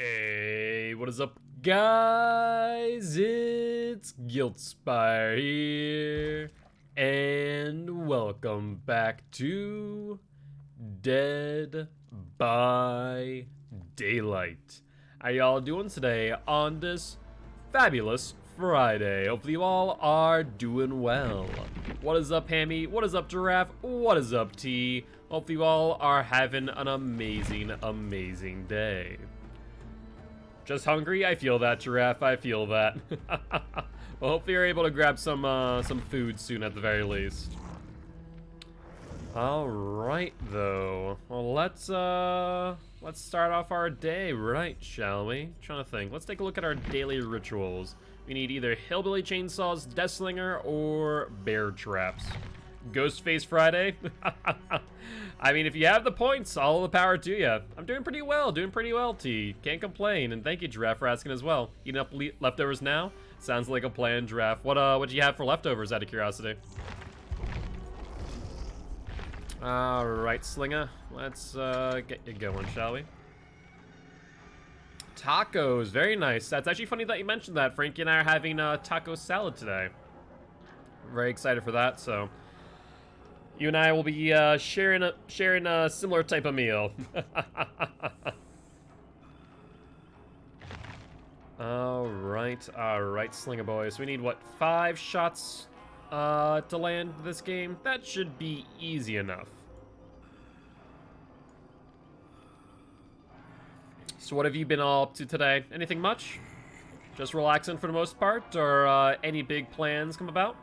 Hey, what is up, guys? It's Giltspire here, and welcome back to Dead by Daylight. How y'all doing today on this fabulous Friday? Hopefully you all are doing well. What is up, Hammy? What is up, Giraffe? What is up, T? Hopefully you all are having an amazing day. Just hungry? I feel that, Giraffe. I feel that. Well, hopefully you're able to grab some food soon at the very least. All right, though. Well, let's start off our day, right? Shall we? Trying to think. Let's take a look at our daily rituals. We need either hillbilly chainsaws, deathslinger, or bear traps. Ghostface Friday. I mean, if you have the points, all the power to you. I'm doing pretty well, T. Can't complain, and thank you, Giraffe, for asking as well. Eating up leftovers now? Sounds like a plan, Giraffe. What do you have for leftovers, out of curiosity? Alright, Slinger. Let's get you going, shall we? Tacos, very nice. That's actually funny that you mentioned that. Frankie and I are having taco salad today. Very excited for that, so you and I will be sharing a similar type of meal. All right, Slinger boys. We need what, 5 shots to land this game? That should be easy enough. So what have you been all up to today? Anything much? Just relaxing for the most part, or any big plans come about?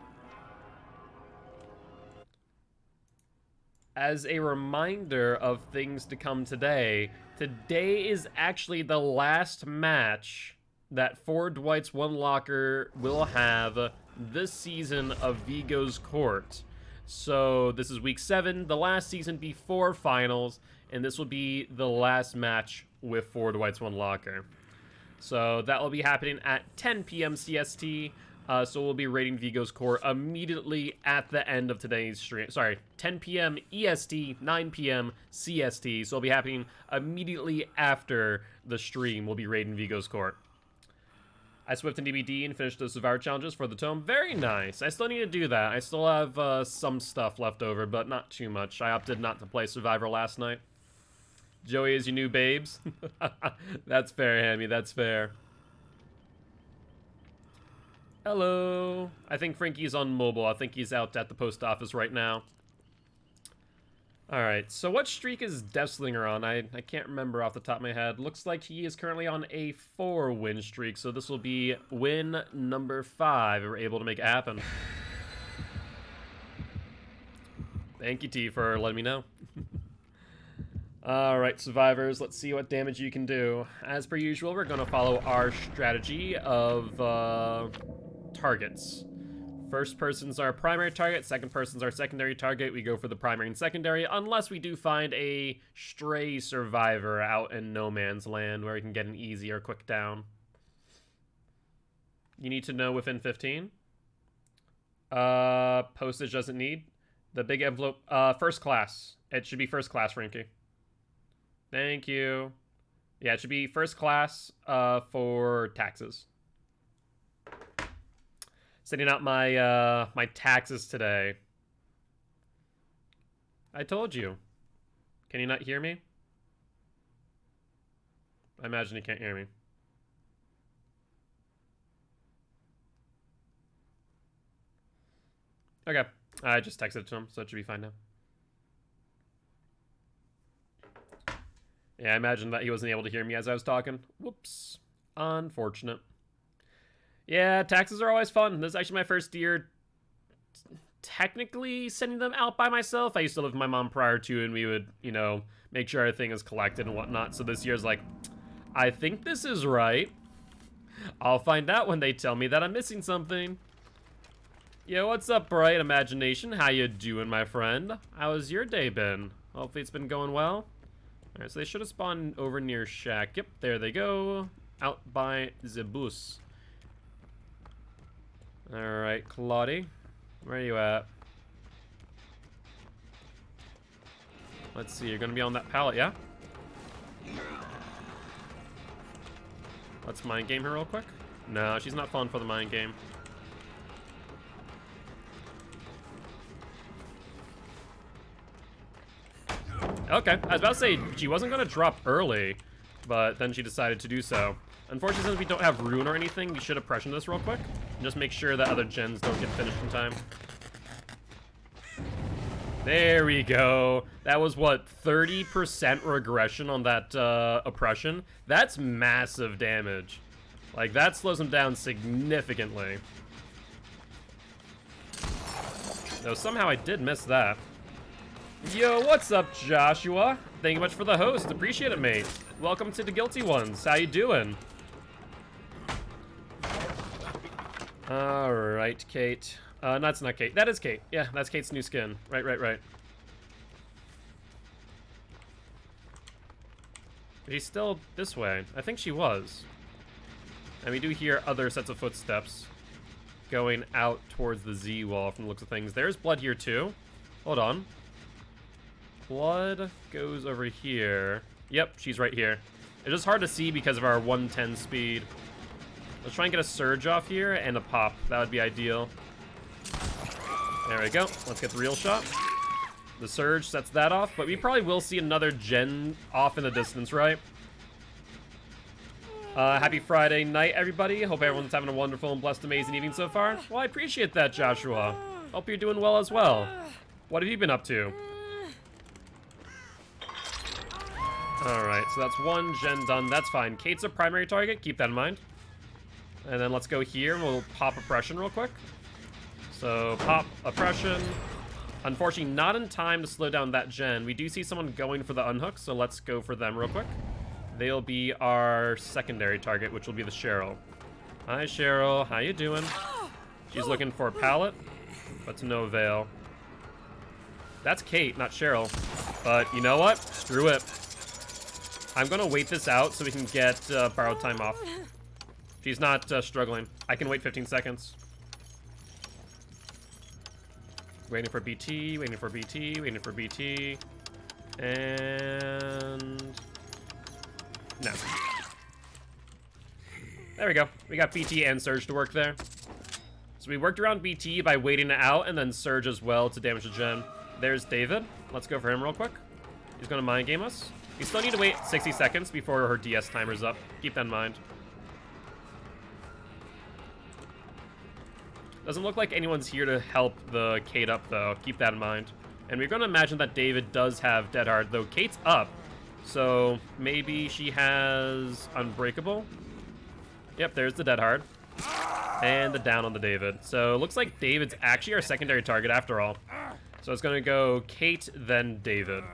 As a reminder of things to come today, today is actually the last match that 4 Dwights 1 Locker will have this season of Vigo's Court. So this is week 7, the last season before finals, and this will be the last match with 4 Dwights 1 Locker. So that will be happening at 10 p.m. CST. So we'll be raiding Vigo's Court immediately at the end of today's stream. Sorry, 10 p.m. EST, 9 p.m. CST. So it'll be happening immediately after the stream. We'll be raiding Vigo's Court. I swift and DBD and finished the Survivor challenges for the tome. Very nice. I still need to do that. I still have some stuff left over, but not too much. I opted not to play Survivor last night. Joey is your new babes. That's fair, Hammy. That's fair. Hello. I think Frankie's on mobile. I think he's out at the post office right now. Alright, so what streak is Deathslinger on? I can't remember off the top of my head. Looks like he is currently on a 4-win streak, so this will be win number 5 if we're able to make it happen. Thank you, T, for letting me know. Alright, survivors, let's see what damage you can do. As per usual, we're going to follow our strategy of targets. First person's our primary target, second person's our secondary target. We go for the primary and secondary, unless we do find a stray survivor out in no man's land where we can get an easy or quick down. You need to know within 15. Postage doesn't need. The big envelope, first class. It should be first class, Frankie. Thank you. Yeah, it should be first class for taxes. Sending out my my taxes today. I told you. Can you not hear me? I imagine you can't hear me. Okay. I just texted it to him, so it should be fine now. Yeah, I imagine that he wasn't able to hear me as I was talking. Whoops. Unfortunate. Yeah, taxes are always fun. This is actually my first year technically sending them out by myself. I used to live with my mom prior to, and we would, you know, make sure everything is collected and whatnot. So this year's like, I think this is right. I'll find out when they tell me that I'm missing something. Yo, what's up, Bright Imagination? How you doing, my friend? How's your day been? Hopefully it's been going well. Alright, so they should have spawned over near Shack. Yep, there they go. Out by the bus. Alright, Claudie. Where are you at? Let's see, you're gonna be on that pallet, yeah? Let's mind game her real quick. No, she's not falling for the mind game. Okay, I was about to say she wasn't going to drop early, but then she decided to do so. Unfortunately, since we don't have Rune or anything, we should have pressured this real quick. And just make sure that other gens don't get finished in time. There we go. That was, what, 30% regression on that oppression? That's massive damage. Like, that slows him down significantly. Though somehow I did miss that. Yo, what's up, Joshua? Thank you much for the host. Appreciate it, mate. Welcome to the Guilty Ones. How you doing? Alright, Kate. No, that's not Kate. That is Kate. Yeah, that's Kate's new skin. Right. She's still this way. I think she was. And we do hear other sets of footsteps going out towards the Z wall from the looks of things. There's blood here too. Hold on. Blood goes over here. Yep, she's right here. It's just hard to see because of our 110 speed. Let's try and get a surge off here and a pop. That would be ideal. There we go. Let's get the real shot. The surge sets that off, but we probably will see another gen off in the distance, right? Happy Friday night, everybody. Hope everyone's having a wonderful and blessed, amazing evening so far. Well, I appreciate that, Joshua. Hope you're doing well as well. What have you been up to? Alright, so that's one gen done. That's fine. Kate's a primary target. Keep that in mind. And then let's go here and we'll pop oppression real quick. So, pop oppression. Unfortunately, not in time to slow down that gen. We do see someone going for the unhook, so let's go for them real quick. They'll be our secondary target, which will be the Cheryl. Hi, Cheryl. How you doing? She's looking for a pallet, but to no avail. That's Kate, not Cheryl. But you know what? Screw it. I'm going to wait this out so we can get borrowed time off. She's not struggling. I can wait 15 seconds. Waiting for BT, waiting for BT, waiting for BT. And... no. There we go. We got BT and Surge to work there. So we worked around BT by waiting it out and then Surge as well to damage the gen. There's David. Let's go for him real quick. He's going to mind game us. We still need to wait 60 seconds before her DS timer's up. Keep that in mind. Doesn't look like anyone's here to help the Kate up, though. Keep that in mind. And we're going to imagine that David does have Dead Hard, though Kate's up. So maybe she has Unbreakable. Yep, there's the Dead Hard. And the down on the David. So it looks like David's actually our secondary target after all. So it's going to go Kate, then David.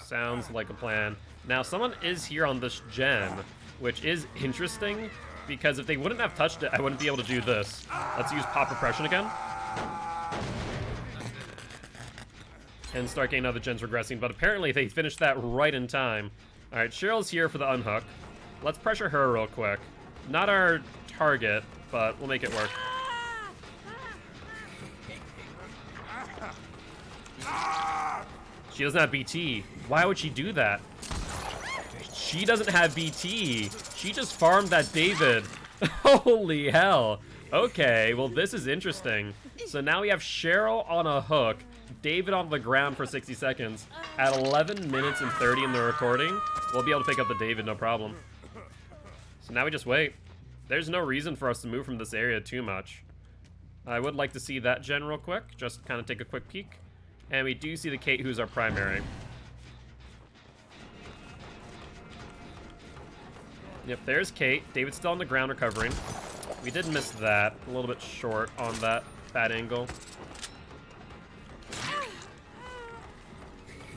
Sounds like a plan. Now, someone is here on this gen, which is interesting, because if they wouldn't have touched it, I wouldn't be able to do this. Let's use Pop Oppression again. And start getting other gens regressing, but apparently they finished that right in time. Alright, Cheryl's here for the unhook. Let's pressure her real quick. Not our target, but we'll make it work. She doesn't have BT. Why would she do that? She doesn't have BT. She just farmed that David. Holy hell. Okay, well this is interesting. So now we have Cheryl on a hook, David on the ground for 60 seconds. At 11 minutes and 30 in the recording, we'll be able to pick up the David, no problem. So now we just wait. There's no reason for us to move from this area too much. I would like to see that gen real quick, just kind of take a quick peek. And we do see the Kate, who's our primary. Yep, there's Kate. David's still on the ground recovering. We did miss that. A little bit short on that bad angle.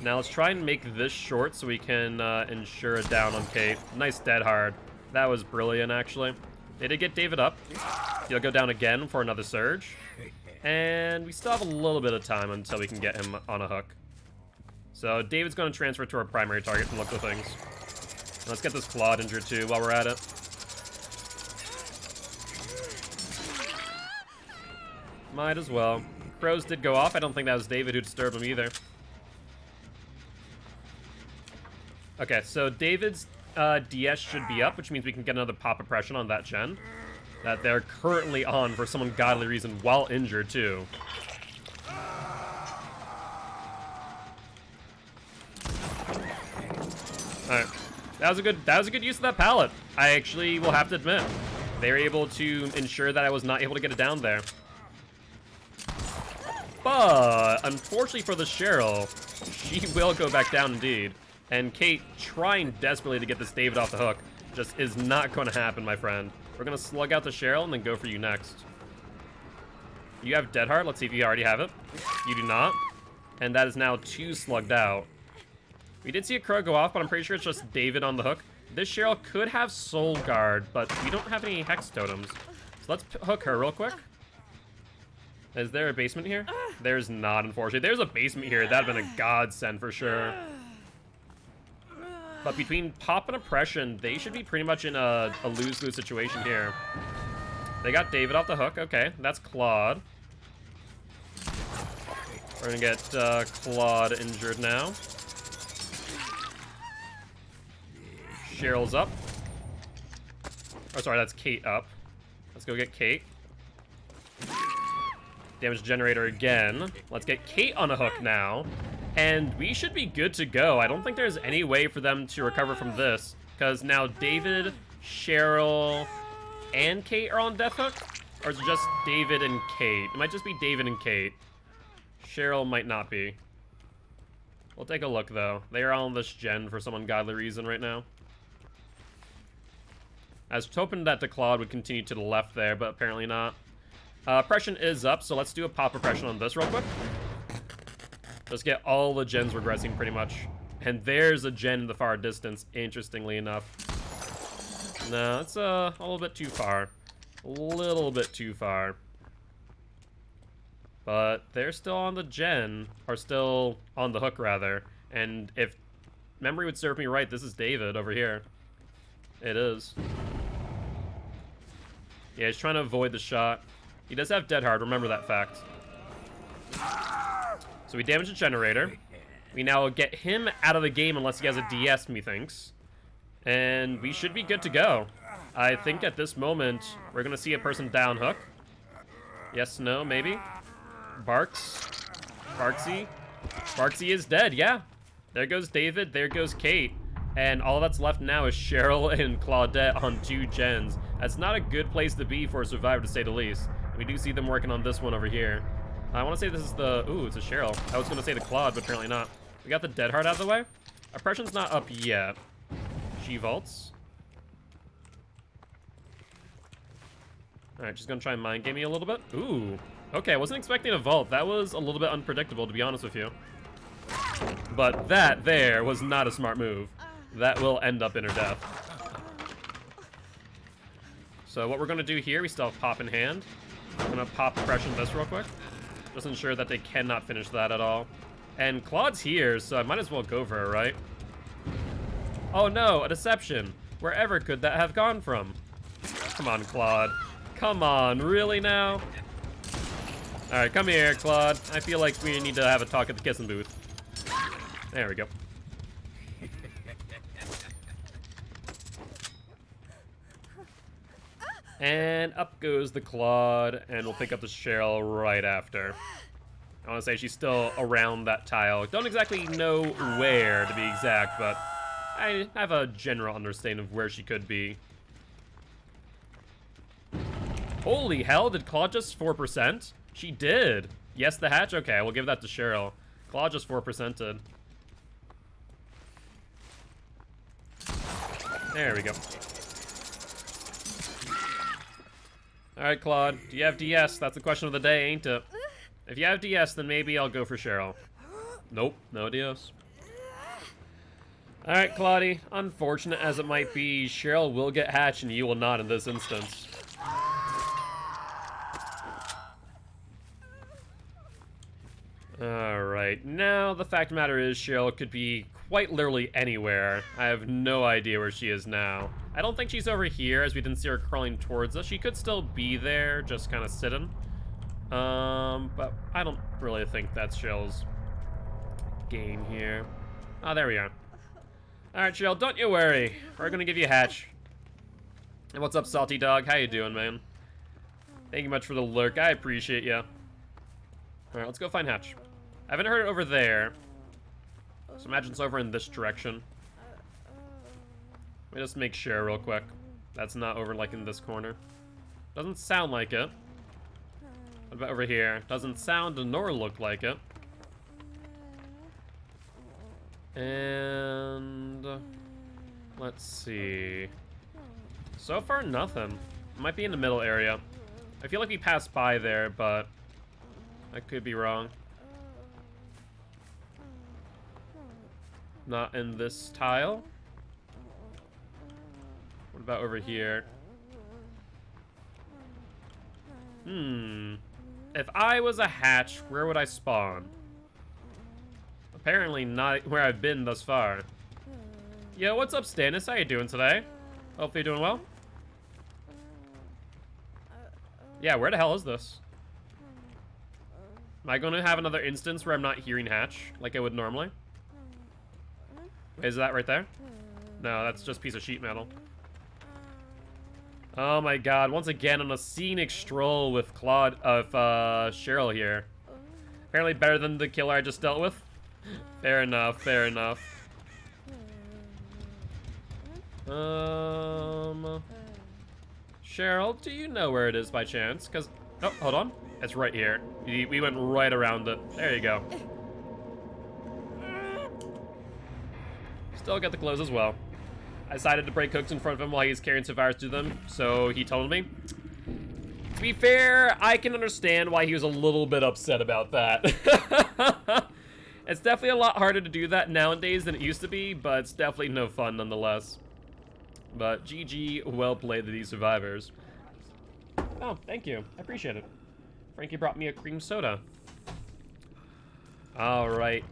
Now let's try and make this short so we can ensure a down on Kate. Nice Dead Hard. That was brilliant, actually. They did get David up. He'll go down again for another surge. And we still have a little bit of time until we can get him on a hook. So David's going to transfer to our primary target from the look of things. Let's get this Claude injured too while we're at it. Might as well. Crows did go off. I don't think that was David who disturbed him either. Okay, so David's DS should be up, which means we can get another pop oppression on that gen that they're currently on for some ungodly reason while injured too. Alright. That was a good use of that pallet. I actually will have to admit. They were able to ensure that I was not able to get it down there. But unfortunately for the Cheryl, she will go back down indeed. And Kate trying desperately to get this David off the hook just is not going to happen, my friend. We're going to slug out the Cheryl and then go for you next. You have Dead Heart. Let's see if you already have it. You do not. And that is now 2 slugged out. We did see a crow go off, but I'm pretty sure it's just David on the hook. This Cheryl could have Soul Guard, but we don't have any Hex Totems. So let's hook her real quick. Is there a basement here? There's not, unfortunately. There's a basement here. That'd have been a godsend for sure. But between Pop and Oppression, they should be pretty much in a lose-lose situation here. They got David off the hook. Okay, that's Claude. We're gonna get Claude injured now. Cheryl's up. Oh, sorry, that's Kate up. Let's go get Kate. Damage generator again. Let's get Kate on a hook now. And we should be good to go. I don't think there's any way for them to recover from this. Because now David, Cheryl, and Kate are on death hook? Or is it just David and Kate? It might just be David and Kate. Cheryl might not be. We'll take a look, though. They are on this gen for some ungodly reason right now. I was hoping that the Claude would continue to the left there, but apparently not. Oppression is up, so let's do a pop oppression on this real quick. Let's get all the gens regressing pretty much. And there's a gen in the far distance, interestingly enough. No, it's a little bit too far. A little bit too far. But they're still on the gen, or still on the hook, rather. And if memory would serve me right, this is David over here. It is. Yeah, he's trying to avoid the shot. He does have Dead Hard, remember that fact. So we damage the generator. We now get him out of the game unless he has a DS, methinks. And we should be good to go. I think at this moment, we're going to see a person down hook. Yes, no, maybe. Barks. Barksy. Barksy is dead, yeah. There goes David, there goes Kate. And all that's left now is Cheryl and Claudette on 2 gens. That's not a good place to be for a survivor, to say the least. We do see them working on this one over here. I want to say this is the... Ooh, it's a Cheryl. I was going to say the Claude, but apparently not. We got the Dead Heart out of the way. Oppression's not up yet. She vaults. Alright, she's going to try and mind game me a little bit. Ooh. Okay, I wasn't expecting a vault. That was a little bit unpredictable, to be honest with you. But that there was not a smart move. That will end up in her death. So what we're going to do here, we still have Pop in hand. I'm going to Pop Oppression this real quick. Just ensure that they cannot finish that at all. And Claude's here, so I might as well go for her, right? Oh no, a deception. Wherever could that have gone from? Come on, Claude. Come on, really now? Alright, come here, Claude. I feel like we need to have a talk at the kissing booth. There we go. And up goes the Claude, and we'll pick up the Cheryl right after. I want to say she's still around that tile. Don't exactly know where, to be exact, but I have a general understanding of where she could be. Holy hell, did Claude just 4%? She did. Yes, the hatch? Okay, we'll give that to Cheryl. Claude just 4%ed. There we go. Alright, Claude, do you have DS? That's the question of the day, ain't it? If you have DS, then maybe I'll go for Cheryl. Nope, no DS. Alright, Claudie, unfortunate as it might be, Cheryl will get hatched and you will not in this instance. Alright, now the fact of the matter is Cheryl could be quite literally anywhere. I have no idea where she is now. I don't think she's over here, as we didn't see her crawling towards us. She could still be there, just kind of sitting. But I don't really think that's Cheryl's game here. Oh, there we are. Alright, Cheryl, don't you worry. We're gonna give you a hatch. And what's up, Salty Dog? How you doing, man? Thank you much for the lurk. I appreciate you. Alright, let's go find hatch. I haven't heard it over there. So imagine it's over in this direction. Let me just make sure real quick. That's not over, like, in this corner. Doesn't sound like it. What about over here? Doesn't sound nor look like it. And let's see. So far, nothing. Might be in the middle area. I feel like we passed by there, but I could be wrong. Not in this tile. What about over here? If I was a hatch, where would I spawn? Apparently not where I've been thus far. Yo, what's up, Stannis? How you doing today? Hopefully you're doing well. Yeah, where the hell is this? Am I going to have another instance where I'm not hearing hatch like I would normally? Wait, is that right there? No, that's just a piece of sheet metal. Oh my god, once again on a scenic stroll with Cheryl here. Apparently better than the killer I just dealt with. Fair enough, fair enough. Cheryl, do you know where it is by chance? Because, oh, hold on. It's right here. We went right around it. There you go. Still got the clothes as well. I decided to break hooks in front of him while he's carrying survivors to them, so he told me. To be fair, I can understand why he was a little bit upset about that. It's definitely a lot harder to do that nowadays than it used to be, but it's definitely no fun nonetheless. But GG, well played to these survivors. Oh, thank you. I appreciate it. Frankie brought me a cream soda. All right.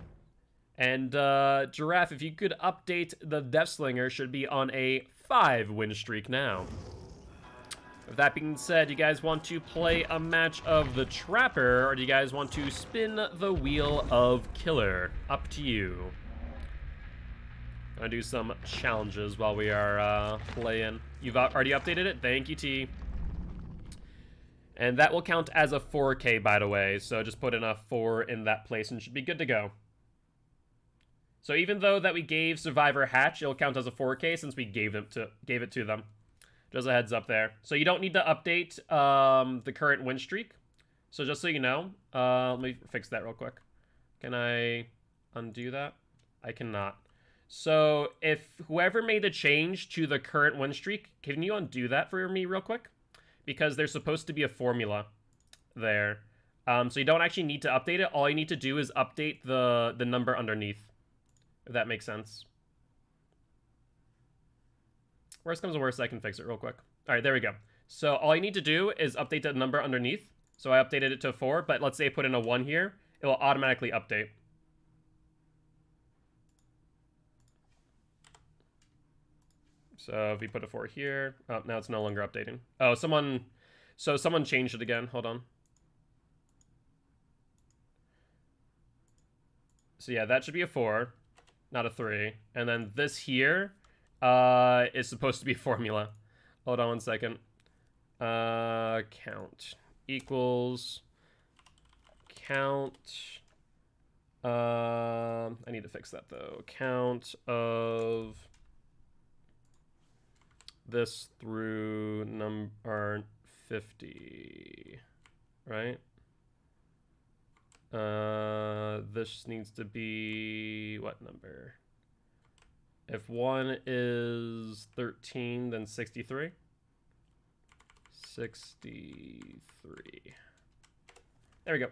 And Giraffe, if you could update the Deathslinger, should be on a 5-win streak now. With that being said, you guys want to play a match of the Trapper, or do you guys want to spin the wheel of Killer? Up to you. I'm gonna do some challenges while we are playing. You've already updated it? Thank you, T. And that will count as a 4K, by the way, so just put in a 4 in that place and should be good to go. So even though that we gave Survivor Hatch, it'll count as a 4K since we gave it to them. Just a heads up there. So you don't need to update the current win streak. So just so you know, let me fix that real quick. Can I undo that? I cannot. So if whoever made the change to the current win streak, can you undo that for me real quick? Because there's supposed to be a formula there. So you don't actually need to update it. All you need to do is update the number underneath. If that makes sense. Worst comes to worst, I can fix it real quick. All right, there we go. So all you need to do is update the number underneath. So I updated it to 4, but let's say I put in a 1 here. It will automatically update. So if we put a 4 here, oh, now it's no longer updating. Oh, someone changed it again. Hold on. So yeah, that should be a 4. Not a 3. And then this here is supposed to be a formula. Hold on one second. Count equals count. I need to fix that though. Count of this through number 50, right? This needs to be what number? If 1 is 13, then 63. 63. There we go.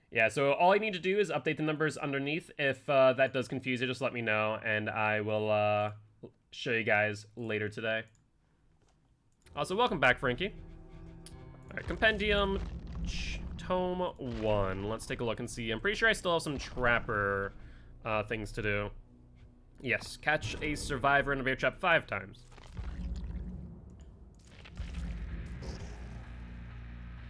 Yeah, so all I need to do is update the numbers underneath. If that does confuse you, just let me know, and I will show you guys later today. Also, welcome back, Frankie. All right, Compendium Tome 1. Let's take a look and see. I'm pretty sure I still have some Trapper things to do. Yes, catch a survivor in a bear trap 5 times.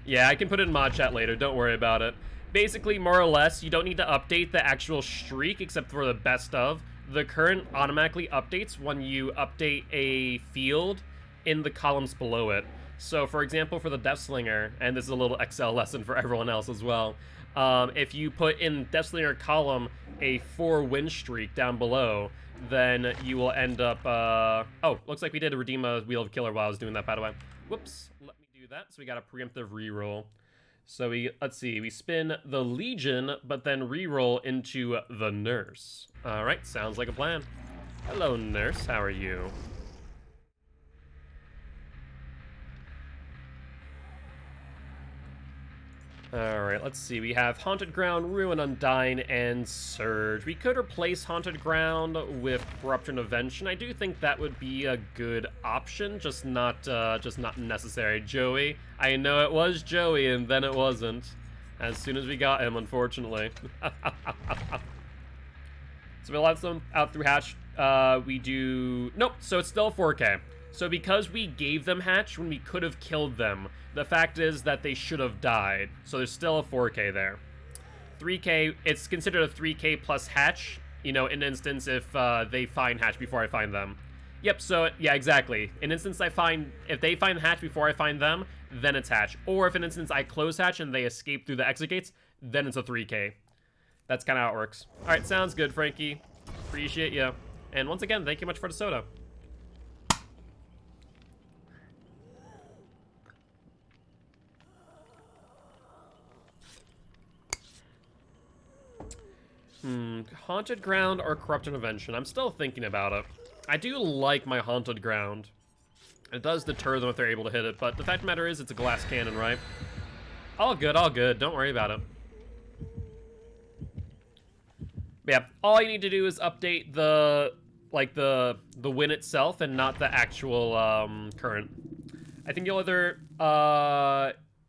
Yeah, I can put it in mod chat later. Don't worry about it. Basically, more or less, you don't need to update the actual streak except for the best of. the current automatically updates when you update a field in the columns below it. So, for example, for the Deathslinger, and this is a little Excel lesson for everyone else as well, if you put in Deathslinger column a 4 win streak down below, then you will end up, oh, looks like we did redeem a Wheel of Killer while I was doing that, by the way. Whoops, let me do that. So we got a preemptive reroll. So let's see, we spin the Legion, but then reroll into the Nurse. All right, sounds like a plan. Hello, Nurse, how are you? Alright, let's see. We have Haunted Ground, Ruin, Undying, and Surge. We could replace Haunted Ground with Corrupt Intervention. I do think that would be a good option, just not necessary. Joey. I know it was Joey, and then it wasn't. As soon as we got him, unfortunately. So we let them out through hatch. We do... Nope, so it's still 4K. So because we gave them hatch when we could have killed them, the fact is that they should have died. So there's still a 4K there. 3K, it's considered a 3K plus hatch, you know, in an instance if they find hatch before I find them. Yep, so, yeah, exactly. In instance if they find hatch before I find them, then it's hatch. Or if in instance I close hatch and they escape through the exit gates, then it's a 3K. That's kind of how it works. All right, sounds good, Frankie. Appreciate you. And once again, thank you much for the soda. Haunted Ground or Corrupt Intervention? I'm still thinking about it. I do like my Haunted Ground. It does deter them if they're able to hit it, but the fact of the matter is it's a glass cannon, right? All good, all good. Don't worry about it. But yeah, all you need to do is update the win itself and not the actual current. I think you'll either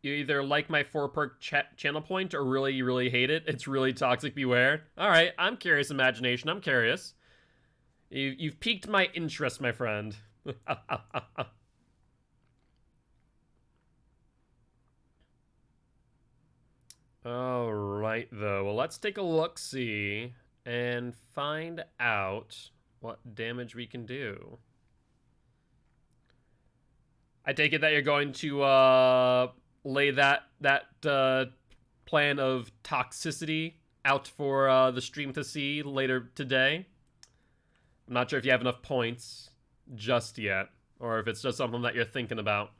you either like my 4-perk channel point or really, you really hate it. It's really toxic, beware. All right, I'm curious, imagination. I'm curious. You've piqued my interest, my friend. All right, though. Well, let's take a look-see and find out what damage we can do. I take it that you're going to lay that plan of toxicity out for the stream to see later today. I'm not sure if you have enough points just yet, or if it's just something that you're thinking about.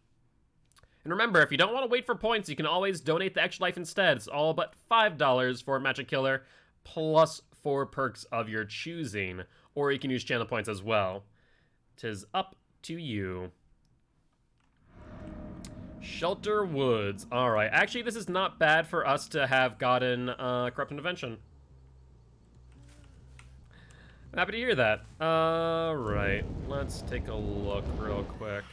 And remember, if you don't want to wait for points, you can always donate the extra life instead. It's all but $5 for a Magic Killer, plus 4 perks of your choosing. Or you can use channel points as well. 'Tis up to you. Shelter Woods. Alright, actually this is not bad for us to have gotten Corrupt Intervention. I'm happy to hear that. Alright, let's take a look real quick.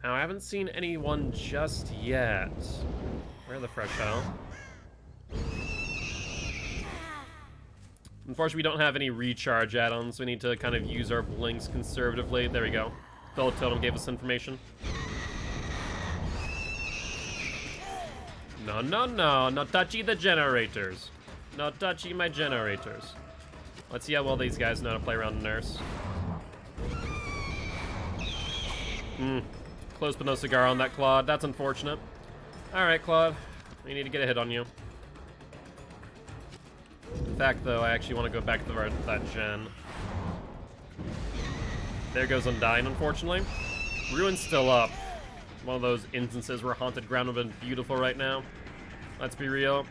Now, I haven't seen anyone just yet. Where the fresh hell? Unfortunately, we don't have any recharge add-ons. We need to kind of use our blinks conservatively. There we go. Fellow Totem gave us information. No, no, no. No touchy the generators. No touchy my generators. Let's see how well these guys know how to play around the Nurse. Close but no cigar on that Claude. That's unfortunate. Alright, Claude. We need to get a hit on you. In fact, though, I actually want to go back to that gen. There goes Undying, unfortunately. Ruin's still up. One of those instances where Haunted Ground would have been beautiful right now. Let's be real.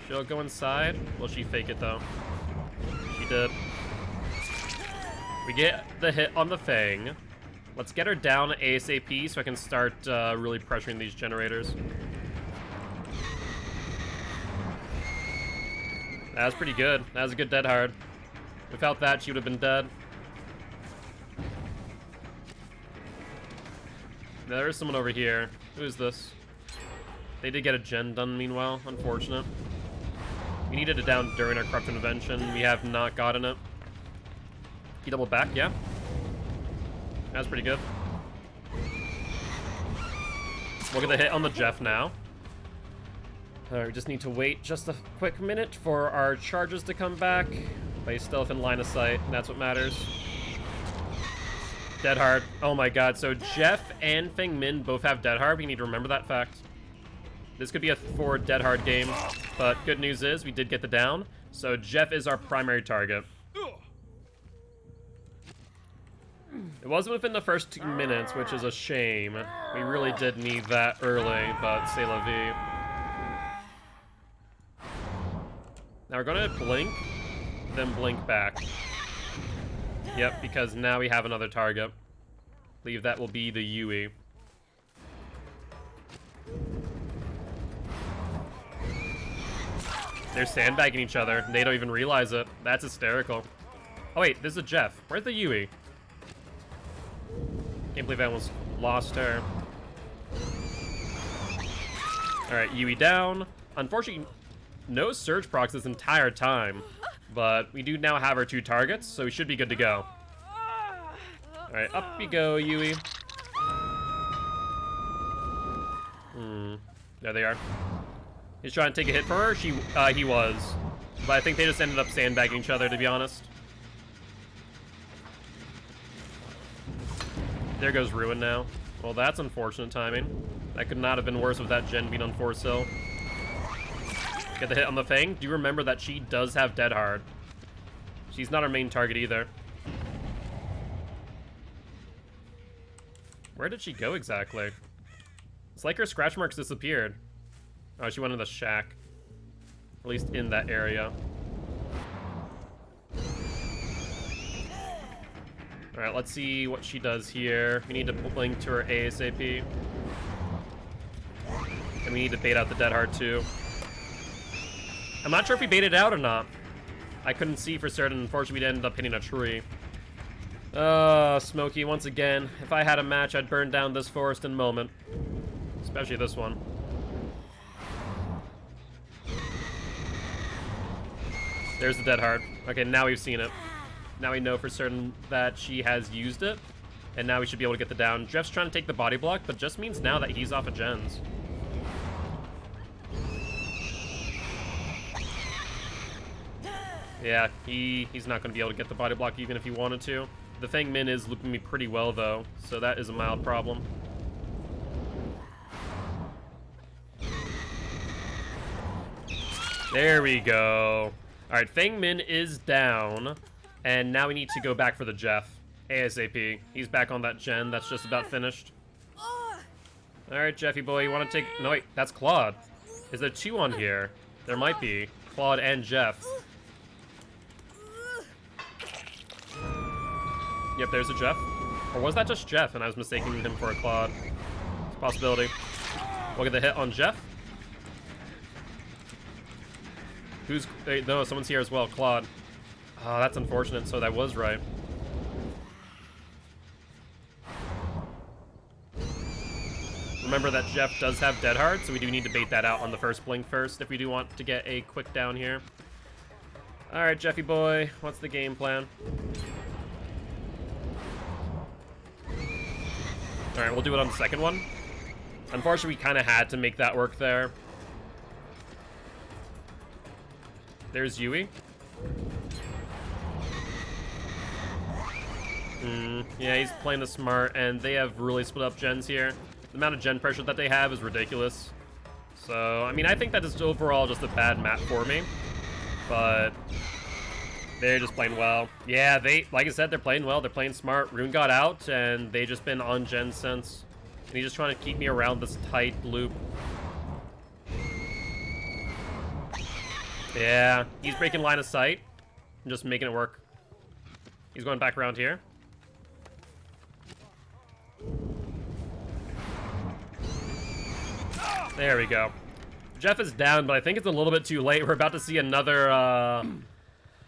She'll go inside. Will she fake it, though? She did. We get the hit on the Fang. Let's get her down ASAP so I can start really pressuring these generators. That was pretty good. That was a good dead hard. Without that, she would have been dead. Now, there is someone over here. Who is this? They did get a gen done, meanwhile. Unfortunate. We needed it down during our Corrupt Intervention. We have not gotten it. He doubled back, yeah. That's pretty good. We'll get the hit on the Jeff now. Alright, we just need to wait just a quick minute for our charges to come back. But he's still in line of sight, and that's what matters. Dead hard. Oh my god, so Jeff and Feng Min both have dead hard. We need to remember that fact. This could be a 4 dead hard game, but good news is we did get the down. So Jeff is our primary target. It wasn't within the first 2 minutes, which is a shame. We really did need that early, but c'est la vie. Now we're gonna blink, then blink back. Yep, because now we have another target. I believe that will be the Yui. They're sandbagging each other. They don't even realize it. That's hysterical. Oh wait, this is a Jeff. Where's the Yui? Can't believe I almost lost her. Alright, Yui down. Unfortunately, no surge procs this entire time. But we do now have our 2 targets, so we should be good to go. Alright, up you go, Yui. There they are. He's trying to take a hit for her. He was. But I think they just ended up sandbagging each other, to be honest. There goes Ruin now. Well, that's unfortunate timing. That could not have been worse with that gen being on 4 sil. Get the hit on the Fang. Do remember that she does have dead hard. She's not our main target either. Where did she go exactly? It's like her scratch marks disappeared. Oh, she went in the shack. At least in that area. Alright, let's see what she does here. We need to blink to her ASAP. And we need to bait out the dead hard too. I'm not sure if we baited out or not. I couldn't see for certain. Unfortunately, we ended up hitting a tree. Smokey, once again. If I had a match, I'd burn down this forest in a moment. Especially this one. There's the dead hard. Okay, now we've seen it. Now we know for certain that she has used it. And now we should be able to get the down. Jeff's trying to take the body block, but just means now that he's off of gens. Yeah, he's not going to be able to get the body block even if he wanted to. The Feng Min is looping me pretty well, though, so that is a mild problem. There we go. Alright, Feng Min is down, and now we need to go back for the Jeff. ASAP. He's back on that gen that's just about finished. Alright, Jeffy boy, you want to take... No, wait, that's Claude. Is there 2 on here? There might be. Claude and Jeff. Yep, there's a Jeff. Or was that just Jeff and I was mistaking him for a Claude? It's a possibility. We'll get the hit on Jeff. Who's... No, someone's here as well. Claude. Oh, that's unfortunate, so that was right. Remember that Jeff does have dead hard, so we do need to bait that out on the first blink first if we do want to get a quick down here. Alright, Jeffy boy, what's the game plan? Alright, we'll do it on the second one. Unfortunately, we kind of had to make that work there. There's Yui. Yeah, he's playing the smart, and they have really split up gens here. The amount of gen pressure that they have is ridiculous. So, I mean, I think that is overall just a bad map for me. But they're just playing well. Yeah, like I said, they're playing well. They're playing smart. Rune got out, and they just been on gen since. And he's just trying to keep me around this tight loop. Yeah, he's breaking line of sight and just making it work. He's going back around here. There we go. Jeff is down, but I think it's a little bit too late. We're about to see another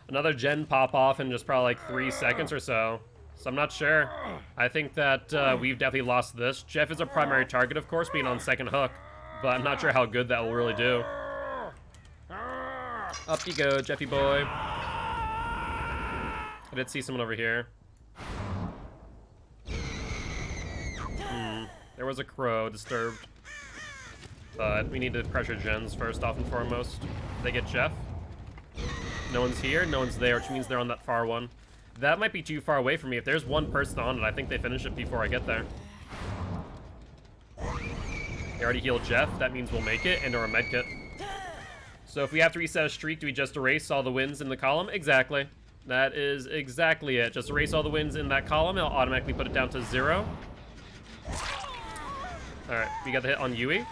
another gen pop off in just probably like 3 seconds or so. So I'm not sure. I think that we've definitely lost this. Jeff is our primary target, of course, being on second hook, but I'm not sure how good that will really do. Up you go, Jeffy boy. I did see someone over here. There was a crow disturbed. But we need to pressure gens first off and foremost. They get Jeff. No one's here, no one's there, which means they're on that far one. That might be too far away from me. If there's one person on it, I think they finish it before I get there. They already healed Jeff. That means we'll make it, and or a medkit. So if we have to reset a streak, do we just erase all the wins in the column? Exactly. That is exactly it. Just erase all the wins in that column. It'll automatically put it down to 0. Alright, we got the hit on Yui.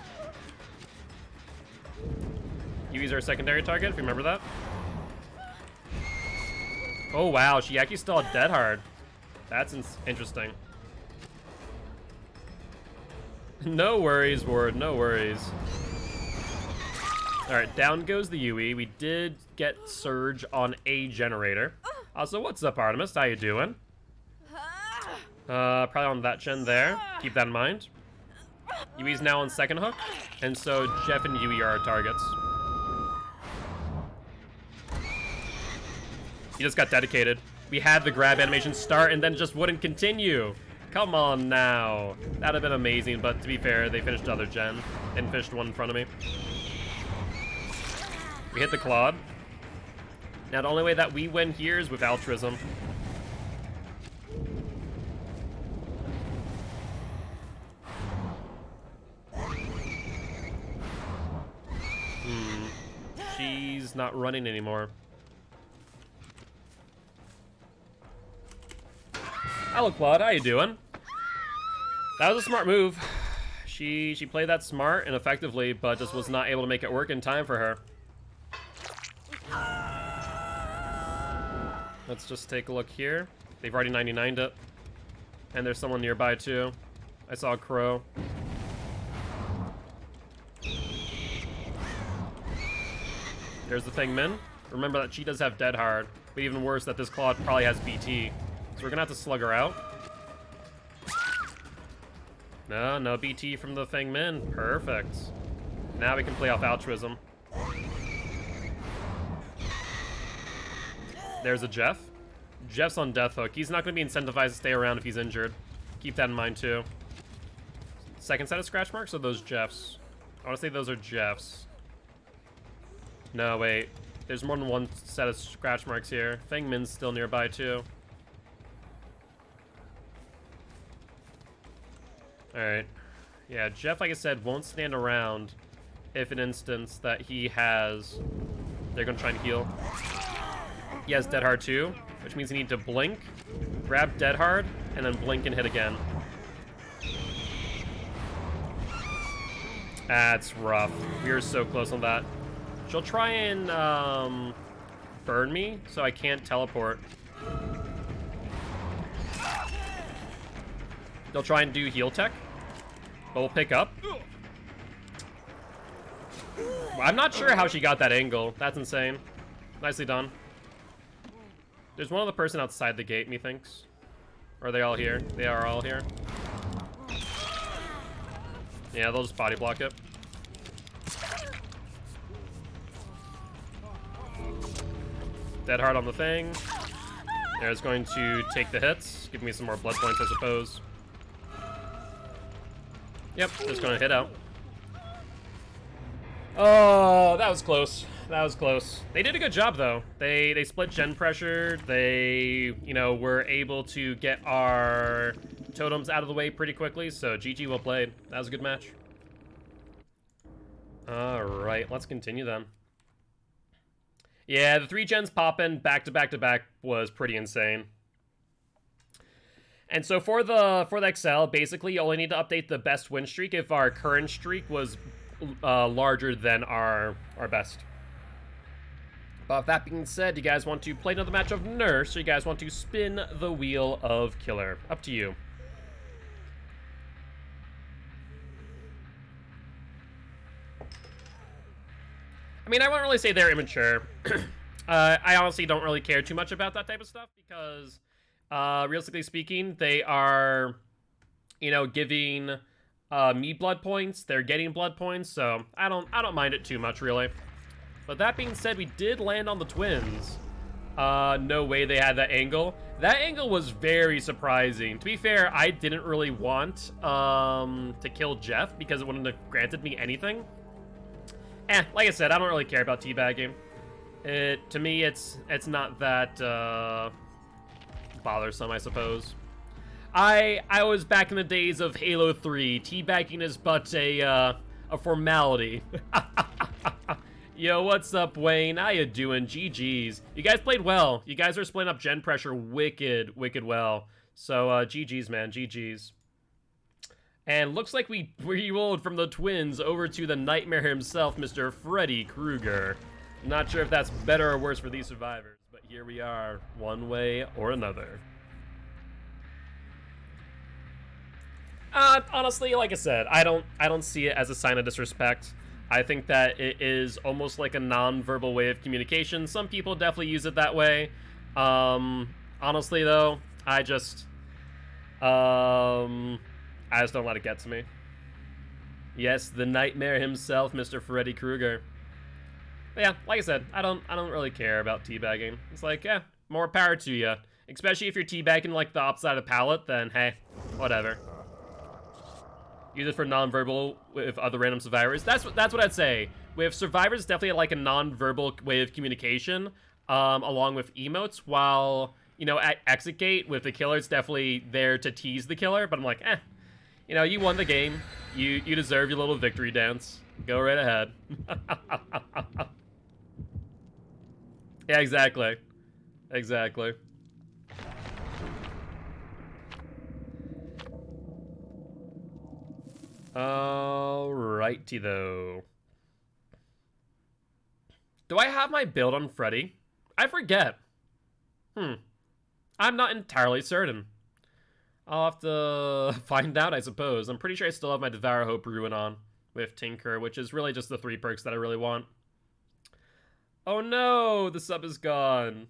Yui's our secondary target, if you remember that. Oh, wow. She actually still had dead hard. That's interesting. No worries, Ward. No worries. Alright, down goes the Yui. We did get Surge on a generator. Also, what's up, Artemis? How you doing? Probably on that gen there. Keep that in mind. Yui's now on second hook. And so Jeff and Yui are our targets. He just got dedicated. We had the grab animation start and then just wouldn't continue. Come on now. That'd have been amazing, but to be fair, they finished the other gen and finished one in front of me. We hit the Claude. Now the only way that we win here is with altruism. She's not running anymore. Hello, Claude. How you doing? That was a smart move. She played that smart and effectively, but just was not able to make it work in time for her. Let's just take a look here. They've already 99'd it. And there's someone nearby, too. I saw a crow. There's the Thing Min. Remember that she does have dead hard. But even worse, that this Claude probably has BT. So we're gonna have to slug her out. No BT from the Thing Min. Perfect. Now we can play off altruism. There's a Jeff. Jeff's on death hook. He's not gonna be incentivized to stay around if he's injured. Keep that in mind too. Second set of scratch marks or those Jeffs? I wanna say those are Jeffs. No, wait. There's more than one set of scratch marks here. Thing Min's still nearby too. Alright. Yeah, Jeff, like I said, won't stand around if an instance that he has... They're gonna try and heal. He has dead hard too, which means you need to blink, grab dead hard, and then blink and hit again. That's rough. We are so close on that. She'll try and burn me, so I can't teleport. They'll try and do heal tech, but we'll pick up. I'm not sure how she got that angle. That's insane. Nicely done. There's one other person outside the gate, methinks. Or are they all here? They are all here. Yeah, they'll just body block it. Dead hard on the Thing. There's going to take the hits. Give me some more blood points, I suppose. Yep, just gonna hit out. Oh, that was close. That was close. They did a good job, though. They split gen pressure. They, you know, were able to get our totems out of the way pretty quickly, so GG, well played. That was a good match. Alright, let's continue then. Yeah, the 3 gens popping back to back to back was pretty insane. And so for the XL, basically you only need to update the best win streak if our current streak was larger than our best. But with that being said, you guys want to play another match of Nurse, or you guys want to spin the wheel of Killer? Up to you. I mean, I wouldn't really say they're immature. I honestly don't really care too much about that type of stuff because, realistically speaking, they are, you know, giving me blood points. They're getting blood points, so I don't mind it too much, really. But that being said, we did land on the twins. No way they had that angle. That angle was very surprising. To be fair, I didn't really want to kill Jeff because it wouldn't have granted me anything. Like I said, I don't really care about teabagging. To me, it's not that bothersome, I suppose. I was back in the days of Halo 3. Teabagging is but a formality. Yo, what's up, Wayne? How you doing? GG's. You guys played well. You guys are splitting up gen pressure wicked well. So, GG's, man. GG's. And looks like we rolled from the twins over to the nightmare himself, Mr. Freddy Krueger. Not sure if that's better or worse for these survivors, but here we are, one way or another. Honestly, like I said, I don't see it as a sign of disrespect. I think that it is almost like a non-verbal way of communication. Some people definitely use it that way. Honestly, though, I just don't let it get to me. Yes, the nightmare himself, Mr. Freddy Krueger. But yeah, like I said, I don't really care about teabagging. It's like, yeah, more power to you. Especially if you're teabagging like the opposite of the palette, then hey, whatever. Use it for non-verbal with other random survivors. That's what I'd say. With survivors, definitely like a non-verbal way of communication, along with emotes. While at exit gate with the killer, it's definitely there to tease the killer. But I'm like, you won the game. You deserve your little victory dance. Go right ahead. Yeah, exactly. Exactly. Alrighty, though. Do I have my build on Freddy? I forget. I'm not entirely certain. I'll have to find out, I suppose. I'm pretty sure I still have my Devour Hope Ruin on with Tinker, which is really just the 3 perks that I really want. Oh no, the sub is gone.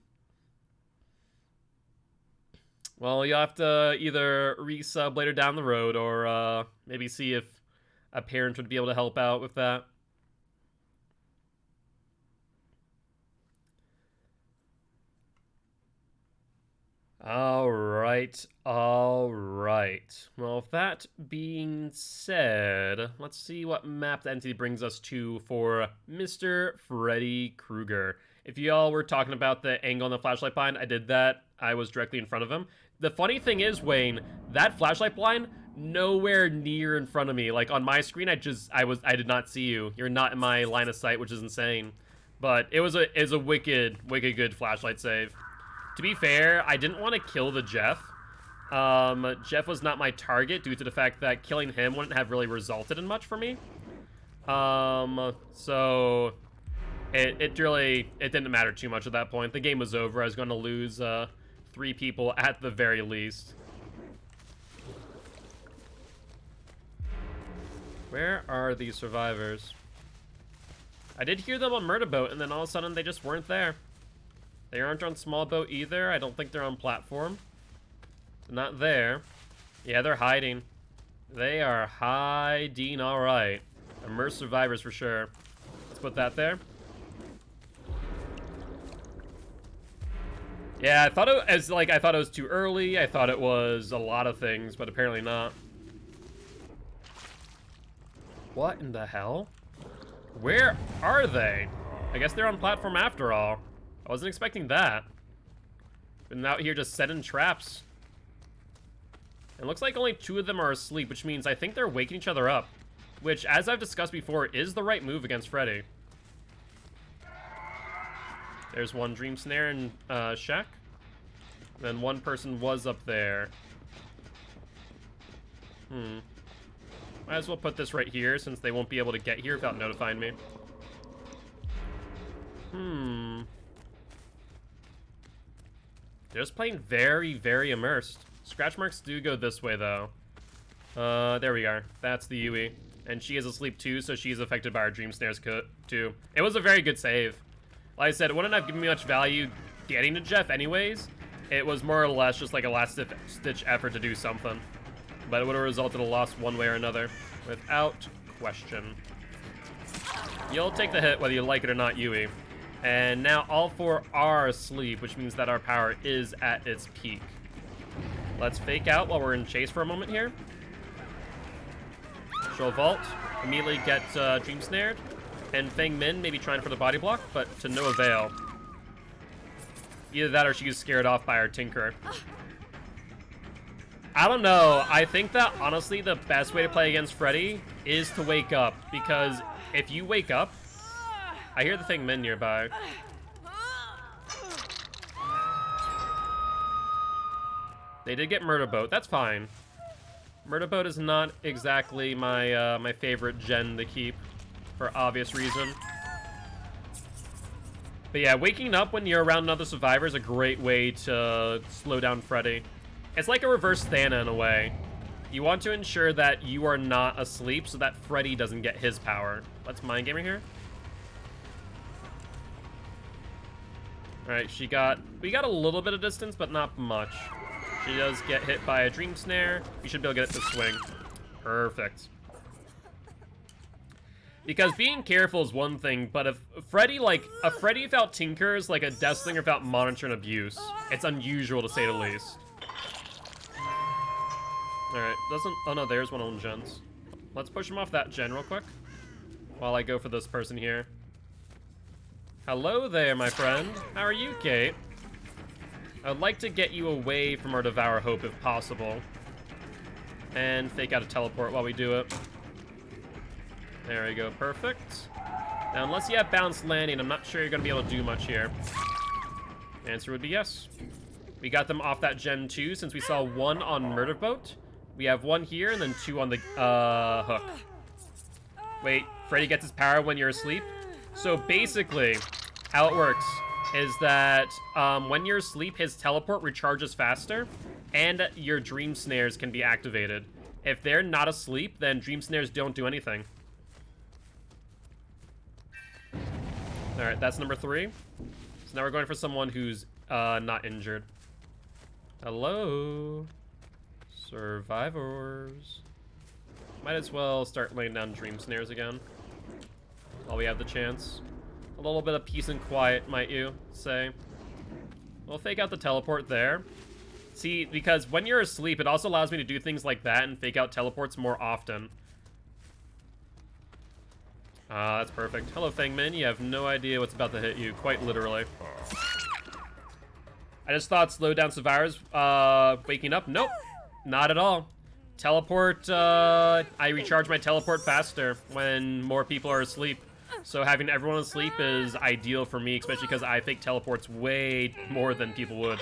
Well, you'll have to either resub later down the road or maybe see if a parent would be able to help out with that. Alright. Well, with that being said, let's see what map the entity brings us to for Mr. Freddy Krueger. If y'all were talking about the angle on the flashlight blind, I did that. I was directly in front of him. The funny thing is, Wayne, that flashlight blind, nowhere near in front of me. Like, on my screen, I did not see you. You're not in my line of sight, which is insane. But it was a wicked good flashlight save. To be fair, I didn't want to kill the Jeff. Jeff was not my target due to the fact that killing him wouldn't have really resulted in much for me. So it didn't matter too much at that point. The game was over. I was going to lose 3 people at the very least. Where are these survivors? I did hear them on Murder Boat, and then all of a sudden they just weren't there. They aren't on Small Boat either. I don't think they're on platform. They're not there. Yeah, they're hiding. They are hiding, all right. Immersed survivors for sure. Let's put that there. Yeah, I thought it was too early. I thought it was a lot of things, but apparently not. What in the hell? Where are they? I guess they're on platform after all. I wasn't expecting that. Been out here just setting traps. It looks like only 2 of them are asleep, which means I think they're waking each other up. Which, as I've discussed before, is the right move against Freddy. There's one Dream Snare and Shack. And then one person was up there. Might as well put this right here, since they won't be able to get here without notifying me. They're just playing very immersed. Scratch marks do go this way, though. There we are. That's the Yui. And she is asleep, too, so she's affected by our Dream Snares too. It was a very good save. Like I said, it wouldn't have given me much value getting to Jeff anyways. It was more or less just like a last-ditch effort to do something. But it would have resulted in a loss one way or another, without question. You'll take the hit whether you like it or not, Yui. And now all four are asleep, which means that our power is at its peak. Let's fake out while we're in chase for a moment here. She'll vault, immediately get Dream Snared, and Feng Min maybe trying for the body block, but to no avail. Either that or she's scared off by our Tinker. I don't know. I think that, honestly, the best way to play against Freddy is to wake up, because if you wake up... I hear the Feng Min nearby. They did get Murder Boat. That's fine. Murder Boat is not exactly my my favorite gen to keep, for obvious reason. But yeah, waking up when you're around another survivor is a great way to slow down Freddy. It's like a reverse Thana in a way. You want to ensure that you are not asleep so that Freddy doesn't get his power. Let's mind gamer here. Alright, we got a little bit of distance, but not much. She does get hit by a Dream Snare. We should be able to get it to swing. Perfect. Because being careful is one thing, but if Freddy, like, a Freddy without Tinker is like a Death Slinger without Monitor and Abuse. It's unusual to say the least. Alright, oh no, there's one on gens. Let's push him off that gen real quick. While I go for this person here. Hello there, my friend. How are you, Kate? I would like to get you away from our Devour Hope if possible. And fake out a teleport while we do it. There we go, perfect. Now, unless you have balanced landing, I'm not sure you're going to be able to do much here. Answer would be yes. We got them off that gen 2 since we saw one on Murder Boat. We have one here and then two on the hook. Wait, Freddy gets his power when you're asleep? So basically, how it works is that when you're asleep, his teleport recharges faster, and your Dream Snares can be activated. If they're not asleep, then Dream Snares don't do anything. Alright, that's number 3. So now we're going for someone who's not injured. Hello, survivors. Might as well start laying down Dream Snares again while we have the chance. A little bit of peace and quiet, might you say. We'll fake out the teleport there. See, because when you're asleep, it also allows me to do things like that and fake out teleports more often. Ah, that's perfect. Hello, Feng Min. You have no idea what's about to hit you, quite literally. I just thought slow down survivors waking up. Nope, not at all. Teleport, I recharge my teleport faster when more people are asleep. So having everyone asleep is ideal for me, especially because I fake teleports way more than people would.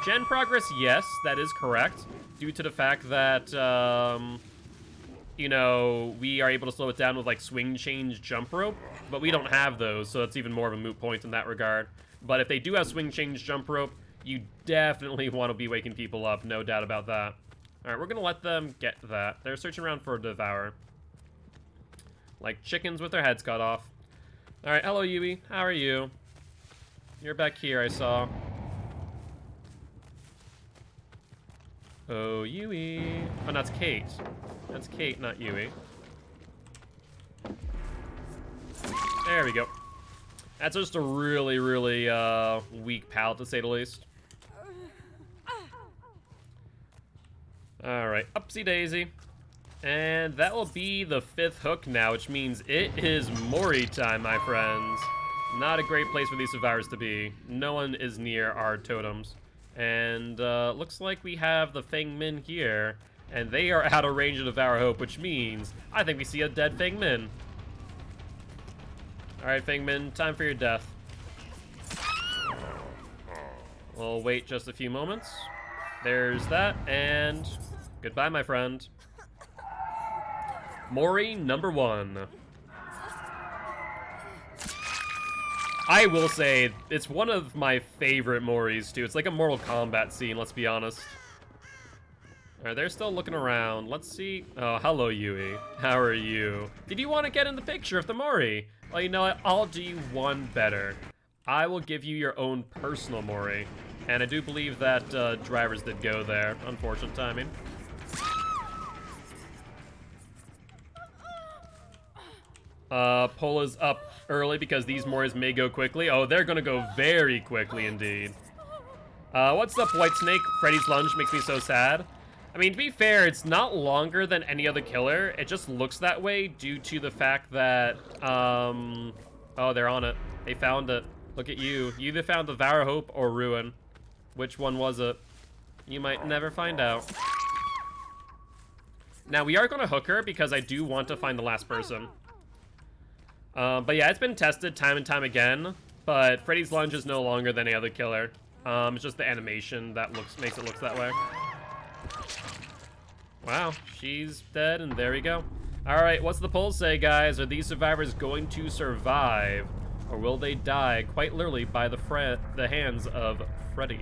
Gen progress, yes, that is correct. Due to the fact that, you know, we are able to slow it down with, like, swing change jump rope. But we don't have those, so it's even more of a moot point in that regard. But if they do have swing change jump rope, you definitely want to be waking people up, no doubt about that. Alright, we're gonna let them get that. They're searching around for a Devour. Like chickens with their heads cut off. Alright, hello Yui. How are you? You're back here, I saw. Oh, Yui. Oh, that's Kate. That's Kate, not Yui. There we go. That's just a really, really weak pal, to say the least. Alright, upsy daisy. And that will be the 5th hook now, which means it is Mori time, my friends. Not a great place for these survivors to be. No one is near our totems. And looks like we have the Feng Min here. And they are out of range of Devour Hope, which means I think we see a dead Feng Min. Alright, Feng Min, time for your death. We'll wait just a few moments. There's that, and goodbye, my friend. Mori number 1. I will say, it's one of my favorite Moris, too. It's like a Mortal Kombat scene, let's be honest. Alright, they're still looking around. Let's see. Oh, hello, Yui. How are you? Did you want to get in the picture of the Mori? Well, you know what? I'll do you one better. I will give you your own personal Mori. And I do believe that drivers did go there. Unfortunate timing. Pull is up early because these Mores may go quickly. Oh, they're gonna go very quickly indeed. What's up, White Snake? Freddy's lunge makes me so sad. I mean, to be fair, it's not longer than any other killer. It just looks that way due to the fact that, oh, they're on it. They found it. Look at you. You either found Devour Hope or Ruin. Which one was it? You might never find out. Now, we are going to hook her because I do want to find the last person. But yeah, it's been tested time and time again. But Freddy's lunge is no longer than any other killer. It's just the animation that makes it look that way. Wow, she's dead, and there we go. Alright, what's the poll say, guys? Are these survivors going to survive? Or will they die, quite literally, by the hands of Freddy?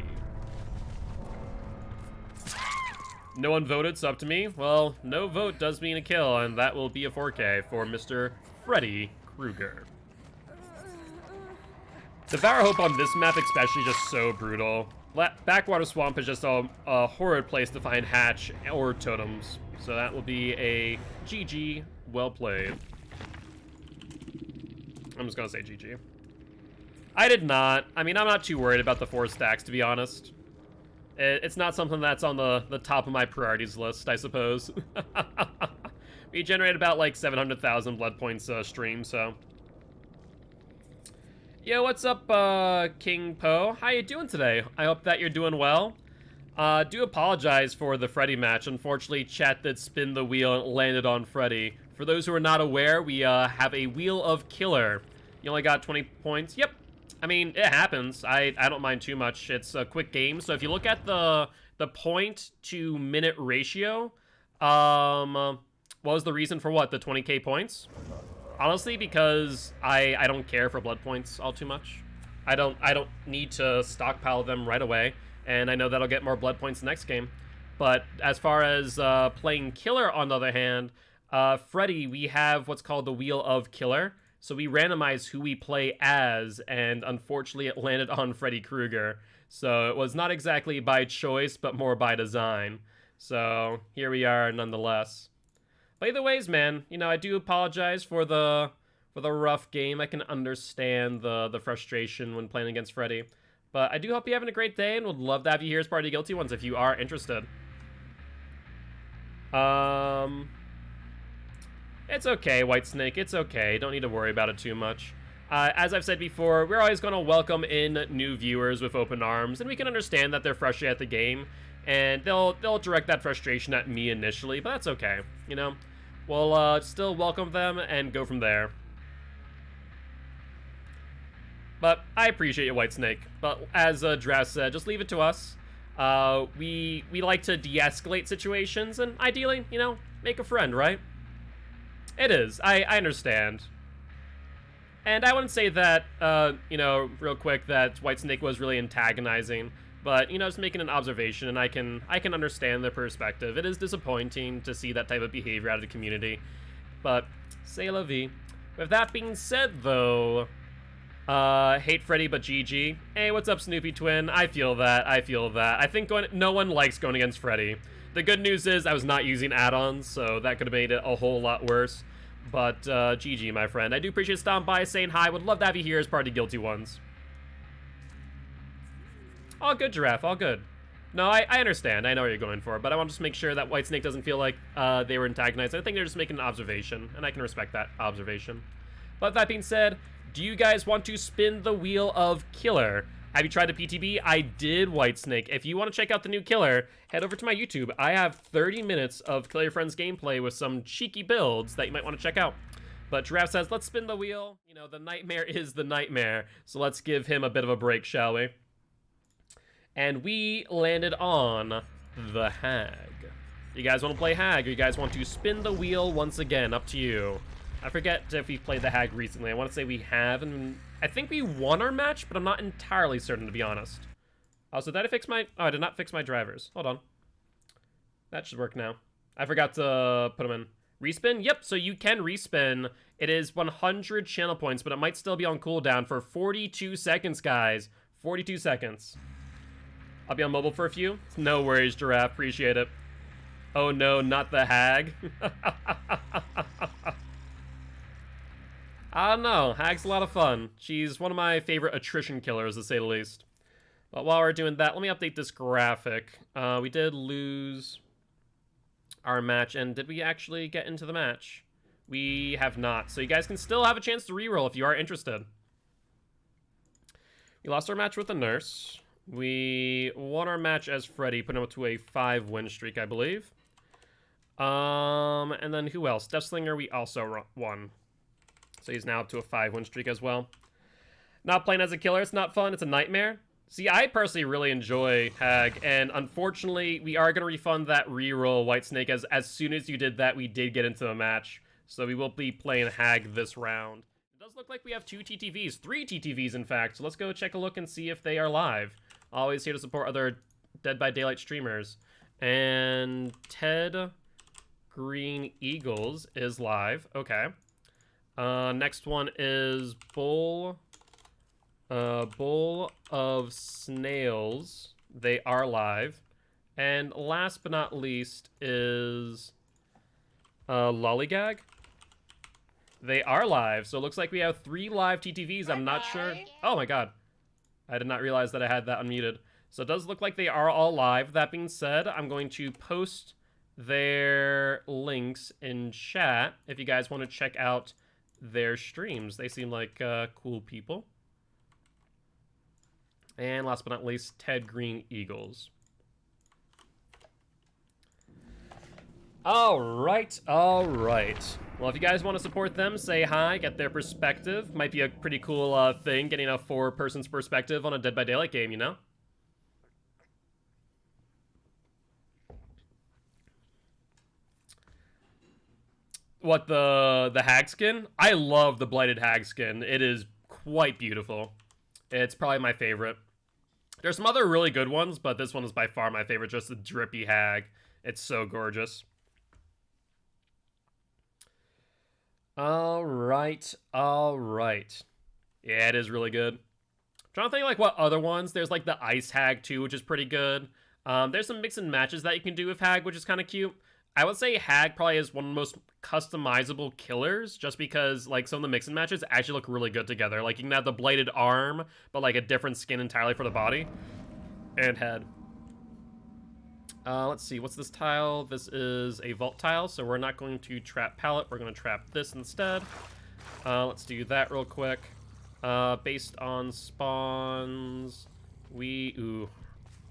No one voted, so up to me. Well, no vote does mean a kill, and that will be a 4K for Mr. Freddy Krueger. The Devour Hope on this map especially is just so brutal. Backwater Swamp is just a horrid place to find hatch or totems. So that will be a GG, well played. I'm just gonna say GG. I did not. I mean, I'm not too worried about the 4 stacks, to be honest. It's not something that's on the top of my priorities list, I suppose. We generate about like 700,000 blood points a stream, so. Yo, what's up, King Po? How you doing today? I hope that you're doing well. Do apologize for the Freddy match. Unfortunately, chat did spin the wheel and landed on Freddy. For those who are not aware, we have a wheel of killer. You only got 20 points. Yep. I mean, it happens. I don't mind too much. It's a quick game. So if you look at the point to minute ratio, what was the reason for what? The 20k points? Honestly, because I don't care for blood points all too much. I don't need to stockpile them right away, and I know that'll get more blood points next game. But as far as playing killer, on the other hand, Freddy, we have what's called the Wheel of Killer. So we randomize who we play as, and unfortunately it landed on Freddy Krueger. So it was not exactly by choice, but more by design. So here we are nonetheless. But either ways, man, you know, I do apologize for the rough game. I can understand the frustration when playing against Freddy. But I do hope you're having a great day, and would love to have you here as part of the Guilty Ones if you are interested. It's okay, White Snake, it's okay. Don't need to worry about it too much. As I've said before, we're always going to welcome in new viewers with open arms, and we can understand that they're frustrated at the game. And they'll direct that frustration at me initially, but that's okay, you know? We'll still welcome them and go from there. But I appreciate you, White Snake. But as Draft said, just leave it to us. We like to de-escalate situations and ideally, you know, make a friend, right? It is. I understand. And I wouldn't say that, you know, real quick, that White Snake was really antagonizing. But, you know, just making an observation, and I can understand the perspective. It is disappointing to see that type of behavior out of the community. But, c'est la vie. With that being said, though, hate Freddy, but GG. Hey, what's up, Snoopy Twin? I feel that. I feel that. I think no one likes going against Freddy. The good news is I was not using add-ons, so that could have made it a whole lot worse. But, GG, my friend. I do appreciate you stopping by, saying hi. Would love to have you here as part of the Guilty Ones. All good, Giraffe, all good. No, I understand. I know what you're going for, but I want to just make sure that White Snake doesn't feel like they were antagonized. I think they're just making an observation, and I can respect that observation. But that being said, do you guys want to spin the Wheel of Killer? Have you tried the PTB? I did, White Snake. If you want to check out the new Killer, head over to my YouTube. I have 30 minutes of Kill Your Friends gameplay with some cheeky builds that you might want to check out. But Giraffe says, let's spin the wheel. You know, the nightmare is the nightmare, so let's give him a bit of a break, shall we? And we landed on the Hag. You guys want to play Hag, or you guys want to spin the wheel once again? Up to you. I forget if we've played the Hag recently. I want to say we have, and I think we won our match, but I'm not entirely certain, to be honest. Oh, so did I fix my... Oh, I did not fix my drivers. Hold on. That should work now. I forgot to put them in. Respin? Yep, so you can respin. It is 100 channel points, but it might still be on cooldown for 42 seconds, guys. 42 seconds. I'll be on mobile for a few. No worries, Giraffe. Appreciate it. Oh no, not the Hag. I don't know. Hag's a lot of fun. She's one of my favorite attrition killers, to say the least. But while we're doing that, let me update this graphic. We did lose our match, and did we actually get into the match? We have not, so you guys can still have a chance to reroll if you are interested. We lost our match with the nurse. We won our match as Freddy, putting up to a 5-win streak, I believe. And then who else? Deathslinger, we also won. So he's now up to a 5-win streak as well. Not playing as a killer, it's not fun, it's a nightmare. See, I personally really enjoy Hag, and unfortunately, we are going to refund that reroll, Whitesnake, as soon as you did that, we did get into a match. So we will be playing Hag this round. It does look like we have 2 TTVs, 3 TTVs in fact, so let's go check a look and see if they are live. Always here to support other Dead by Daylight streamers. And Ted Green Eagles is live, okay. Next one is Bull of Snails. They are live. And last but not least is Lollygag. They are live, so it looks like we have 3 live TTVs. I'm not sure. Oh my god. I did not realize that I had that unmuted. So it does look like they are all live. That being said, I'm going to post their links in chat if you guys want to check out their streams. They seem like cool people. And last but not least, Ted Green Eagles. Alright. Well, if you guys want to support them, say hi, get their perspective. Might be a pretty cool thing, getting a 4-person's perspective on a Dead by Daylight game, you know? What, the Hag skin? I love the Blighted Hag skin. It is quite beautiful. It's probably my favorite. There's some other really good ones, but this one is by far my favorite, just the drippy Hag. It's so gorgeous. Alright. Yeah, it is really good. I'm trying to think like what other ones. There's like the Ice Hag too, which is pretty good. There's some mix and matches that you can do with Hag, which is kind of cute. I would say Hag probably is one of the most customizable killers, just because like some of the mix and matches actually look really good together. Like you can have the bladed arm, but like a different skin entirely for the body and head. Let's see, what's this tile? This is a vault tile, so we're not going to trap pallet. We're going to trap this instead. Let's do that real quick. Based on spawns, ooh.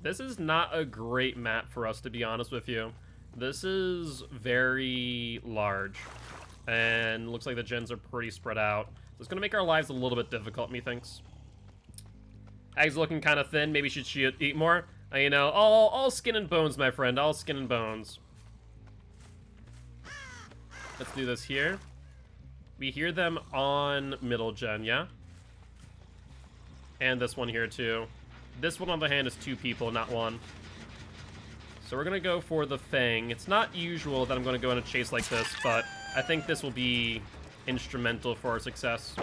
This is not a great map for us, to be honest with you. This is very large, and looks like the gens are pretty spread out. So it's going to make our lives a little bit difficult, methinks. Hag's looking kind of thin. Maybe she should eat more. You know, all skin and bones, my friend. All skin and bones. Let's do this here. We hear them on middle gen, yeah? And this one here, too. This one, on the hand, is 2 people, not 1. So we're going to go for the Fang. It's not usual that I'm going to go in a chase like this, but I think this will be instrumental for our success.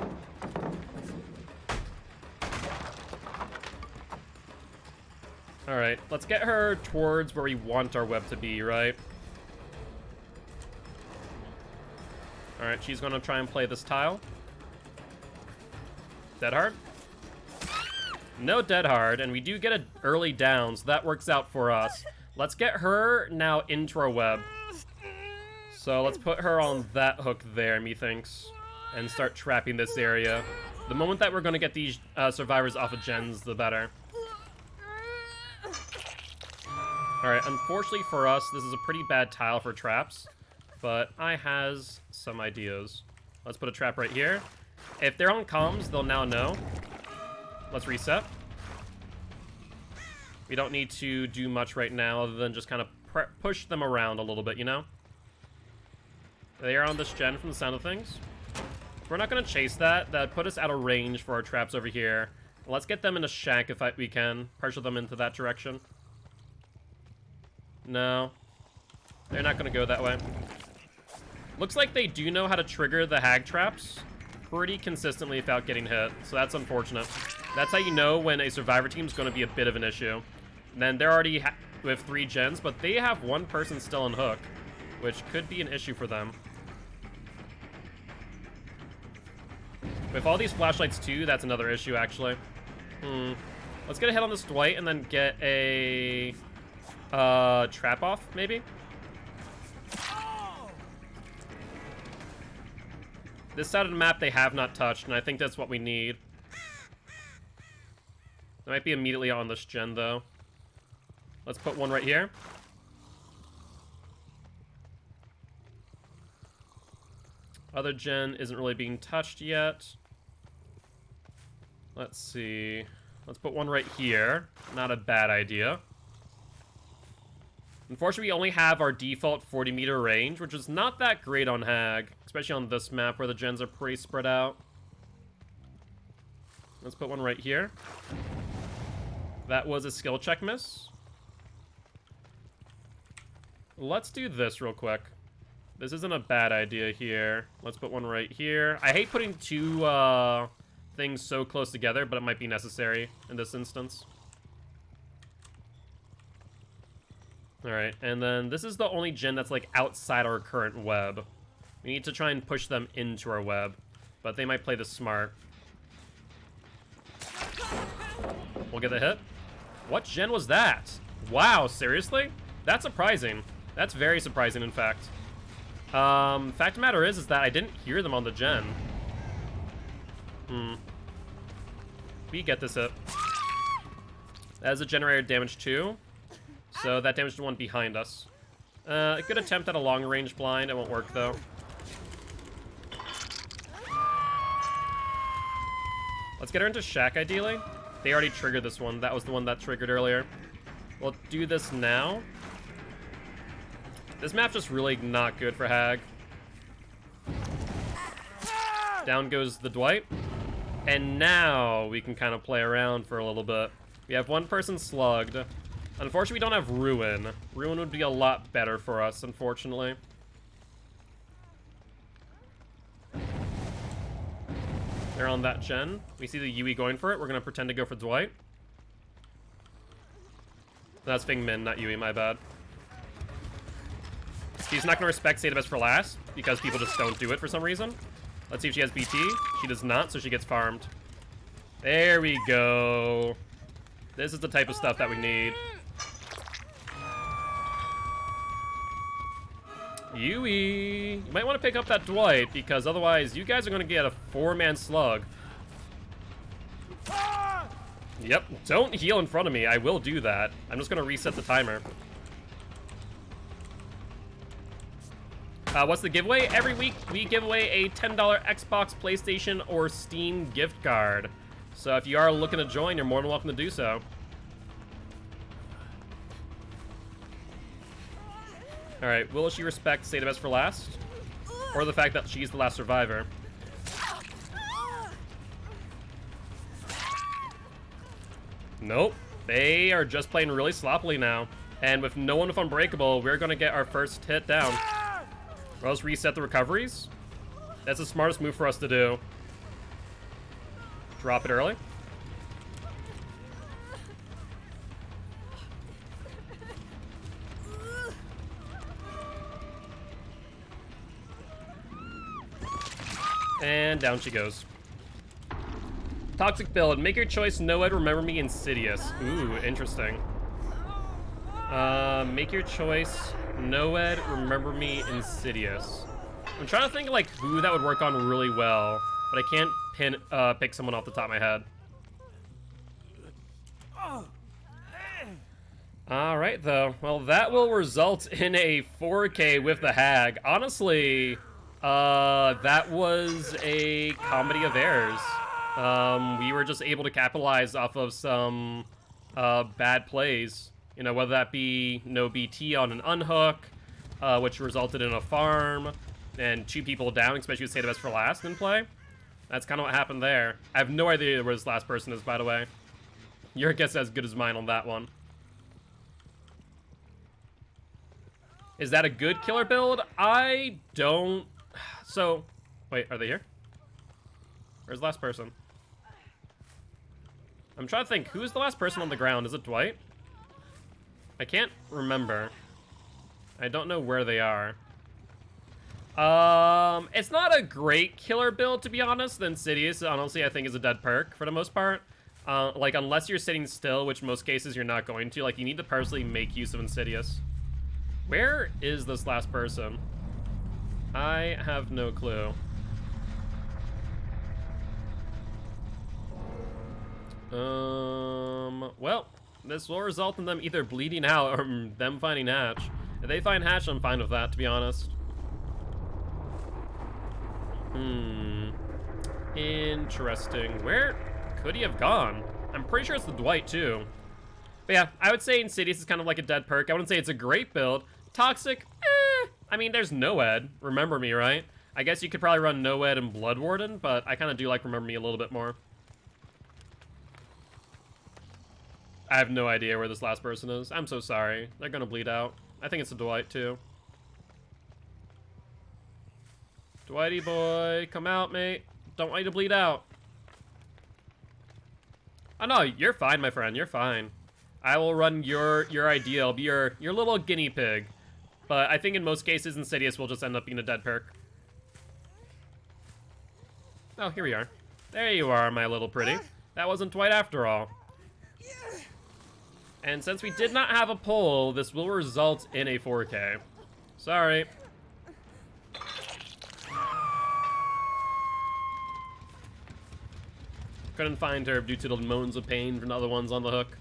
Alright, let's get her towards where we want our web to be, right? Alright, she's going to try and play this tile. Dead hard? No dead hard, and we do get an early down, so that works out for us. Let's get her now into our web. So let's put her on that hook there, methinks, and start trapping this area. The moment that we're going to get these survivors off of gens, the better. Alright, unfortunately for us, this is a pretty bad tile for traps, but I has some ideas. Let's put a trap right here. If they're on comms, they'll now know. Let's reset. We don't need to do much right now other than just kind of push them around a little bit, you know? They are on this gen from the sound of things. We're not going to chase that. That put us out of range for our traps over here. Let's get them in a shack if we can. Partial them into that direction. No. They're not going to go that way. Looks like they do know how to trigger the Hag traps pretty consistently without getting hit. So that's unfortunate. That's how you know when a survivor team is going to be a bit of an issue. And then they're already with 3 gens, but they have 1 person still on hook, which could be an issue for them. With all these flashlights too, that's another issue actually. Let's get a hit on this Dwight and then get a trap off, maybe? This side of the map they have not touched, and I think that's what we need. They might be immediately on this gen, though. Let's put one right here. Other gen isn't really being touched yet. Let's see. Let's put one right here. Not a bad idea. Unfortunately, we only have our default 40-meter range, which is not that great on Hag, especially on this map where the gens are pretty spread out. Let's put one right here. That was a skill check miss. Let's do this real quick. This isn't a bad idea here. Let's put one right here. I hate putting two things so close together, but it might be necessary in this instance. Alright, and then this is the only gen that's like outside our current web. We need to try and push them into our web, but they might play this smart. We'll get the hit. What gen was that? Wow, seriously? That's surprising. That's very surprising, in fact. Fact of the matter is that I didn't hear them on the gen. We get this hit. That is a generator damage too. So that damaged the one behind us. A good attempt at a long-range blind. It won't work, though. Let's get her into Shack, ideally. They already triggered this one. That was the one that triggered earlier. We'll do this now. This map's just really not good for Hag. Down goes the Dwight. And now we can kind of play around for a little bit. We have one person slugged. Unfortunately, we don't have Ruin. Ruin would be a lot better for us, unfortunately. They're on that gen. We see the Yui going for it. We're going to pretend to go for Dwight. That's Fing Min, not Yui, my bad. She's not going to respect State of Best for last, because people just don't do it for some reason. Let's see if she has BT. She does not, so she gets farmed. There we go. This is the type of stuff that we need. Yui, you might want to pick up that Dwight, because otherwise you guys are going to get a 4-man slug. Yep, don't heal in front of me. I will do that. I'm just going to reset the timer. What's the giveaway? Every week we give away a $10 Xbox, PlayStation, or Steam gift card. So if you are looking to join, you're more than welcome to do so. Alright, will she respect State of Best for last? Or the fact that she's the last survivor? Nope. They are just playing really sloppily now. And with no one with Unbreakable, we're going to get our first hit down. Or else reset the recoveries. That's the smartest move for us to do. Drop it early. And down she goes. Toxic build. Make your choice. No Ed, Remember Me, Insidious. Ooh, interesting. Make your choice. No Ed, Remember Me, Insidious. I'm trying to think like who that would work on really well, but I can't pick someone off the top of my head. All right, though. Well, that will result in a 4K with the Hag. Honestly, that was a comedy of errors. We were just able to capitalize off of some bad plays. You know, whether that be no BT on an unhook, which resulted in a farm, and 2 people down, especially with State of Best for last in play. That's kind of what happened there. I have no idea where this last person is, by the way. Your guess is as good as mine on that one. Is that a good killer build? I don't... So, wait, are they here? Where's the last person? I'm trying to think. Who's the last person on the ground? Is it Dwight? I can't remember. I don't know where they are. It's not a great killer build, to be honest. The Insidious, honestly, I think is a dead perk for the most part. Like, unless you're sitting still, which most cases you're not going to, like, you need to personally make use of Insidious. Where is this last person? I have no clue. Well, this will result in them either bleeding out or them finding Hatch. If they find Hatch, I'm fine with that, to be honest. Interesting. Where could he have gone? I'm pretty sure it's the Dwight, too. But yeah, I would say Insidious is kind of like a dead perk. I wouldn't say it's a great build. Toxic, I mean, there's Noed. Remember Me, right? I guess you could probably run Noed and Blood Warden, but I kind of do like Remember Me a little bit more. I have no idea where this last person is. I'm so sorry. They're gonna bleed out. I think it's a Dwight, too. Dwighty boy, come out, mate. Don't want you to bleed out. Oh, no, you're fine, my friend. You're fine. I will run your idea. I'll be your little guinea pig. But I think in most cases, Insidious will just end up being a dead perk. Oh, here we are. There you are, my little pretty. That wasn't Dwight after all. And since we did not have a poll, this will result in a 4K. Sorry. Couldn't find her due to the moans of pain from the other ones on the hook.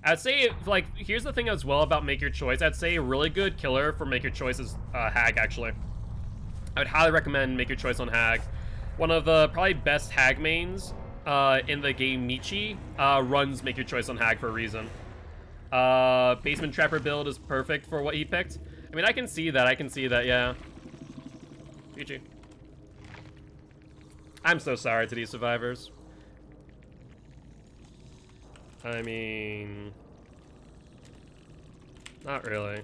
I'd say, like, here's the thing as well about Make Your Choice. I'd say a really good killer for Make Your Choice is Hag, actually. I would highly recommend Make Your Choice on Hag. One of the probably best Hag mains in the game, Michi, runs Make Your Choice on Hag for a reason. Basement Trapper build is perfect for what he picked. I mean, I can see that, yeah. GG. I'm so sorry to these survivors. I mean... not really.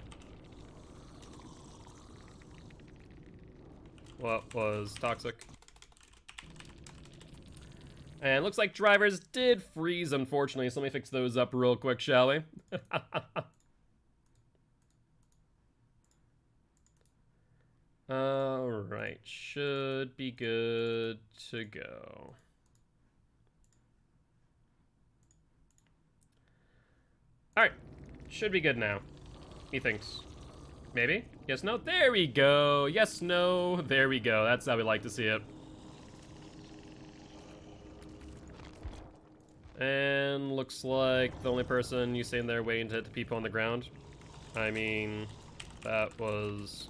What was toxic? And looks like drivers did freeze, unfortunately, so let me fix those up real quick, shall we? Alright, should be good to go. Alright, should be good now. Methinks. Maybe? Yes, no? There we go! Yes, no, there we go. That's how we like to see it. And looks like the only person you staying there waiting to hit the people on the ground. I mean, that was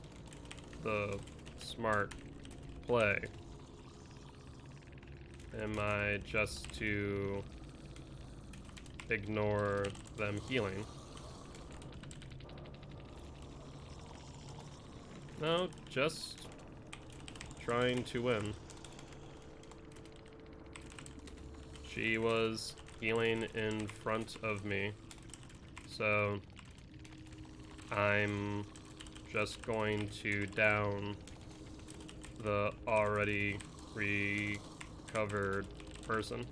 the smart play. Am I just to ignore them healing? No, just trying to win. She was healing in front of me, so I'm just going to down the already recovered person.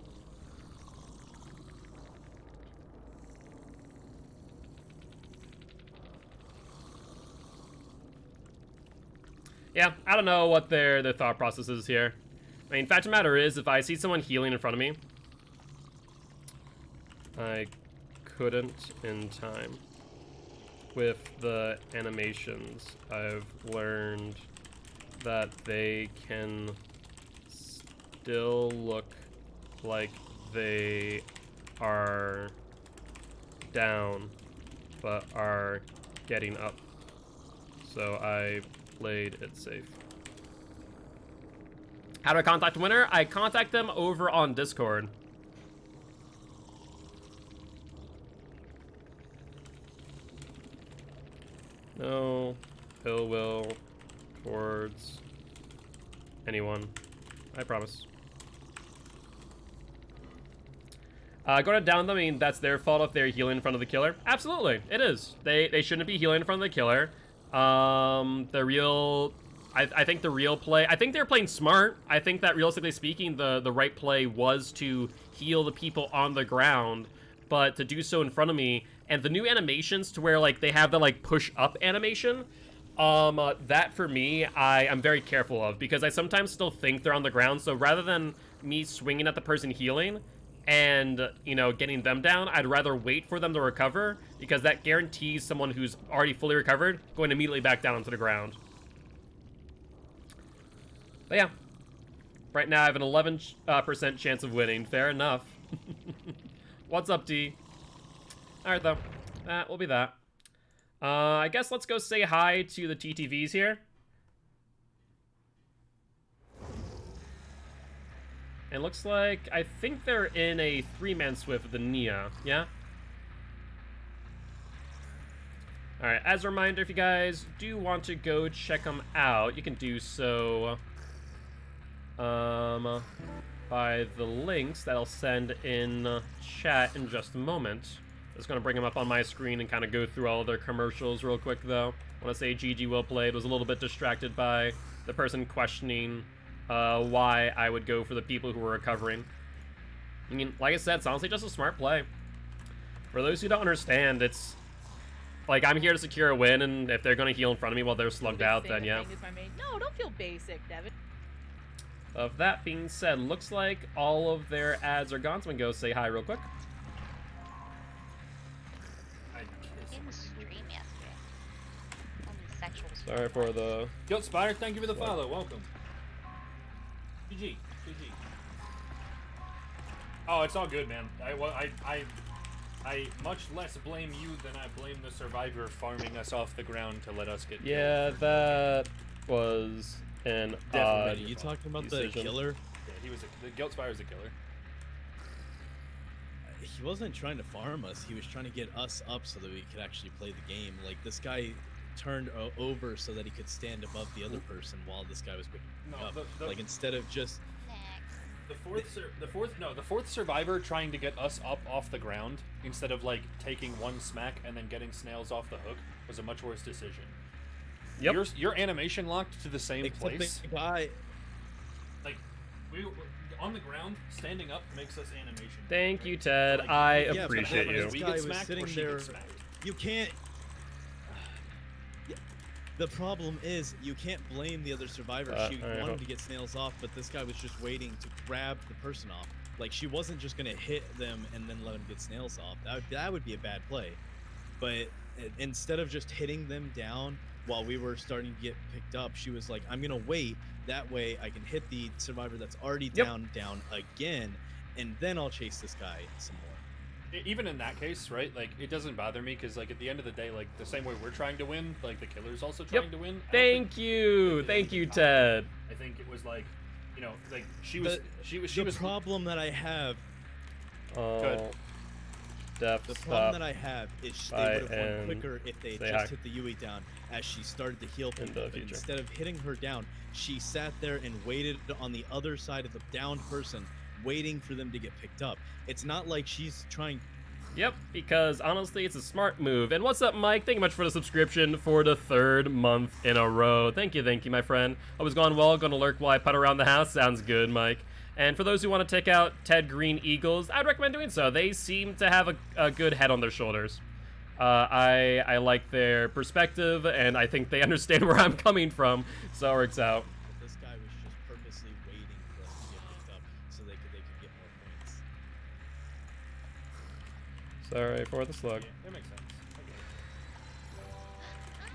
Yeah, I don't know what their thought process is here. I mean, fact of the matter is, if I see someone healing in front of me, I couldn't in time. With the animations, I've learned that they can still look like they are down, but are getting up. So I played it safe. How do I contact the winner? I contact them over on Discord. No ill will towards anyone. I promise. Going to down them, I mean, that's their fault if they're healing in front of the killer. Absolutely, it is. They shouldn't be healing in front of the killer. I think the real play, I think they're playing smart. I think that realistically speaking, the right play was to heal the people on the ground, but to do so in front of me and the new animations to where like they have the like push up animation, that for me I'm very careful of, because I sometimes still think they're on the ground. So rather than me swinging at the person healing and, you know, getting them down, I'd rather wait for them to recover, because that guarantees someone who's already fully recovered going immediately back down onto the ground. But yeah, right now I have an 11% chance of winning. Fair enough. What's up, D? Alright, though. That will be that. I guess let's go say hi to the TTVs here. And looks like, I think they're in a 3-man swift with the Nia, yeah? Alright, as a reminder, if you guys do want to go check them out, you can do so by the links that I'll send in chat in just a moment. I'm just going to bring them up on my screen and kind of go through all of their commercials real quick, though. I want to say GG well played. Was a little bit distracted by the person questioning why I would go for the people who were recovering. I mean, like I said, it's honestly just a smart play. For those who don't understand, it's like I'm here to secure a win, and if they're going to heal in front of me while they're slugged out, then yeah. No, don't feel basic, Devin. Of that being said, looks like all of their ads are gone, so we can go say hi real quick. In the stream yesterday. On the sexual Sorry for the... Guilt Spider, thank you for the follow. Welcome. GG. GG. Oh, it's all good, man. I much less blame you than I blame the survivor farming us off the ground to let us get killed. Yeah, that was an odd you talking about decision. the killer? Yeah, the Guilt Spider's a killer. He wasn't trying to farm us. He was trying to get us up so that we could actually play the game. Like, this guy turned over so that he could stand above the other person while this guy was picking up. Like, instead of just... The fourth survivor trying to get us up off the ground instead of like taking one smack and then getting snails off the hook was a much worse decision. Yep. Your animation locked to the same Except place. the guy... Like, we on the ground, standing up makes us animation. Thank you, Ted. Like, I Yeah, appreciate but you. This We guy get was smacked sitting or she there. gets smacked. You can't... The problem is, you can't blame the other survivor. She wanted to get snails off, but this guy was just waiting to grab the person off. Like, she wasn't just going to hit them and then let them get snails off. That would be a bad play. But instead of just hitting them down while we were starting to get picked up, she was like, I'm going to wait. That way I can hit the survivor that's already down again, and then I'll chase this guy some more. Even in that case, right? Like, it doesn't bother me because, like, at the end of the day, like, the same way we're trying to win, like, the killer's also trying to win. Thank you, Ted. I think it was like, you know, like she was. The problem that I have. Good. The problem that I have is they would have won quicker if they had just hit the Yui down as she started to heal people. But instead of hitting her down, she sat there and waited on the other side of the downed person, waiting for them to get picked up. It's not like she's trying. Yep, because honestly, it's a smart move. And what's up, Mike? Thank you much for the subscription for the 3rd month in a row. Thank you, my friend. I was going well, gonna lurk while I putt around the house. Sounds good, Mike. And for those who want to check out Ted Green Eagles, I'd recommend doing so. They seem to have a good head on their shoulders. I like their perspective, and I think they understand where I'm coming from, so it works out. This guy was just purposely waiting for us to get picked up so they could get more points. Sorry for the slug. Yeah, that makes sense.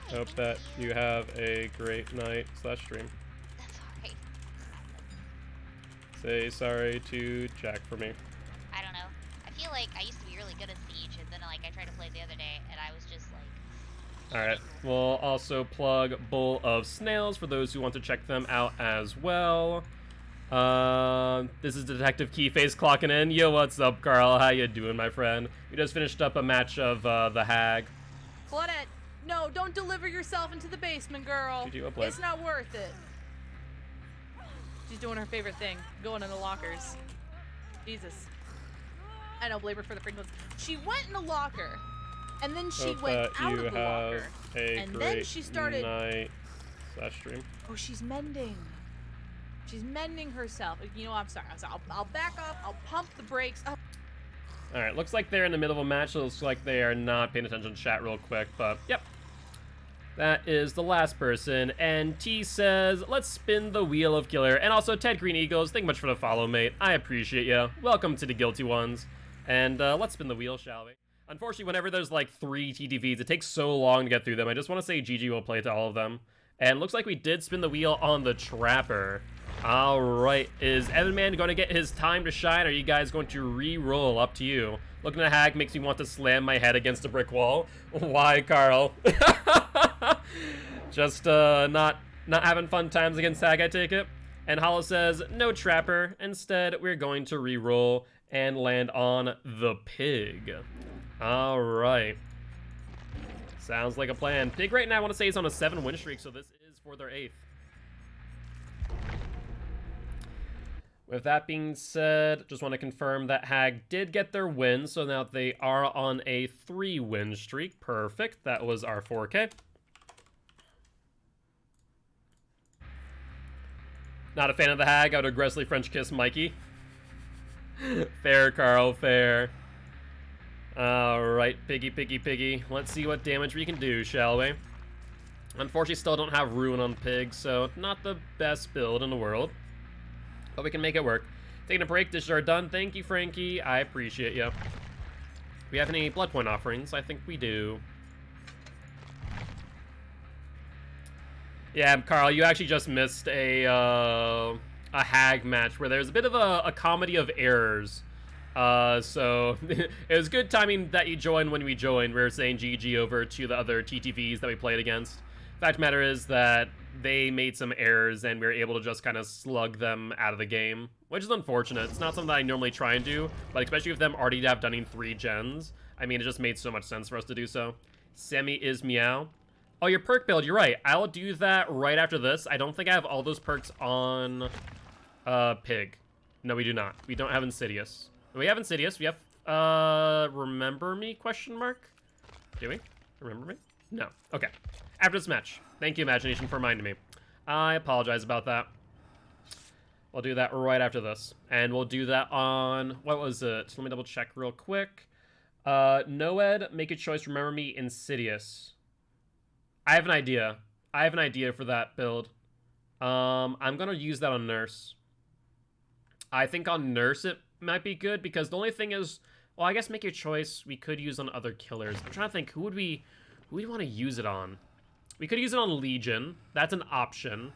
Hope that you have a great night / stream. That's alright. Say sorry to Jack for me. I don't know. I feel like I used to be really good at Siege, and then like I tried to play the other day, and I was just like... Alright, we'll also plug Bowl of Snails for those who want to check them out as well. This is Detective Keyface clocking in. Yo, what's up, Carl? How you doing, my friend? We just finished up a match of the Hag. Claudette, no, don't deliver yourself into the basement, girl. It's not worth it. She's doing her favorite thing, going in the lockers. Jesus. I don't blame her for the frequency. She went in the locker, and then she went out of the locker, and then she started. Night / stream. Oh, she's mending. She's mending herself. You know, I'm sorry. I'll back off. I'll pump the brakes up. Alright, looks like they're in the middle of a match. So looks like they are not paying attention to chat real quick, but yep. That is the last person. And T says, let's spin the wheel of killer. And also, Ted Green Eagles, thank you much for the follow, mate. I appreciate you. Welcome to the Guilty Ones. And let's spin the wheel, shall we? Unfortunately, whenever there's like 3 TTVs, it takes so long to get through them. I just want to say GG will play to all of them. And looks like we did spin the wheel on the Trapper. Alright, is Evan Man going to get his time to shine, or are you guys going to re-roll? Up to you. Looking at Hag makes me want to slam my head against a brick wall. Why, Carl? Just not having fun times against Hag, I take it. And Hollow says, no Trapper. Instead, we're going to re-roll and land on the Pig. Alright. Sounds like a plan. Pig right now, I want to say, is on a 7 win streak, so this is for their 8th. With that being said, just want to confirm that Hag did get their win, so now they are on a 3 win streak. Perfect. That was our 4K. Not a fan of the Hag. I would aggressively French kiss Mikey. Fair, Carl, fair. Alright, piggy, piggy, piggy. Let's see what damage we can do, shall we? Unfortunately, still don't have Ruin on Pig, so not the best build in the world. But we can make it work. Taking a break, dishes are done. Thank you, Frankie. I appreciate you. We have any blood point offerings? I think we do. Yeah, Carl, you actually just missed a Hag match where there's a bit of a comedy of errors. So it was good timing that you joined when we joined. We were saying GG over to the other TTVs that we played against. Fact of the matter is that they made some errors and we were able to just kind of slug them out of the game, which is unfortunate. It's not something that I normally try and do, but especially with them already have done 3 gens, I mean, it just made so much sense for us to do so. Sammy is meow. Oh, your perk build, you're right. I'll do that right after this. I don't think I have all those perks on Pig. No, we do not. We don't have Insidious. We have Insidious. We have Remember Me, question mark? Do we? Remember Me? No. Okay. After this match. Thank you, Imagination, for reminding me. I apologize about that. We'll do that right after this. And we'll do that on... What was it? Let me double check real quick. Noed, Make a Choice, Remember Me, Insidious. I have an idea. I have an idea for that build. I'm going to use that on Nurse. I think on Nurse it might be good because the only thing is... Well, I guess Make Your Choice we could use on other killers. I'm trying to think, who would we want to use it on? We could use it on Legion. That's an option.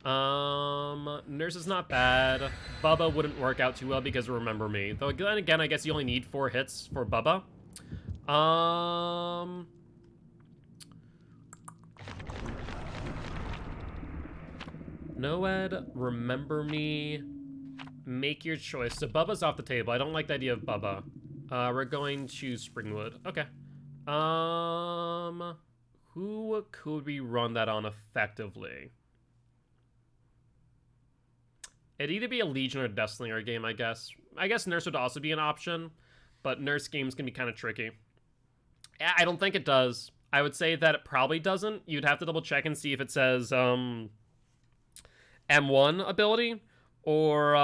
Nurse is not bad. Bubba wouldn't work out too well because of Remember Me. Though then again, I guess you only need 4 hits for Bubba. Noed, Remember Me, Make Your Choice. So Bubba's off the table. I don't like the idea of Bubba. We're going to Springwood. Okay. Who could we run that on effectively? It'd either be a Legion or a Deathslinger game, I guess. I guess Nurse would also be an option, but Nurse games can be kind of tricky. I don't think it does. I would say that it probably doesn't. You'd have to double check and see if it says M1 ability or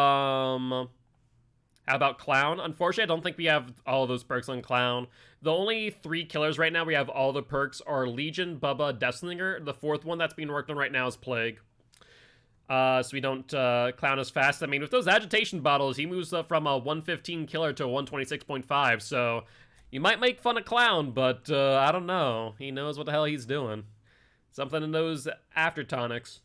how about Clown? Unfortunately, I don't think we have all of those perks on Clown. The only 3 killers right now we have all the perks are Legion, Bubba, Deathslinger. The 4th one that's being worked on right now is Plague. So we don't Clown as fast. I mean, with those agitation bottles, he moves up from a 115 killer to a 126.5. So you might make fun of Clown, but I don't know. He knows what the hell he's doing. Something in those after tonics.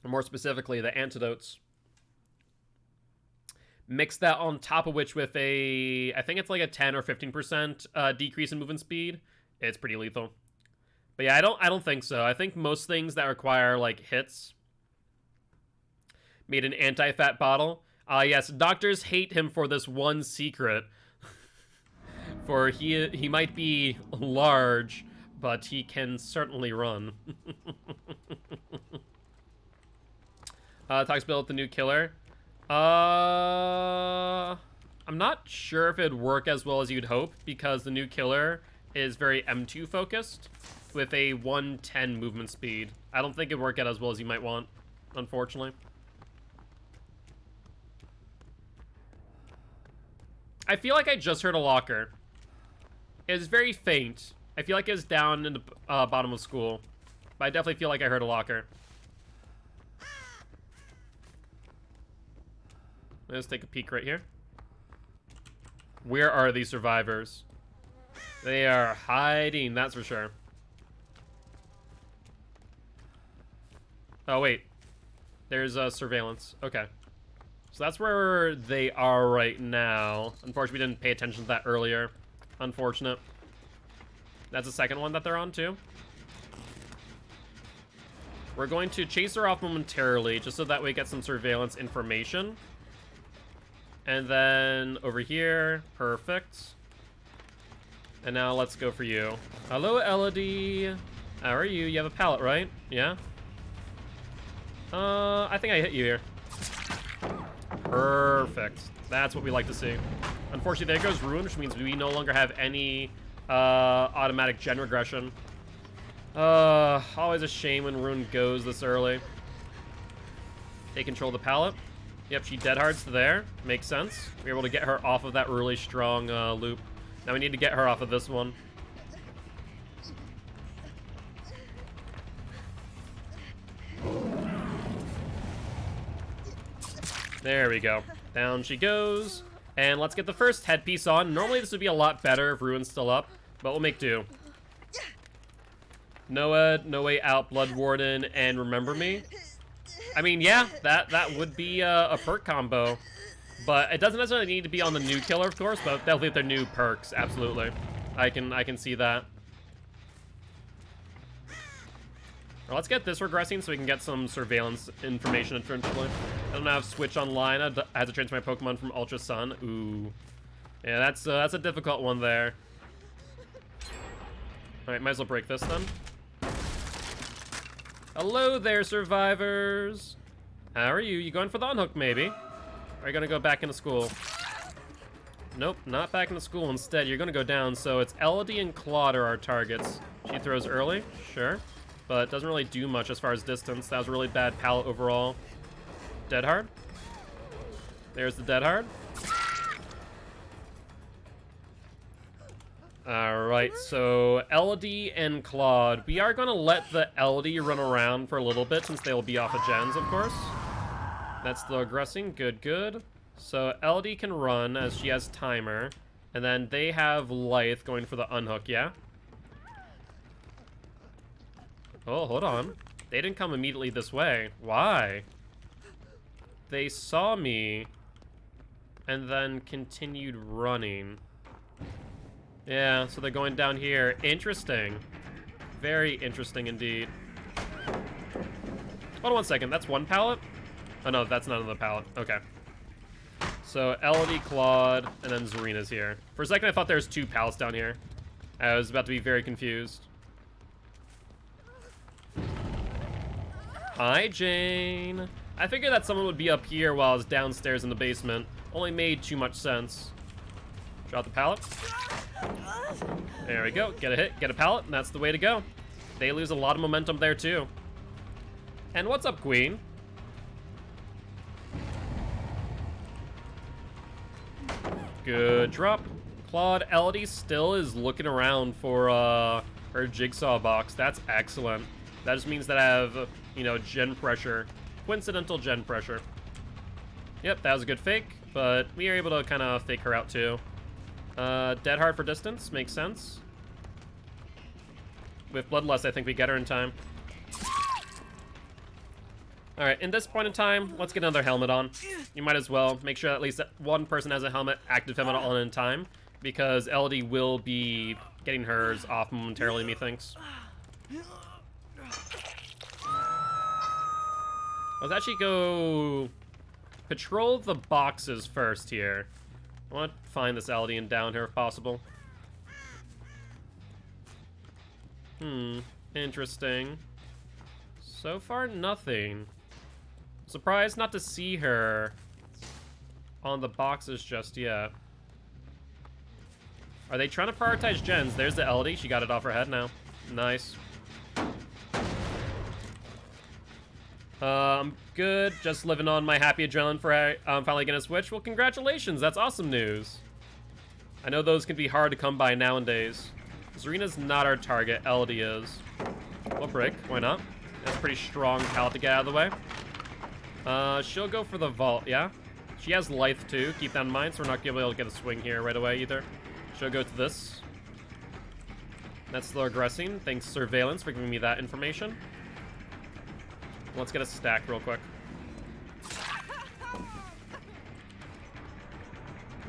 More specifically, the antidotes. Mix that on top of which with a, I think it's like a 10 or 15% decrease in movement speed. It's pretty lethal. But yeah, I don't think so. I think most things that require like hits made an anti-fat bottle. Yes, doctors hate him for this one secret. For he might be large, but he can certainly run. Talks about the new killer. I'm not sure if it'd work as well as you'd hope because the new killer is very M2 focused with a 110 movement speed. I don't think it'd work out as well as you might want, unfortunately. I feel like I just heard a locker. It was very faint. I feel like it was down in the bottom of school. But I definitely feel like I heard a locker. Let's take a peek right here. Where are these survivors? They are hiding, that's for sure. Oh, wait. There's surveillance. Okay. So that's where they are right now. Unfortunately, we didn't pay attention to that earlier. Unfortunate. That's the second one that they're on, too. We're going to chase her off momentarily, just so that we get some surveillance information. And then over here, perfect. And now let's go for you. Hello, Elodie. How are you? You have a pallet, right? Yeah? I think I hit you here. Perfect. That's what we like to see. Unfortunately, there goes Ruin, which means we no longer have any automatic gen regression. Always a shame when Ruin goes this early. Take control of the pallet. Yep, she dead hards to there. Makes sense. We're able to get her off of that really strong loop. Now we need to get her off of this one. There we go. Down she goes. And let's get the first headpiece on. Normally this would be a lot better if Ruin's still up, but we'll make do. Noah, No Way Out, Blood Warden, and Remember Me. I mean, yeah, that would be a perk combo. But it doesn't necessarily need to be on the new killer, of course, but definitely if they're new perks, absolutely. I can see that. Well, let's get this regressing so we can get some surveillance information eventually. I don't have Switch online. I had to transfer my Pokemon from Ultra Sun. Ooh. Yeah, that's a difficult one there. Alright, might as well break this then. Hello there, survivors. How are you? You going for the unhook, maybe? Or are you gonna go back into school? Nope, not back into school. Instead, you're gonna go down. So it's Elodie and Claude are our targets. She throws early, sure. But doesn't really do much as far as distance. That was a really bad pallet overall. Dead hard. There's the dead hard. Alright, so Elodie and Claude. We are going to let the Elodie run around for a little bit since they will be off of gens, of course. That's still aggressing. Good, good. So Elodie can run as she has timer. And then they have Lythe going for the unhook, yeah? Oh, hold on. They didn't come immediately this way. Why? They saw me and then continued running. Yeah, so they're going down here. Interesting. Very interesting indeed. Hold on one second. That's one pallet? Oh, no, that's not another pallet. Okay. So Elodie, Claude, and then Zarina's here. For a second, I thought there was two pallets down here. I was about to be very confused. Hi, Jane. I figured that someone would be up here while I was downstairs in the basement. Only made too much sense. Drop the pallet. There we go. Get a hit, get a pallet, and that's the way to go. They lose a lot of momentum there, too. And what's up, Queen? Good drop. Claude, Elodie still is looking around for her jigsaw box. That's excellent. That just means that I have, you know, gen pressure. Coincidental gen pressure. Yep, that was a good fake, but we are able to kind of fake her out too. Dead hard for distance, makes sense. With Bloodlust, I think we get her in time. Alright, in this point in time, let's get another helmet on. You might as well make sure at least that one person has a helmet, active helmet on in time, because Elodie will be getting hers off momentarily, methinks. Let's actually go patrol the boxes first here. I want to find this Elodie and down here if possible. Interesting. So far, nothing. Surprised not to see her on the boxes just yet. Are they trying to prioritize gens? There's the Elodie. She got it off her head now. Nice. Good. Just living on my happy adrenaline for finally getting a Switch. Well, congratulations. That's awesome news. I know those can be hard to come by nowadays. Zarina's not our target, Elodie is. We'll break, why not? That's a pretty strong pallet to get out of the way. She'll go for the vault, yeah? She has Lithe too, keep that in mind, so we're not gonna be able to get a swing here right away either. She'll go to this. That's slow aggressing. Thanks, Surveillance, for giving me that information. Let's get a stack real quick.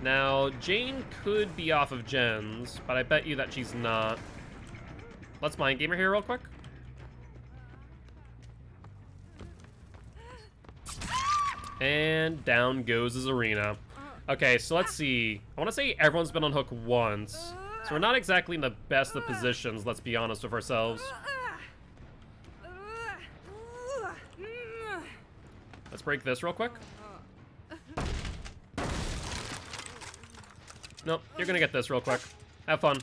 Now, Jane could be off of gens, but I bet you that she's not. Let's mind game her here real quick. And down goes Zarina. Okay, so let's see. I want to say everyone's been on hook once. So we're not exactly in the best of positions, let's be honest with ourselves. Let's break this real quick. Nope, you're gonna get this real quick. Have fun.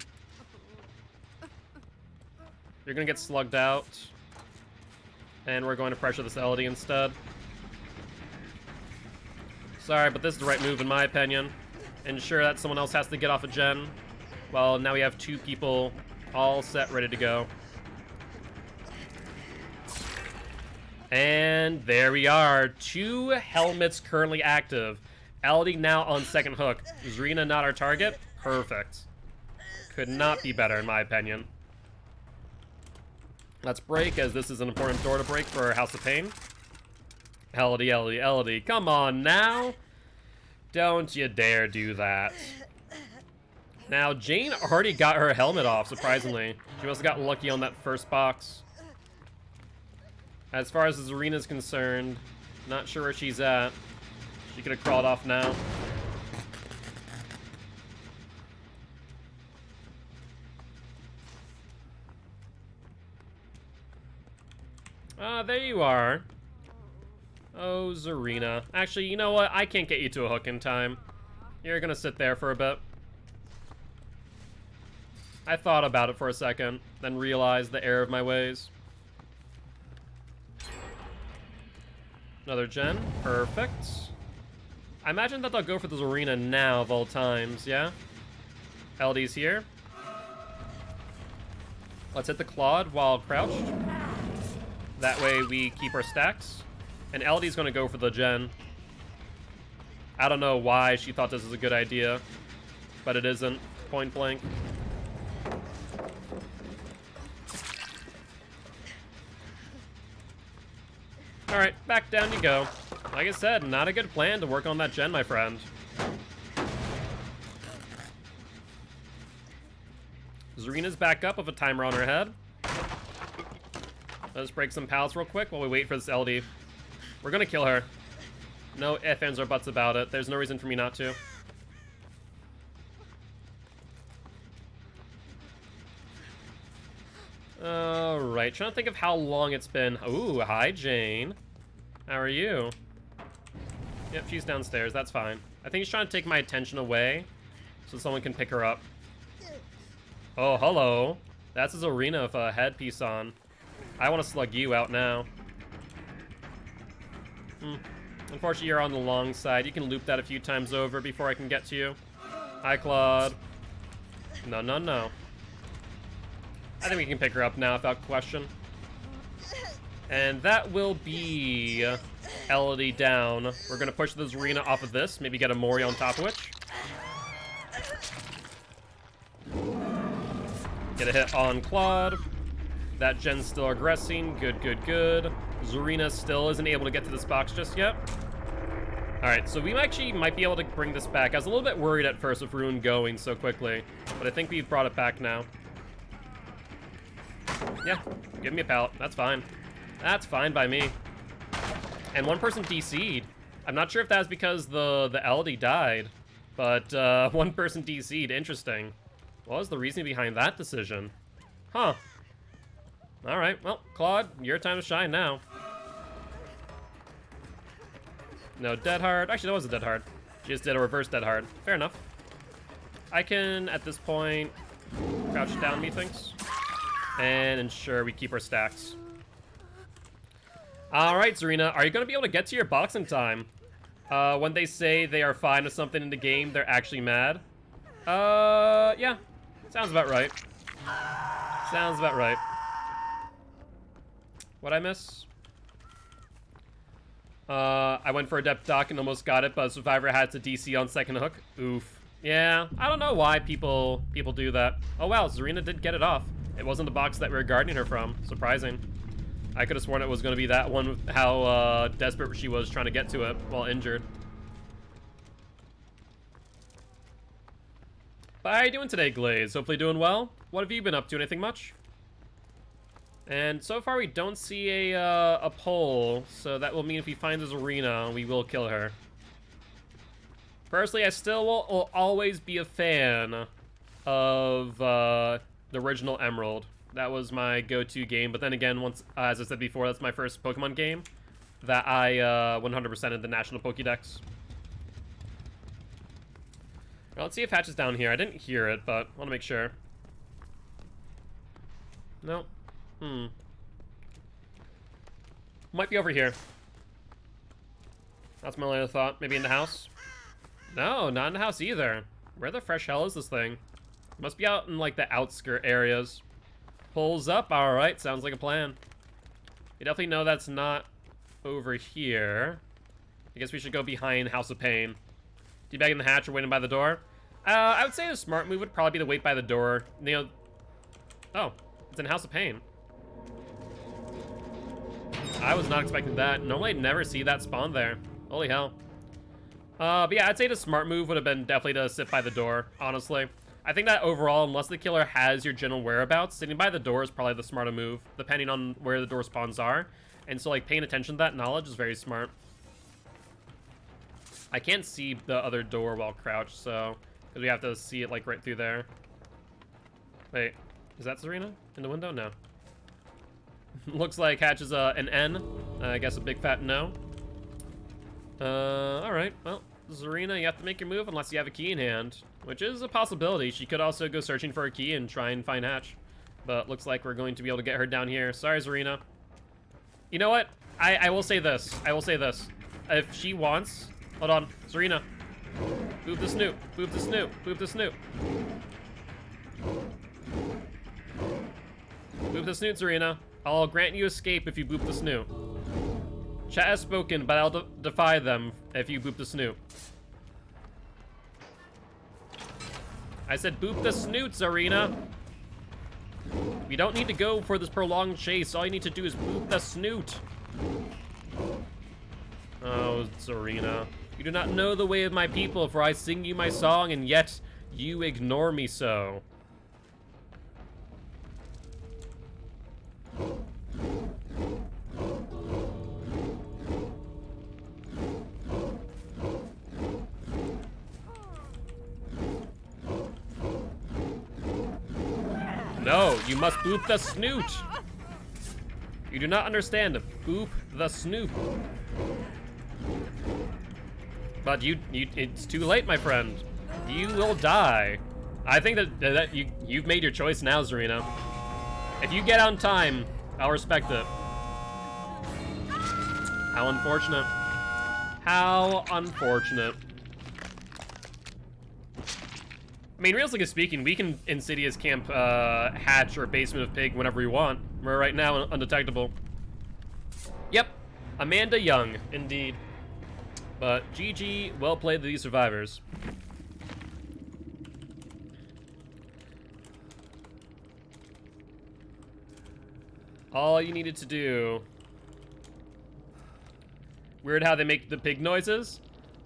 You're gonna get slugged out. And we're going to pressure this Elodie instead. Sorry, but this is the right move in my opinion. Ensure that someone else has to get off a gen. Well, now we have 2 people all set, ready to go. And there we are. 2 helmets currently active. Elodie now on second hook. Zarina not our target. Perfect. Could not be better in my opinion. Let's break, as this is an important door to break for House of Pain. Elodie, Elodie, Elodie. Come on now. Don't you dare do that. Now, Jane already got her helmet off, surprisingly. She must have got lucky on that first box. As far as Zarina's concerned, not sure where she's at. She could have crawled off now. There you are. Oh, Zarina. Actually, you know what? I can't get you to a hook in time. You're gonna sit there for a bit. I thought about it for a second, then realized the error of my ways. Another gen. Perfect. I imagine that they'll go for the Zarina now of all times, yeah? LD's here. Let's hit the Claude while crouched. That way we keep our stacks. And LD's gonna go for the gen. I don't know why she thought this was a good idea, but it isn't, point blank. Alright, back down you go. Like I said, not a good plan to work on that gen, my friend. Zarina's back up with a timer on her head. Let's break some pallets real quick while we wait for this LD. We're gonna kill her. No ifs, ands, or buts about it. There's no reason for me not to. Alright, trying to think of how long it's been. Ooh, hi Jane. How are you? Yep, she's downstairs, that's fine. I think he's trying to take my attention away so someone can pick her up. Oh, hello. That's his arena with a headpiece on. I want to slug you out now. Unfortunately, you're on the long side. You can loop that a few times over before I can get to you. Hi, Claude. No, no, no. I think we can pick her up now without question. And that will be Elodie down. We're going to push this arena off of this. Maybe get a Mori on top of which. Get a hit on Claude. That gen's still aggressing. Good, good, good. Zarina still isn't able to get to this box just yet. Alright, so we actually might be able to bring this back. I was a little bit worried at first with Ruin going so quickly, but I think we've brought it back now. Yeah, give me a pallet. That's fine. That's fine by me. And one person DC'd. I'm not sure if that's because the LD died, but one person DC'd. Interesting. What was the reasoning behind that decision? Huh. Alright, well, Claude, your time to shine now. No dead hard. Actually, that was a dead hard. She just did a reverse dead hard. Fair enough. I can, at this point, crouch down, methinks, and ensure we keep our stacks. Alright, Zarina, are you going to be able to get to your box in time? When they say they are fine with something in the game, they're actually mad. Yeah. Sounds about right. Sounds about right. What'd I miss? I went for a depth dock and almost got it, but Survivor had to DC on second hook. Oof. Yeah, I don't know why people do that. Oh wow, Zarina did get it off. It wasn't the box that we were guarding her from. Surprising. I could have sworn it was going to be that one with how desperate she was trying to get to it while injured. But how are you doing today, Glaze? Hopefully doing well. What have you been up to? Anything much? And so far we don't see a pole, so that will mean if we find this arena, we will kill her. Personally, I still will always be a fan of the original Emerald. That was my go-to game, but then again, once, as I said before, that's my first Pokemon game that I 100%ed the National Pokédex. Well, let's see if Hatch is down here. I didn't hear it, but I want to make sure. Nope. Might be over here. That's my only thought. Maybe in the house? No, not in the house either. Where the fresh hell is this thing? Must be out in, like, the outskirt areas. Pulls up. Alright, sounds like a plan. You definitely know that's not over here. I guess we should go behind House of Pain. Debagging the hatch or waiting by the door? I would say the smart move would probably be to wait by the door. You know... Oh, it's in House of Pain. I was not expecting that. Normally I'd never see that spawn there. Holy hell. But yeah, I'd say the smart move would have been definitely to sit by the door, honestly. I think that overall, unless the killer has your general whereabouts, sitting by the door is probably the smarter move, depending on where the door spawns are. And so, like, paying attention to that knowledge is very smart. I can't see the other door while crouched, so... Because we have to see it, like, right through there. Wait, is that Serena? In the window? No. Looks like Hatch is an N. I guess a big fat no. Alright, well, Zarina, you have to make your move unless you have a key in hand, which is a possibility. She could also go searching for a key and try and find Hatch. But looks like we're going to be able to get her down here. Sorry, Zarina. You know what? I will say this. I will say this. If she wants... Hold on. Zarina. Boop the snoot. Boop the snoot. Boop the snoot. Boop the snoot, Zarina. I'll grant you escape if you boop the snoot. Chat has spoken, but I'll defy them if you boop the snoot. I said boop the snoot, Zarina. We don't need to go for this prolonged chase. All you need to do is boop the snoot. Oh, Zarina. You do not know the way of my people, for I sing you my song, and yet you ignore me so. No, you must boop the snoot. You do not understand. Boop the snoot. But it's too late, my friend. You will die. I think that you've made your choice now, Zarina. If you get on time, I'll respect it. How unfortunate. How unfortunate. I mean, realistically speaking, we can Insidious camp Hatch or Basement of Pig whenever we want. We're right now undetectable. Yep, Amanda Young, indeed. But GG, well played to these survivors. All you needed to do... Weird how they make the pig noises.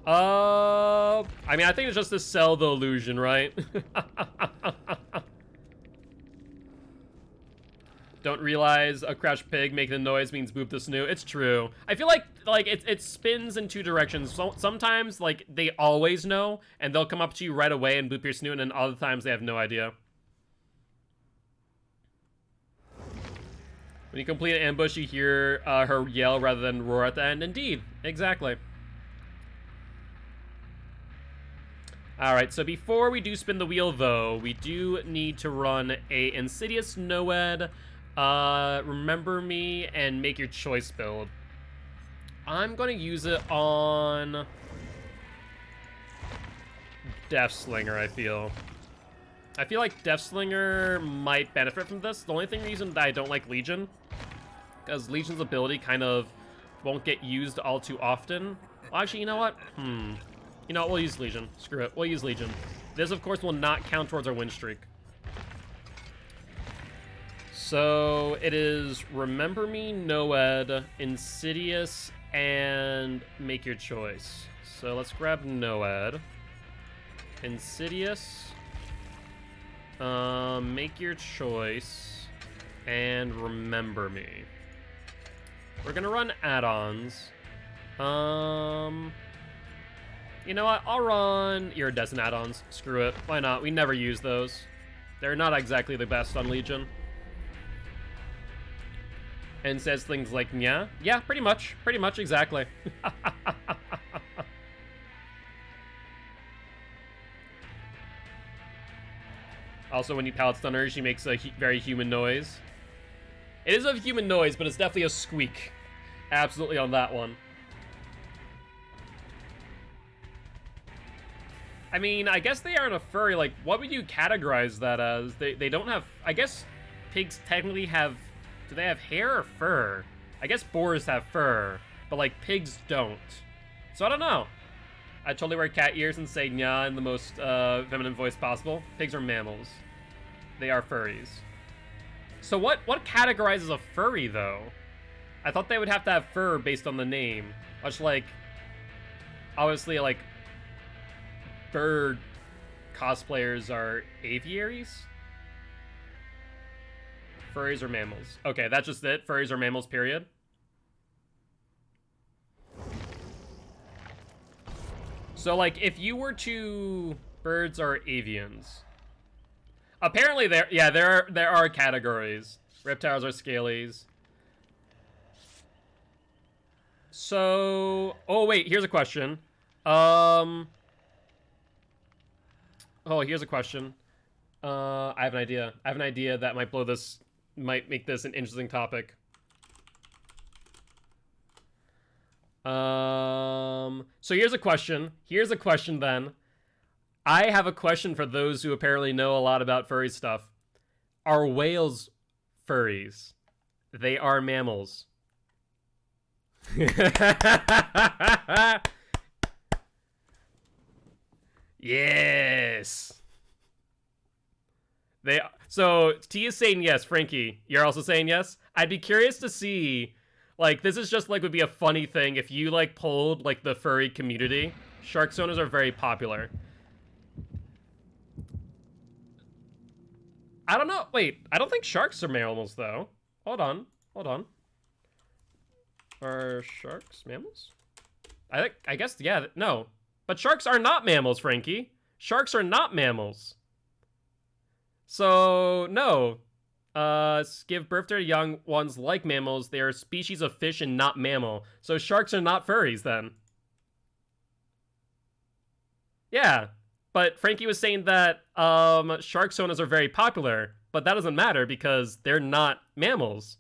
I mean, I think it's just to sell the illusion, right? Don't realize a crouched pig making the noise means boop the snoot. It's true. I feel like it spins in two directions. So, sometimes, like, they always know, and they'll come up to you right away and boop your snoot, and then other times they have no idea. When you complete an ambush, you hear her yell rather than roar at the end. Indeed. Exactly. Alright, so before we do spin the wheel, though, we do need to run a Insidious Noed, Remember Me, and Make Your Choice build. I'm going to use it on Death Slinger, I feel. I feel like Death Slinger might benefit from this. The only reason that I don't like Legion, because Legion's ability kind of won't get used all too often. Well, actually, you know what? You know what? We'll use Legion. Screw it. We'll use Legion. This, of course, will not count towards our win streak. So it is Remember Me, Noed, Insidious, and Make Your Choice. So let's grab Noed. Insidious. Make Your Choice. And Remember Me. We're gonna run add-ons. You know what? I'll run Iridescent add-ons. Screw it. Why not? We never use those. They're not exactly the best on Legion. And says things like, yeah? Yeah, pretty much. Pretty much, exactly. Also, when you pallet stun her, she makes a very human noise. It is a human noise, but it's definitely a squeak. Absolutely on that one. I mean, I guess they aren't a furry. Like, what would you categorize that as? They don't have... I guess pigs technically have... Do they have hair or fur? I guess boars have fur, but, like, pigs don't. So, I don't know. I totally wear cat ears and say nya in the most feminine voice possible. Pigs are mammals. They are furries. So, what categorizes a furry, though? I thought they would have to have fur based on the name. Much like... Obviously, like... bird cosplayers are aviaries? Furries are mammals. Okay, that's just it. Furries are mammals, period. So, like, if you were to... Birds are avians. Apparently, there are categories. Reptiles are scalies. So... Oh, wait, here's a question. Oh, here's a question. I have an idea. I have an idea that might make this an interesting topic. So here's a question. Here's a question then. I have a question for those who apparently know a lot about furry stuff. Are whales furries? They are mammals. Yes. So T is saying yes. Frankie, you're also saying yes. I'd be curious to see, like, this is just like would be a funny thing if you like polled like the furry community. Shark owners are very popular. I don't know. Wait, I don't think sharks are mammals though. Hold on. Are sharks mammals? I guess yeah. No, but sharks are not mammals, Frankie. Sharks are not mammals. So, no. Give birth to young ones like mammals. They are a species of fish and not mammal. So sharks are not furries, then. Yeah. But Frankie was saying that shark sonas are very popular. But that doesn't matter because they're not mammals.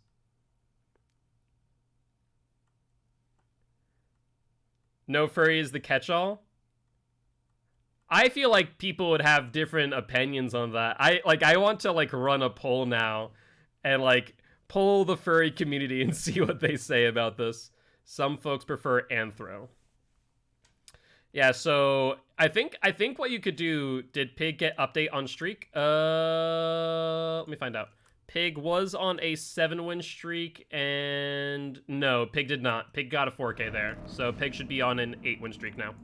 No furry is the catch-all? I feel like people would have different opinions on that. I want to like run a poll now and like poll the furry community and see what they say about this. Some folks prefer anthro. Yeah, so I think what you could do, did Pig get update on streak? Let me find out. Pig was on a 7-win streak and no, Pig did not. Pig got a 4K there. So Pig should be on an 8-win streak now.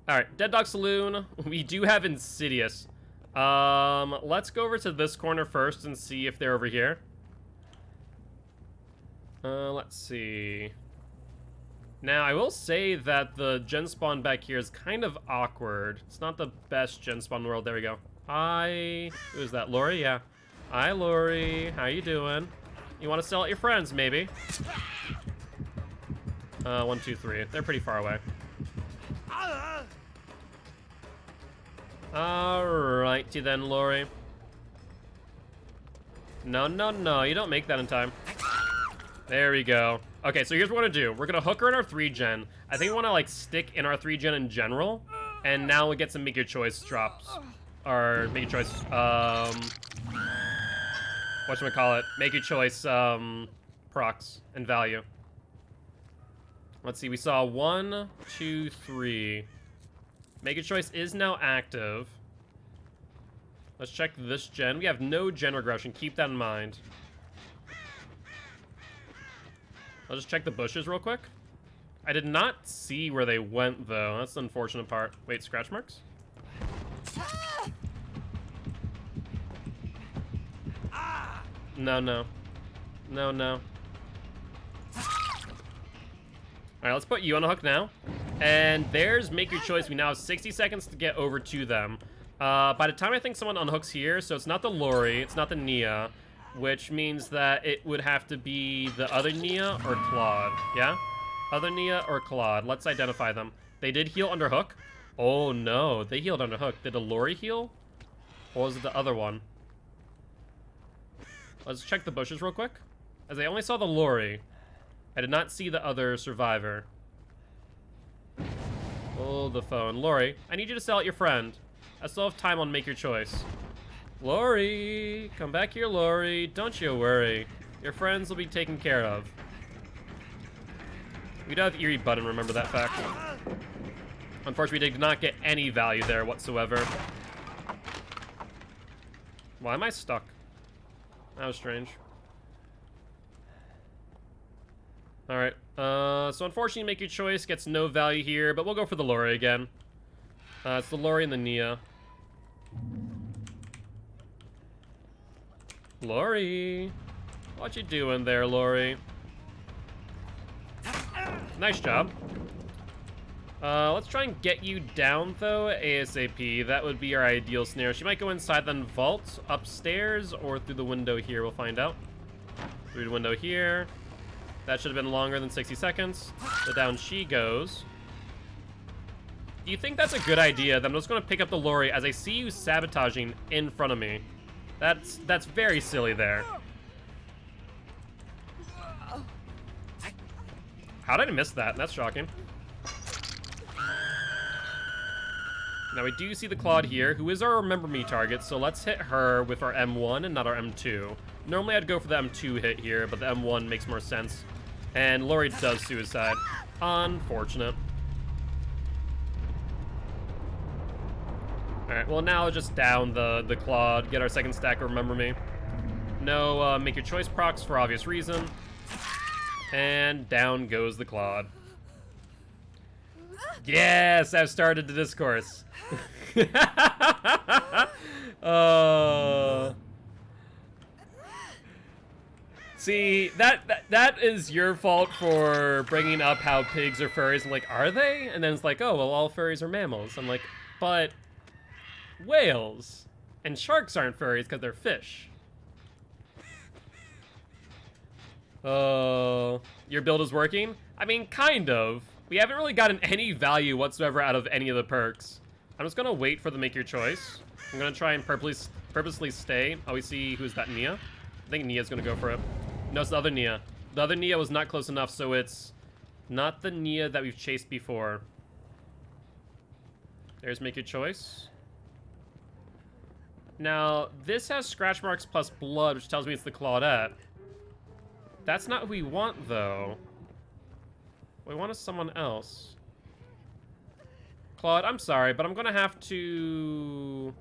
Alright, Dead Dog Saloon. We do have Insidious. Let's go over to this corner first and see if they're over here. Let's see. Now, I will say that the gen spawn back here is kind of awkward. It's not the best gen spawn in the world. There we go. Hi. Who's that? Lori? Yeah. Hi, Lori. How you doing? You want to sell at your friends, maybe? 1, 2, 3. They're pretty far away. Alrighty then, Lori. No. You don't make that in time. There we go. Okay, so here's what we're gonna do. We're gonna hook her in our 3-gen. I think we wanna like stick in our 3-gen in general. And now we get some make your choice drops. Or make your choice, whatchamacallit? Make your choice, procs and value. Let's see, we saw 1, 2, 3. Make your choice is now active. Let's check this gen. We have no gen regression, keep that in mind. I'll just check the bushes real quick. I did not see where they went, though. That's the unfortunate part. Wait, scratch marks? No, no. No, no. Alright, let's put you on the hook now. And there's make your choice. We now have 60 seconds to get over to them. By the time I think someone unhooks here, so it's not the Lori, it's not the Nia, which means that it would have to be the other Nia or Claude, yeah? Other Nia or Claude. Let's identify them. They did heal under hook. Oh no, they healed under hook. Did the Lori heal? Or was it the other one? Let's check the bushes real quick. As I only saw the Lori. I did not see the other survivor. Hold the phone. Lori, I need you to sell out your friend. I still have time on make your choice. Lori, come back here, Lori. Don't you worry. Your friends will be taken care of. We do have Eerie button, remember that fact. Unfortunately, we did not get any value there whatsoever. Why am I stuck? That was strange. Alright, so unfortunately make your choice gets no value here, but we'll go for the Lori again. It's the Lori and the Nia. Lori! What you doing there, Lori? Nice job. Let's try and get you down, though, ASAP. That would be our ideal scenario. She might go inside the vault, upstairs, or through the window here. We'll find out. Through the window here. That should have been longer than 60 seconds. So down she goes. Do you think that's a good idea? That I'm just going to pick up the Lori as I see you sabotaging in front of me. That's very silly there. How did I miss that? That's shocking. Now we do see the Claude here, who is our Remember Me target, so let's hit her with our M1 and not our M2. Normally I'd go for the M2 hit here, but the M1 makes more sense. And Lori does suicide. Unfortunate. Alright, well now just down the Claude, get our second stack of Remember Me. No make your choice procs for obvious reason. And down goes the Claude. Yes, I've started the discourse. See, that is your fault for bringing up how pigs are furries. I'm like, are they? And then it's like, oh, well, all furries are mammals. I'm like, but whales and sharks aren't furries because they're fish. Oh, your build is working? I mean, kind of. We haven't really gotten any value whatsoever out of any of the perks. I'm just gonna wait for the make your choice. I'm gonna try and purposely stay. Oh, we see who's that, Nia? I think Nia's gonna go for it. No, it's the other Nia. The other Nia was not close enough, so it's not the Nia that we've chased before. There's make your choice. Now, this has scratch marks plus blood, which tells me it's the Claudette. That's not who we want, though. We want someone else. Claude, I'm sorry, but I'm gonna have to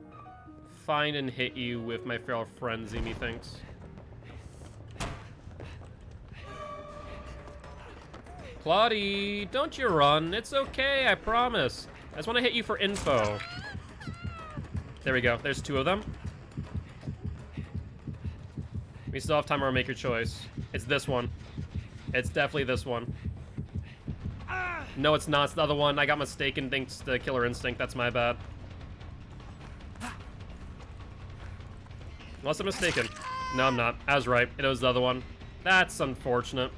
find and hit you with my feral frenzy, methinks. Claudie, don't you run. It's okay, I promise. I just want to hit you for info. There we go. There's two of them. We still have time to make your choice. It's this one. It's definitely this one. No, it's not. It's the other one. I got mistaken thanks to Killer Instinct. That's my bad. Unless I'm mistaken. No, I'm not. I was right. It was the other one. That's unfortunate.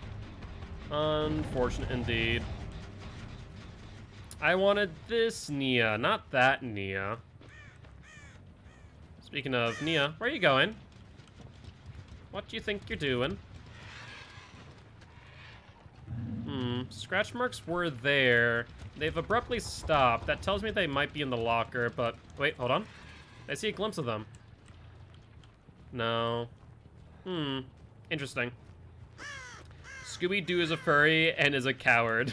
Unfortunate indeed. I wanted this Nia, not that Nia. Speaking of Nia, where are you going? What do you think you're doing? Scratch marks were there. They've abruptly stopped. That tells me they might be in the locker, but... Wait, hold on. I see a glimpse of them. No. Interesting. Scooby-Doo is a furry and is a coward.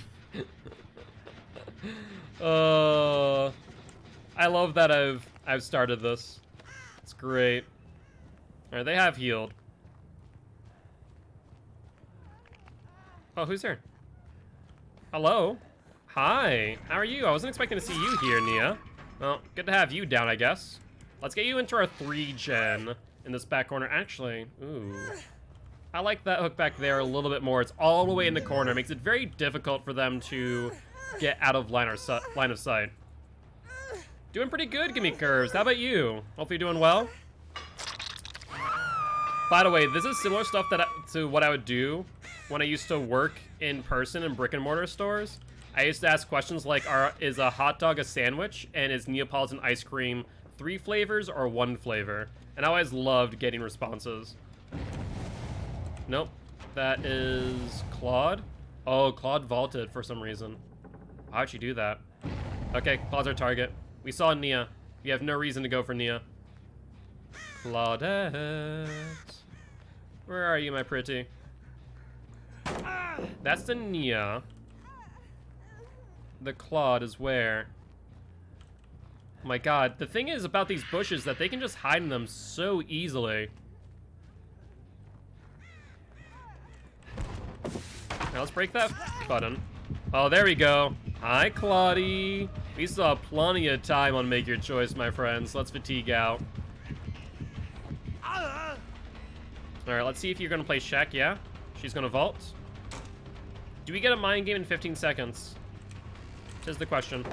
I love that I've started this. It's great. Alright, they have healed. Oh, who's here? Hello? Hi, how are you? I wasn't expecting to see you here, Nia. Well, good to have you down, I guess. Let's get you into our 3-gen in this back corner. Actually, ooh. I like that hook back there a little bit more. It's all the way in the corner. It makes it very difficult for them to get out of line of sight. Doing pretty good, Gimme Curves. How about you? Hopefully you're doing well. By the way, this is similar stuff to what I would do when I used to work in person in brick and mortar stores. I used to ask questions like, is a hot dog a sandwich? And is Neapolitan ice cream 3 flavors or 1 flavor? And I always loved getting responses. Nope. That is Claude. Oh, Claude vaulted for some reason. How'd you do that? Okay, Claude's our target. We saw Nia. We have no reason to go for Nia. Claudette. Where are you, my pretty? That's the Nia. The Claude is where? Oh my god. The thing is about these bushes that they can just hide in them so easily. Now let's break that button. Oh, there we go. Hi, Claudie. We still have plenty of time on Make Your Choice, my friends. Let's fatigue out. Alright, let's see if you're gonna play Shaq, yeah? She's gonna vault. Do we get a mind game in 15 seconds? Is the question.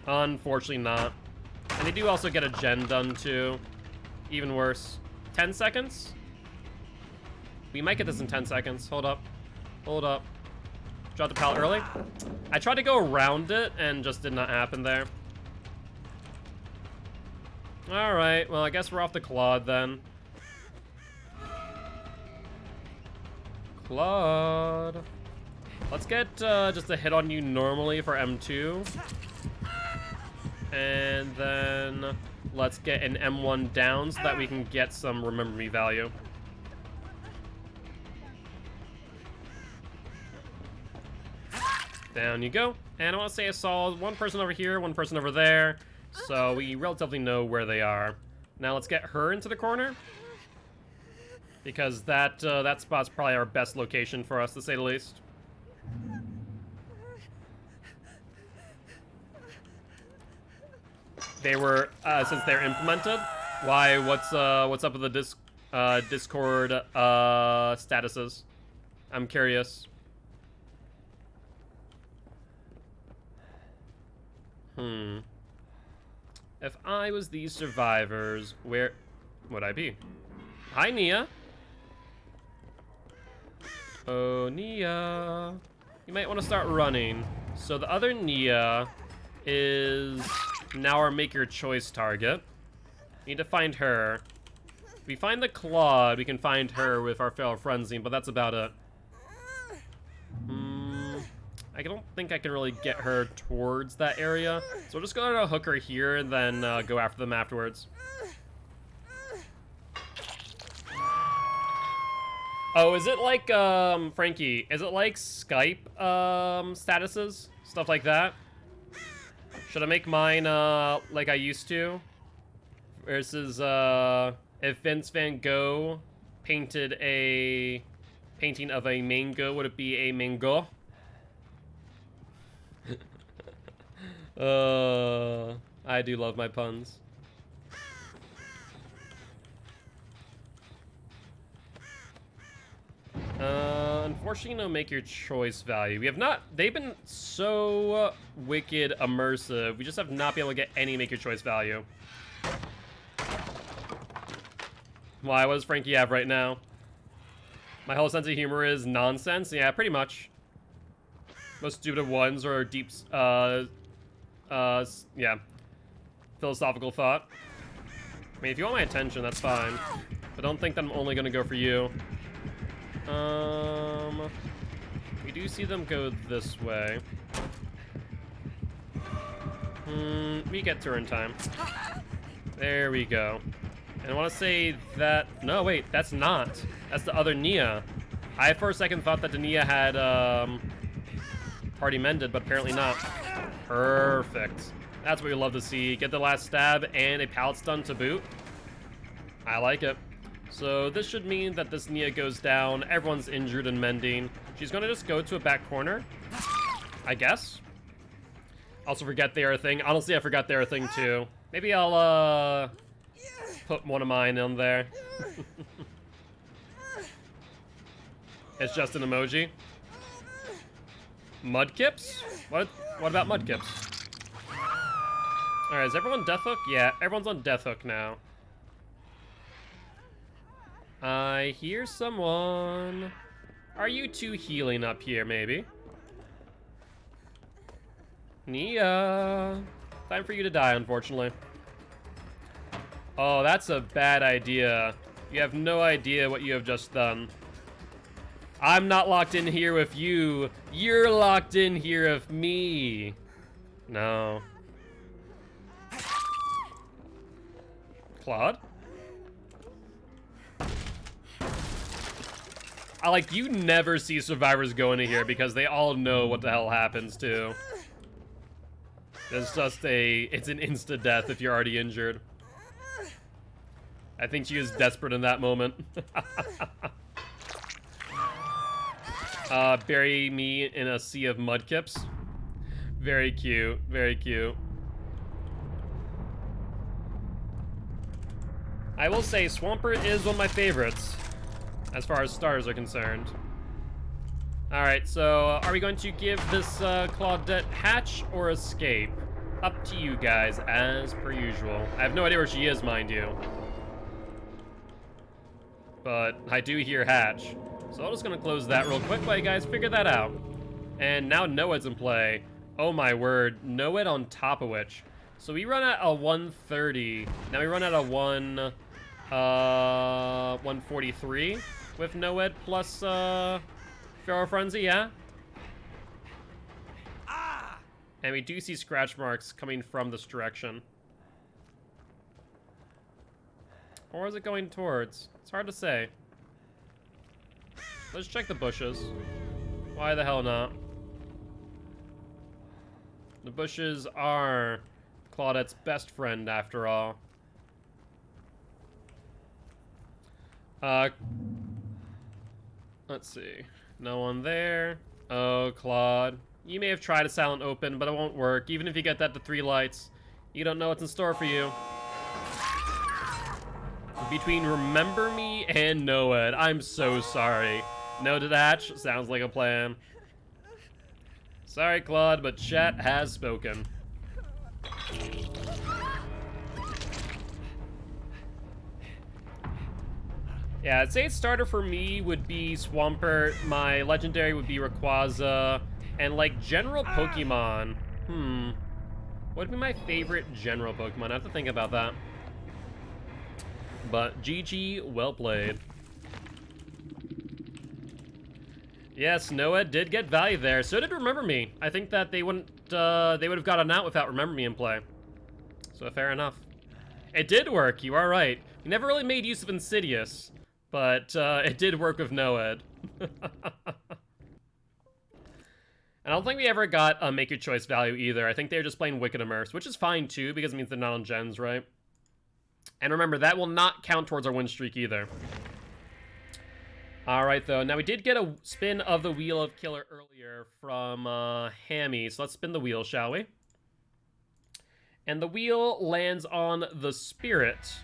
Unfortunately not. And they do also get a gen done too. Even worse. 10 seconds? We might get this in 10 seconds. Hold up. Hold up. Drop the pallet early. I tried to go around it and just did not happen there. Alright, well I guess we're off the Claude then. Claude. Let's get just a hit on you normally for M2. And then let's get an M1 down so that we can get some Remember Me value. Down you go. And I want to say I saw one person over here, one person over there. So we relatively know where they are. Now let's get her into the corner. Because that spot's probably our best location for us, to say the least. They were, since they're implemented, why, what's up with the Discord statuses? I'm curious. If I was these survivors, where would I be? Hi, Nia. Oh, Nia. You might want to start running. So the other Nia is now our Make Your Choice target. We need to find her. If we find the Claude, we can find her with our Feral Frenzy, but that's about it. I don't think I can really get her towards that area. So we'll just go to hook her here and then go after them afterwards. Oh, is it like, Frankie, is it like Skype, statuses? Stuff like that? Should I make mine, like I used to? Versus, if Vince Van Gogh painted a painting of a mango, would it be a mango? I do love my puns. Unfortunately, no Make Your Choice value. We have not, they've been so wicked immersive. We just have not been able to get any Make Your Choice value. Why, what does Frankie have right now? My whole sense of humor is nonsense? Yeah, pretty much. Most stupid ones are deep, yeah. Philosophical thought. I mean, if you want my attention, that's fine. But don't think that I'm only gonna go for you. We do see them go this way. We get turn time. There we go. And I want to say that... No, wait, that's not. That's the other Nia. I for a second thought that the Nia had party mended, but apparently not. Perfect. That's what we love to see. Get the last stab and a pallet stun to boot. I like it. So this should mean that this Nia goes down. Everyone's injured and mending. She's going to just go to a back corner, I guess. Also forget they are a thing. Honestly, I forgot they are a thing too. Maybe I'll put one of mine in there. It's just an emoji. Mudkips? What about Mudkips? Alright, is everyone Death Hook? Yeah, everyone's on Death Hook now. I hear someone. Are you two healing up here, maybe? Nia. Time for you to die, unfortunately. Oh, that's a bad idea. You have no idea what you have just done. I'm not locked in here with you. You're locked in here with me. No. Claude? You never see survivors go into here because they all know what the hell happens too. It's just it's an insta-death if you're already injured. I think she was desperate in that moment. Bury me in a sea of mudkips. Very cute, very cute. I will say Swampert is one of my favorites as far as stars are concerned. Alright, so are we going to give this Claudette hatch or escape? Up to you guys, as per usual. I have no idea where she is, mind you. But I do hear hatch. So I'm just gonna close that real quick while you guys figure that out. And now Noed's in play. Oh my word, Noed on top of which. So we run at a 130. Now we run at a 143 with Noed plus Feral Frenzy, yeah? And we do see scratch marks coming from this direction. Or is it going towards? It's hard to say. Let's check the bushes. Why the hell not? The bushes are Claudette's best friend, after all. Let's see. No one there. Oh, Claude. You may have tried a silent open, but it won't work. Even if you get that to 3 lights, you don't know what's in store for you. Between Remember Me and Noed, I'm so sorry. No detach sounds like a plan. Sorry, Claude, but chat has spoken. Yeah, I'd say starter for me would be Swampert. My legendary would be Rayquaza. And like general Pokemon, what would be my favorite general Pokemon? I have to think about that. But GG, well played. Yes, Noed did get value there. So did Remember Me. I think that they wouldn't, they would have gotten out without Remember Me in play. So fair enough. It did work. You are right. We never really made use of Insidious, but it did work with Noed. I don't think we ever got a Make Your Choice value either. I think they were just playing Wicked Immerse, which is fine too, because it means they're not on gens, right? And remember, that will not count towards our win streak either. Alright, though. Now, we did get a spin of the Wheel of Killer earlier from Hammy, so let's spin the wheel, shall we? And the wheel lands on the Spirit.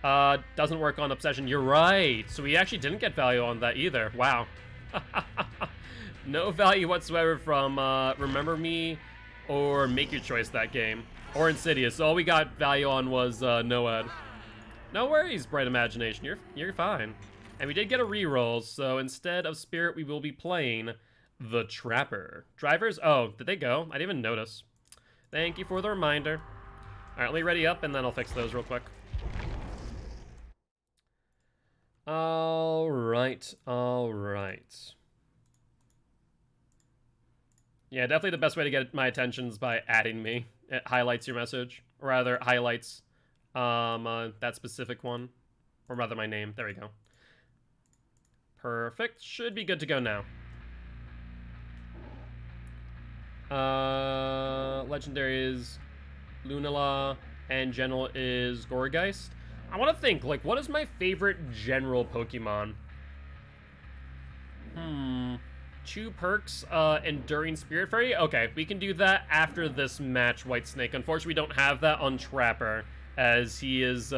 Doesn't work on Obsession. You're right. So we actually didn't get value on that either. Wow. No value whatsoever from Remember Me or Make Your Choice that game. Or Insidious. All we got value on was Noed. No worries, Bright Imagination. You're fine. And we did get a reroll, so instead of Spirit, we will be playing the Trapper. Drivers? Oh, did they go? I didn't even notice. Thank you for the reminder. All right, let me ready up, and then I'll fix those real quick. Alright. Yeah, definitely the best way to get my attention is by adding me. It highlights your message. Or rather, highlights that specific one. Or rather, my name. There we go. Perfect. Should be good to go now. Legendary is Lunala, and General is Gourgeist. I want to think, like, what is my favorite General Pokemon? Chew Perks, Enduring Spirit Fairy? Okay, we can do that after this match, White Snake. Unfortunately, we don't have that on Trapper, as he is,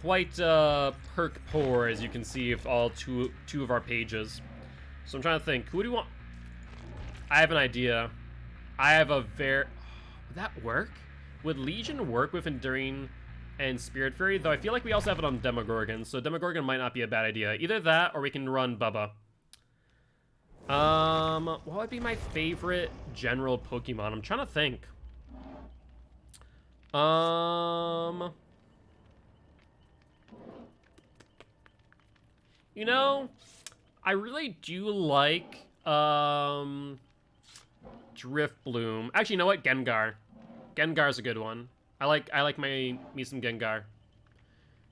quite, perk poor, as you can see, of all two of our pages. So I'm trying to think, who do we want? I have an idea. I have a would that work? Would Legion work with Enduring and Spirit Fairy? Though I feel like we also have it on Demogorgon, so Demogorgon might not be a bad idea. Either that, or we can run Bubba. What would be my favorite general Pokemon? I'm trying to think. You know, I really do like, Drifbloom. Actually, you know what? Gengar. Gengar's a good one. I like me some Gengar.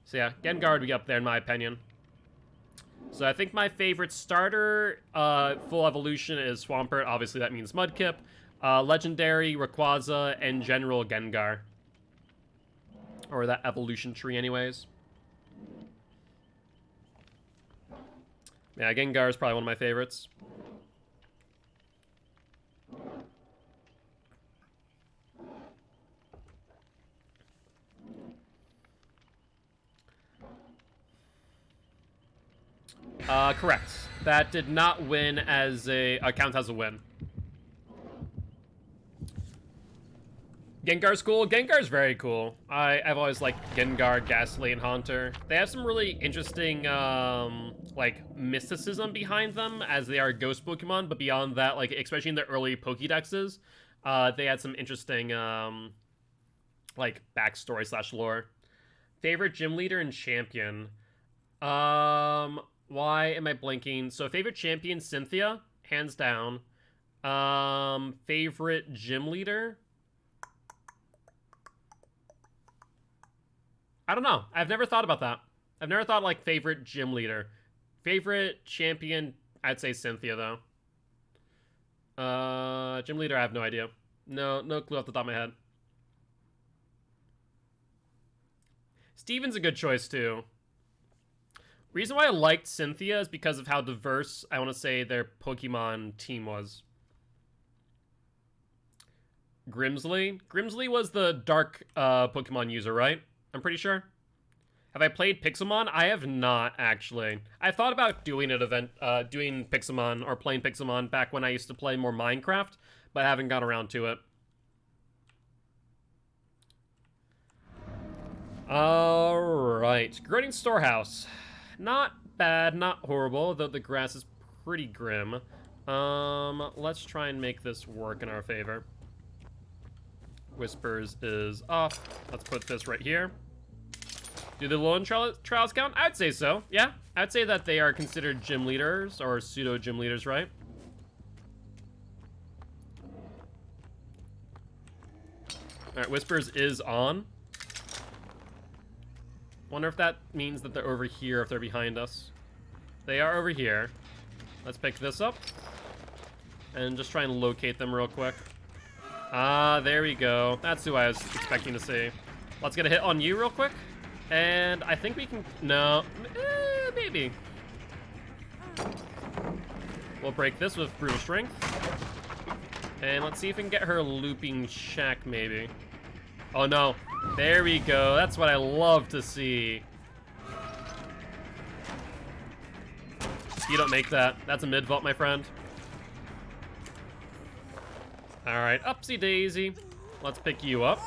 So yeah, Gengar would be up there in my opinion. So I think my favorite starter, full evolution is Swampert. Obviously that means Mudkip. Legendary, Rayquaza, and General Gengar. Or that evolution tree anyways. Yeah, Gengar is probably one of my favorites. Correct. That did not win as count as a win. Gengar's cool. Gengar's very cool. I've always liked Gengar, Ghastly, and Haunter. They have some really interesting, like, mysticism behind them, as they are ghost Pokemon, but beyond that, like, especially in the early Pokédexes, they had some interesting, like, backstory / lore. Favorite gym leader and champion? Why am I blinking? So, favorite champion, Cynthia, hands down. Favorite gym leader? I don't know. I've never thought about that. I've never thought, like, favorite gym leader. Favorite champion, I'd say Cynthia, though. Gym leader, I have no idea. No clue off the top of my head. Steven's a good choice, too. Reason why I liked Cynthia is because of how diverse, I want to say, their Pokemon team was. Grimsley? Grimsley was the dark Pokemon user, right? I'm pretty sure. Have I played Pixelmon? I have not, actually. I thought about doing doing Pixelmon or playing Pixelmon back when I used to play more Minecraft, but I haven't got around to it. Alright, Groding Storehouse. Not bad, not horrible, though the grass is pretty grim. Let's try and make this work in our favor. Whispers is off. Let's put this right here. Do the lone trials count? I'd say so, yeah. I'd say that they are considered gym leaders, or pseudo-gym leaders, right? Alright, Whispers is on. Wonder if that means that they're over here, if they're behind us. They are over here. Let's pick this up. And just try and locate them real quick. Ah, there we go. That's who I was expecting to see. Let's get a hit on you real quick. And I think we can... No. Maybe. We'll break this with Brutal Strength. And let's see if we can get her Looping Shack, maybe. Oh, no. There we go. That's what I love to see. You don't make that. That's a mid-vault, my friend. Alright, upsy daisy. Let's pick you up.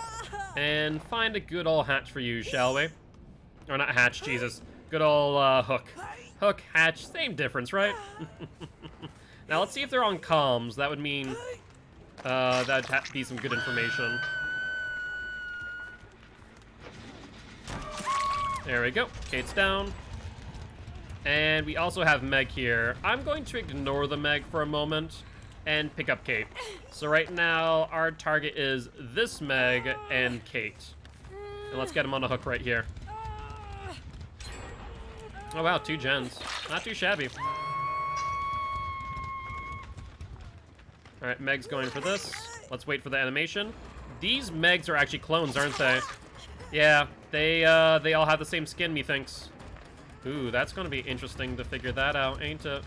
And find a good old hatch for you, shall we? Or not hatch, Jesus. Good old hook. Hook, hatch, same difference, right? Now let's see if they're on comms. That would mean that'd be some good information. There we go. Kate's down. And we also have Meg here. I'm going to ignore the Meg for a moment and pick up Kate. So right now, our target is this Meg and Kate. And let's get him on the hook right here. Oh wow, 2 gens. Not too shabby. Alright, Meg's going for this. Let's wait for the animation. These Megs are actually clones, aren't they? Yeah, they all have the same skin, methinks. Ooh, that's gonna be interesting to figure that out, ain't it?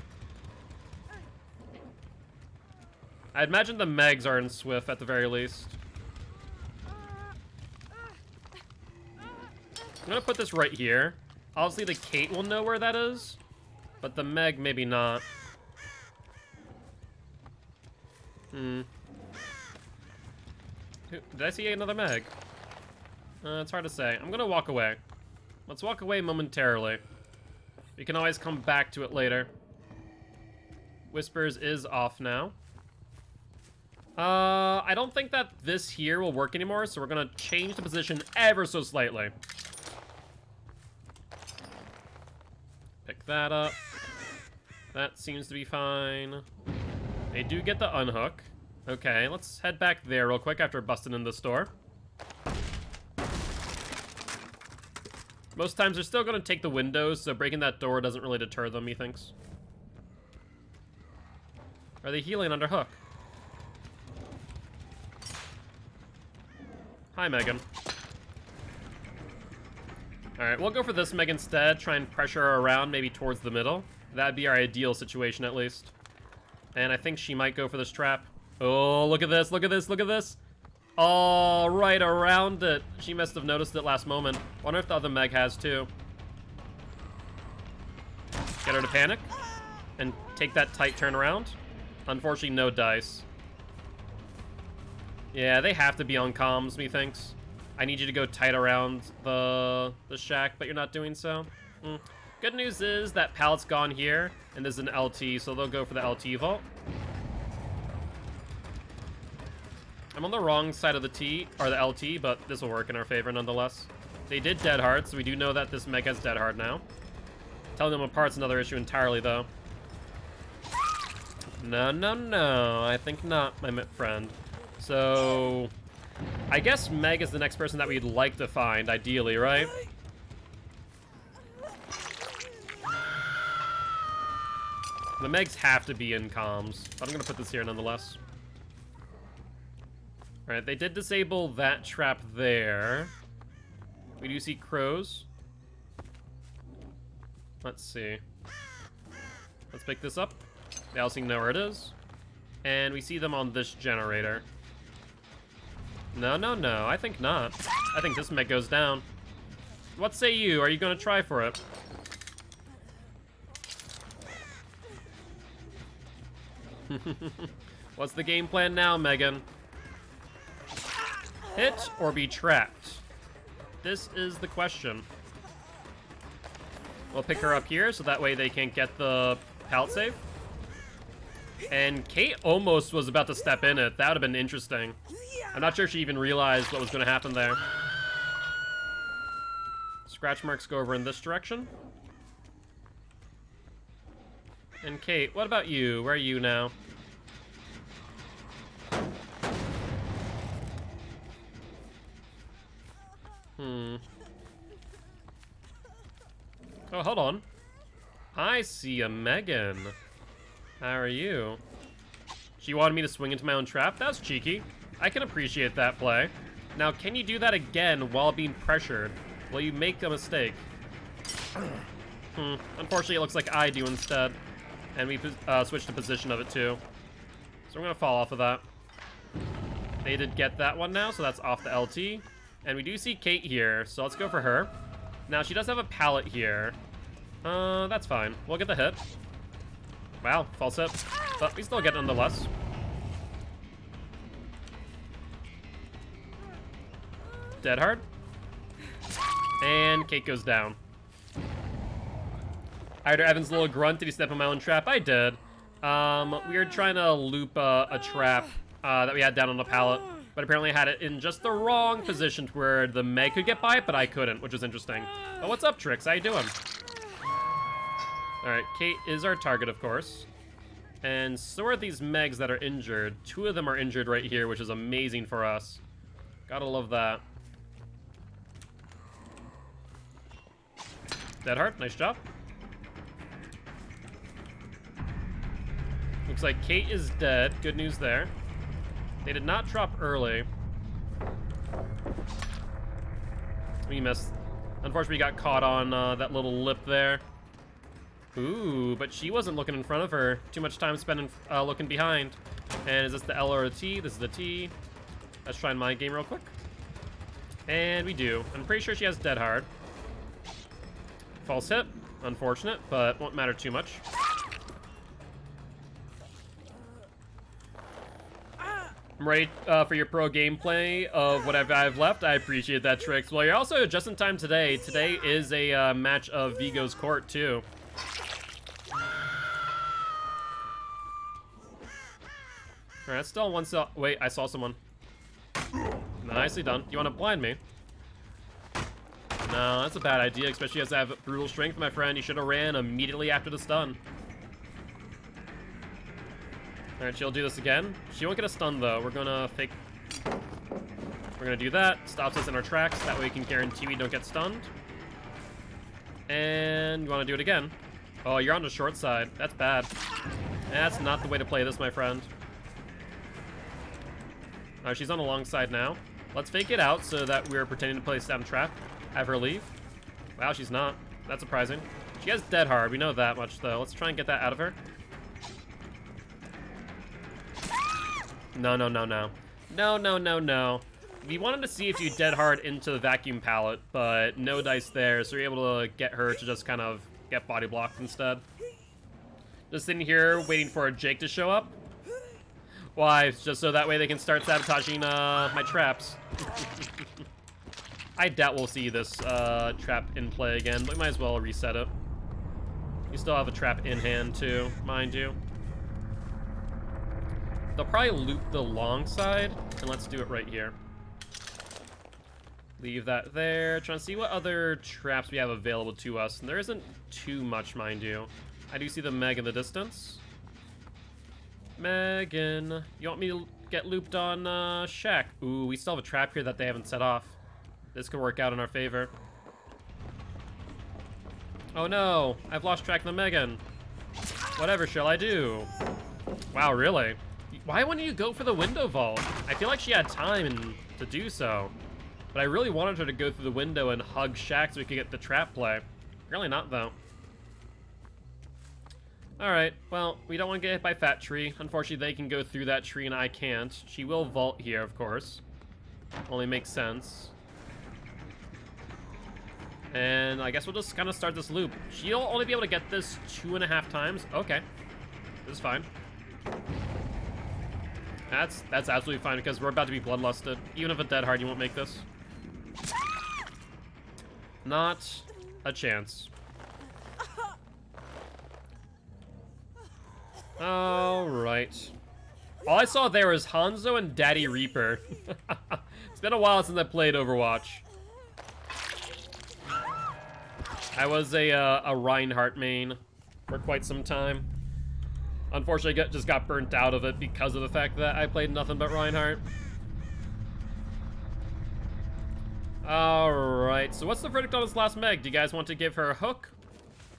I imagine the Megs are in Swift at the very least. I'm gonna put this right here. Obviously, the Kate will know where that is, but the Meg maybe not. Did I see another Meg? It's hard to say. I'm gonna walk away. Let's walk away momentarily. We can always come back to it later. Whispers is off now. I don't think that this here will work anymore, so we're gonna change the position ever so slightly. Pick that up. That seems to be fine. They do get the unhook. Okay, let's head back there real quick after busting in this door. Most times they're still gonna take the windows, so breaking that door doesn't really deter them, methinks. Are they healing under hook? Hi, Megan. Alright, we'll go for this Meg instead. Try and pressure her around, maybe towards the middle. That'd be our ideal situation, at least. And I think she might go for this trap. Oh, look at this, look at this, look at this. Oh, right around it. She must have noticed it last moment. Wonder if the other Meg has, too. Get her to panic. And take that tight turnaround. Unfortunately, no dice. Yeah, they have to be on comms, methinks. I need you to go tight around the shack, but you're not doing so. Good news is that pallet's gone here, and there's an LT, so they'll go for the LT vault. I'm on the wrong side of the T, or the LT, but this will work in our favor nonetheless. They did Dead Hard, so we do know that this Meg has Dead Hard now. Telling them apart's another issue entirely, though. No, no, no. I think not, my friend. So, I guess Meg is the next person that we'd like to find, ideally, right? The Megs have to be in comms. I'm gonna put this here nonetheless. Alright, they did disable that trap there. We do see crows. Let's see. Let's pick this up. They all seem to know where it is. And we see them on this generator. No, no, no. I think not. I think this Meg goes down. What say you? Are you going to try for it? What's the game plan now, Megan? Hit or be trapped? This is the question. We'll pick her up here so that way they can't get the pallet save. And Kate almost was about to step in it. That would have been interesting. I'm not sure she even realized what was going to happen there. Scratch marks go over in this direction. And Kate, what about you? Where are you now? Oh, hold on. I see a Megan. How are you? She wanted me to swing into my own trap? That's cheeky. I can appreciate that play. Now, can you do that again while being pressured? Will you make a mistake? Unfortunately, it looks like I do instead. And we switched the position of it, too. So we're going to fall off of that. They did get that one now, so that's off the LT. And we do see Kate here, so let's go for her. Now, she does have a pallet here. That's fine. We'll get the hit. Wow, false hit. But we still get it nonetheless. Dead hard. And Kate goes down. I heard Evan's little grunt. Did he step in my own trap? I did. We were trying to loop a trap that we had down on the pallet, but apparently had it in just the wrong position to where the Meg could get by it, but I couldn't, which was interesting. But what's up, Trix? How you doing? Alright, Kate is our target, of course. And so are these Megs that are injured. 2 of them are injured right here, which is amazing for us. Gotta love that. Deadheart, nice job. Looks like Kate is dead. Good news there. They did not drop early. We missed. Unfortunately, we got caught on that little lip there. Ooh, but she wasn't looking in front of her. Too much time spent looking behind. And is this the L or the T? This is the T. Let's try and mind game real quick. And we do. I'm pretty sure she has Dead Hard. False hit. Unfortunate, but won't matter too much. I'm ready for your pro gameplay of whatever I've left. I appreciate that, Trix. Well, you're also just in time today. Today is a match of Vigo's Court, too. Alright, still one cell. Wait, I saw someone. Nicely done. You want to blind me? No, that's a bad idea, especially as I have brutal strength, my friend. You should have ran immediately after the stun. Alright, she'll do this again. She won't get a stun, though. We're gonna fake... We're gonna do that. Stops us in our tracks. That way we can guarantee we don't get stunned. And you want to do it again. Oh, you're on the short side. That's bad. That's not the way to play this, my friend. She's on the long side now. Let's fake it out so that we're pretending to play Stem Trap. Have her leave. Wow, she's not. That's surprising. She has Dead Hard. We know that much, though. Let's try and get that out of her. No, no, no, no. No, no, no, no. We wanted to see if you Dead Hard into the vacuum pallet, but no dice there, so we're able to get her to just kind of get body blocked instead. Just sitting here waiting for Jake to show up. Why? Just so that way they can start sabotaging my traps. I doubt we'll see this trap in play again, but we might as well reset it. You still have a trap in hand too, mind you. They'll probably loop the long side, and let's do it right here. Leave that there. Trying to see what other traps we have available to us. And there isn't too much, mind you. I do see the Meg in the distance. Megan, you want me to get looped on Shaq? Ooh, we still have a trap here that they haven't set off. This could work out in our favor. Oh no, I've lost track of the Megan. Whatever shall I do? Wow, really? Why wouldn't you go for the window vault? I feel like she had time to do so. But I really wanted her to go through the window and hug Shaq so we could get the trap play. Really not, though. Alright, well, we don't want to get hit by Fat Tree. Unfortunately, they can go through that tree and I can't. She will vault here, of course. Only makes sense. And I guess we'll just kind of start this loop. She'll only be able to get this 2.5 times. Okay. This is fine. That's absolutely fine because we're about to be bloodlusted. Even if a Dead Hard, you won't make this. Not a chance. Alright. All I saw there was Hanzo and Daddy Reaper. It's been a while since I played Overwatch. I was a Reinhardt main for quite some time. Unfortunately, I just got burnt out of it because of the fact that I played nothing but Reinhardt. Alright, so what's the verdict on this last Meg? Do you guys want to give her a hook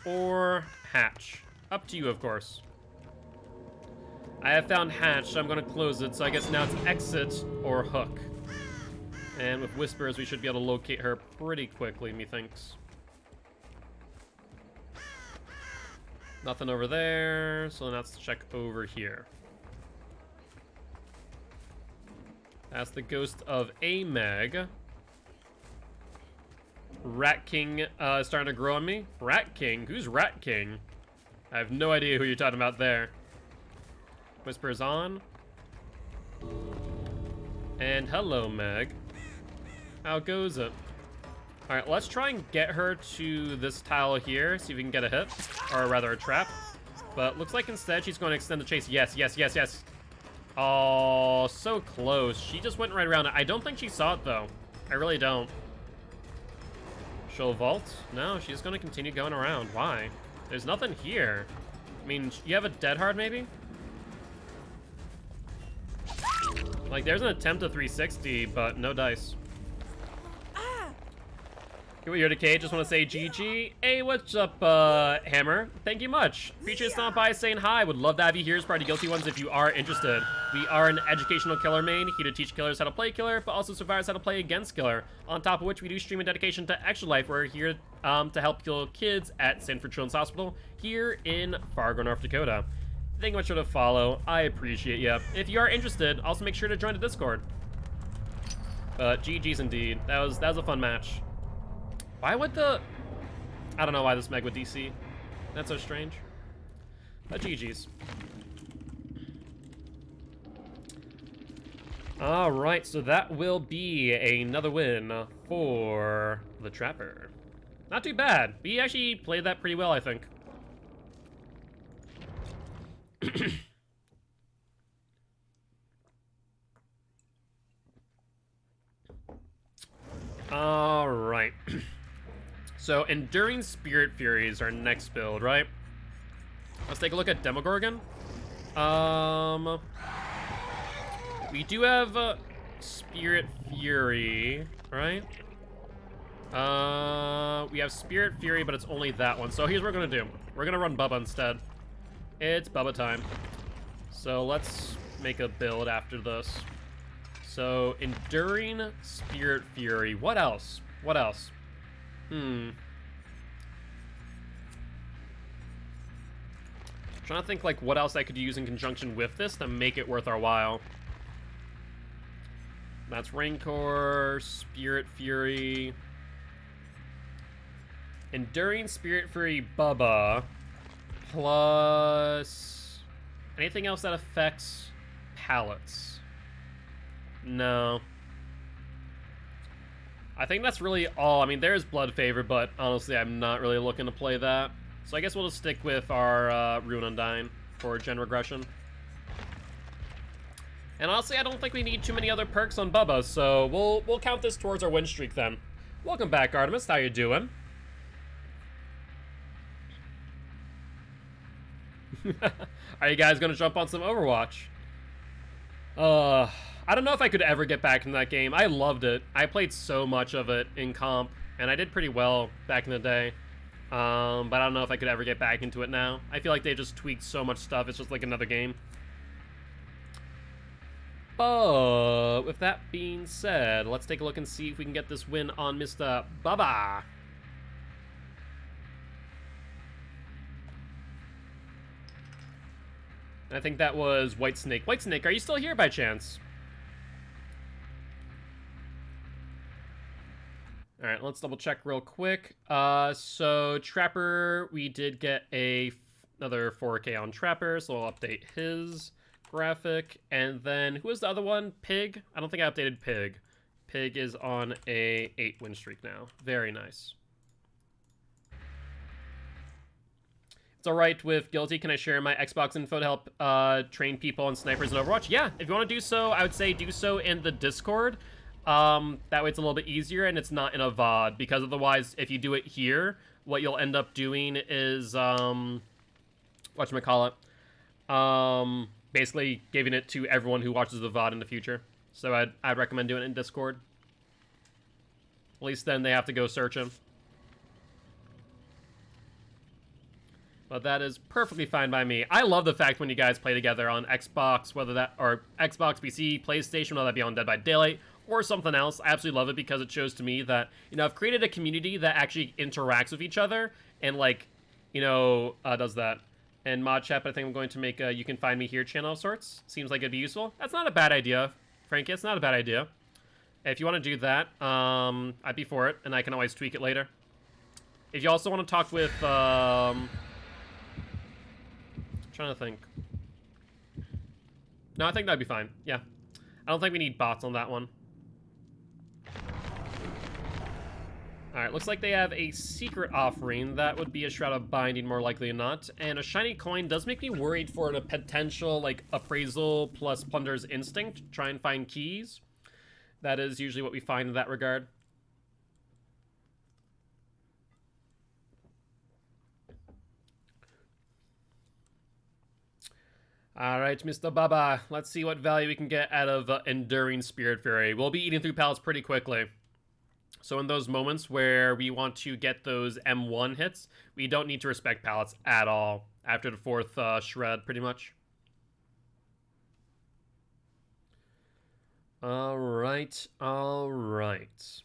or hatch? Up to you, of course. I have found hatch, so I'm going to close it, so I guess now it's exit or hook. And with whispers, we should be able to locate her pretty quickly, methinks. Nothing over there, so let's check over here. That's the ghost of a Meg. Rat King is starting to grow on me. Rat King? Who's Rat King? I have no idea who you're talking about there. Whispers on. And hello, Meg. How goes it? Alright, let's try and get her to this tile here, see if we can get a hit. Or rather, a trap. But looks like instead she's going to extend the chase. Yes, yes, yes, yes. Oh, so close. She just went right around it. I don't think she saw it, though. I really don't. She'll vault? No, she's going to continue going around. Why? There's nothing here. I mean, you have a dead hard, maybe? Like, there's an attempt at 360, but no dice. Here to Kate, just want to say GG. Hey, what's up, Hammer? Thank you much. Appreciate stopping by saying hi. Would love to have you here as part of Guilty Ones if you are interested. We are an educational killer main, here to teach killers how to play killer, but also survivors how to play against killer. On top of which, we do stream a dedication to Extra Life. We're here to help kill kids at Sanford Children's Hospital here in Fargo, North Dakota. Thank you much for the follow. I appreciate you. If you are interested, also make sure to join the Discord. But GG's indeed. That was a fun match. Why would the... I don't know why this Meg would DC. That's so strange. But GG's. Alright, so that will be another win for the Trapper. Not too bad. We actually played that pretty well, I think. Alright. So, Enduring Spirit Fury is our next build, right? Let's take a look at Demogorgon. We do have Spirit Fury, right? We have Spirit Fury, but it's only that one. So here's what we're gonna do. We're gonna run Bubba instead. It's Bubba time. So let's make a build after this. So, Enduring Spirit Fury. What else? What else? Trying to think like what else I could use in conjunction with this to make it worth our while. That's Rancor, Spirit Fury, Enduring Spirit Fury Bubba, plus anything else that affects pallets. No. I think that's really all. I mean, there's Blood Favor, but honestly, I'm not really looking to play that. So I guess we'll just stick with our Ruin Undying for Gen Regression. And honestly, I don't think we need too many other perks on Bubba, so we'll count this towards our win streak then. Welcome back, Artemis. How you doing? Are you guys gonna jump on some Overwatch? I don't know if I could ever get back in that game. I loved it. I played so much of it in comp, and I did pretty well back in the day. But I don't know if I could ever get back into it now. I feel like they just tweaked so much stuff. It's just like another game. But with that being said, let's take a look and see if we can get this win on Mr. Bubba. I think that was Whitesnake. Whitesnake, are you still here by chance? All right, let's double check real quick. So Trapper, we did get another 4K on Trapper, so we'll update his graphic. And then who was the other one? Pig? I don't think I updated Pig. Pig is on a 8 win streak now. Very nice. It's all right with Guilty. Can I share my Xbox info to help train people on snipers in Overwatch? Yeah, if you want to do so, I would say do so in the Discord. That way it's a little bit easier and it's not in a VOD, because otherwise if you do it here, what you'll end up doing is, whatchamacallit, basically giving it to everyone who watches the VOD in the future. So I'd recommend doing it in Discord. At least then they have to go search him. But that is perfectly fine by me. I love the fact when you guys play together on Xbox, whether that, or Xbox, PC, PlayStation, whether that be on Dead by Daylight, or something else. I absolutely love it because it shows to me that, you know, I've created a community that actually interacts with each other and, like, you know, does that. And Mod Chat, I think I'm going to make a You Can Find Me Here channel of sorts. Seems like it'd be useful. That's not a bad idea, Frankie. It's not a bad idea. If you want to do that, I'd be for it, and I can always tweak it later. If you also want to talk with, I'm trying to think. No, I think that'd be fine. Yeah. I don't think we need bots on that one. Alright, looks like they have a secret offering. That would be a Shroud of Binding, more likely than not. And a shiny coin does make me worried for a potential, like, appraisal plus Plunder's Instinct. Try and find keys. That is usually what we find in that regard. Alright, Mr. Baba, let's see what value we can get out of Enduring Spirit Fury. We'll be eating through pallets pretty quickly. So in those moments where we want to get those M1 hits, we don't need to respect pallets at all after the 4th shred, pretty much. Alright, alright.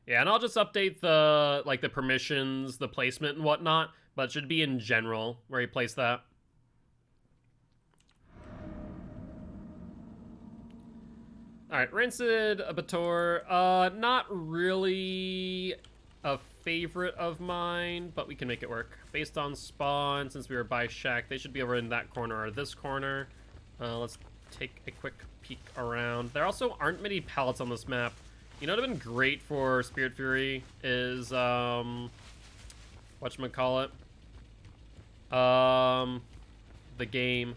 Yeah, and I'll just update the, like, the permissions, the placement and whatnot, but it should be in general where you place that. Alright, Rancid Abator, not really a favorite of mine, but we can make it work. Based on spawn, since we were by shack, they should be over in that corner or this corner. Let's take a quick peek around. There also aren't many pallets on this map. You know what would have been great for Spirit Fury is, whatchamacallit? The game.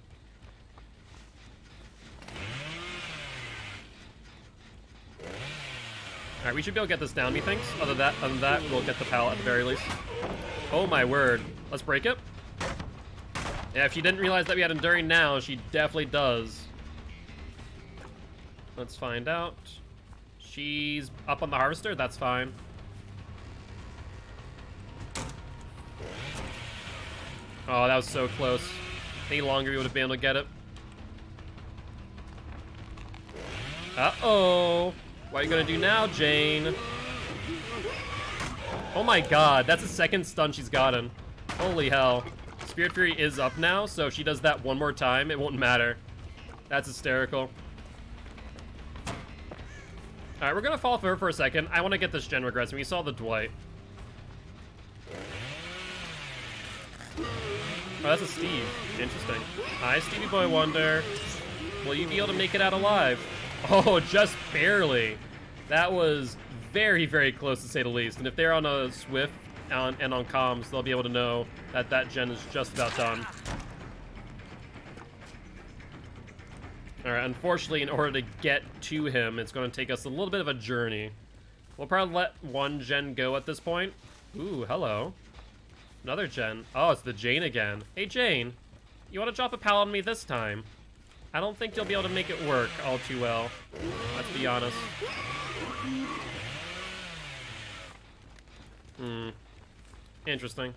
Alright, we should be able to get this down, methinks. Other than that, we'll get the pallet at the very least. Oh my word. Let's break it. Yeah, if she didn't realize that we had Enduring now, she definitely does. Let's find out. She's up on the harvester, that's fine. Oh, that was so close. Any longer we would have been able to get it. Uh-oh. What are you gonna do now, Jane? Oh my god, that's the 2nd stun she's gotten. Holy hell. Spirit Fury is up now, so if she does that one more time, it won't matter. That's hysterical. Alright, we're gonna fall for her for a second. I want to get this gen regress, and we saw the Dwight. Oh, that's a Steve. Interesting. Hi, Stevie Boy Wonder. Will you be able to make it out alive? Oh, just barely. That was very, very close to say the least. And if they're on a Swift and on comms, they'll be able to know that that gen is just about done. Alright, unfortunately, in order to get to him, it's going to take us a little bit of a journey. We'll probably let one gen go at this point. Ooh, hello. Another gen. Oh, it's the Jane again. Hey, Jane. You want to drop a pallet on me this time? I don't think you'll be able to make it work all too well. Let's be honest. Interesting.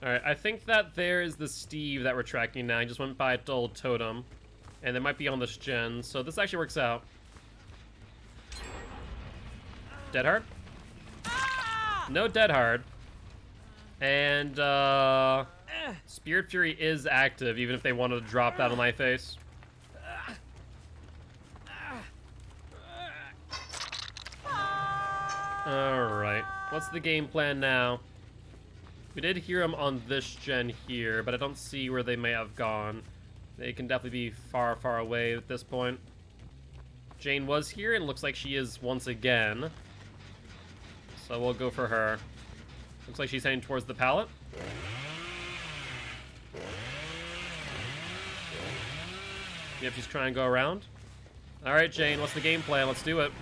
Alright, I think that there is the Steve that we're tracking now. He just went by to old Totem. And they might be on this gen, so this actually works out. Dead hard? No dead hard. And, Spirit Fury is active, even if they wanted to drop that on my face. Alright, what's the game plan now? We did hear them on this gen here, but I don't see where they may have gone. They can definitely be far, far away at this point. Jane was here, and looks like she is once again. So we'll go for her. Looks like she's heading towards the pallet. Yep, she's trying to go around. Alright, Jane, what's the game plan? Let's do it.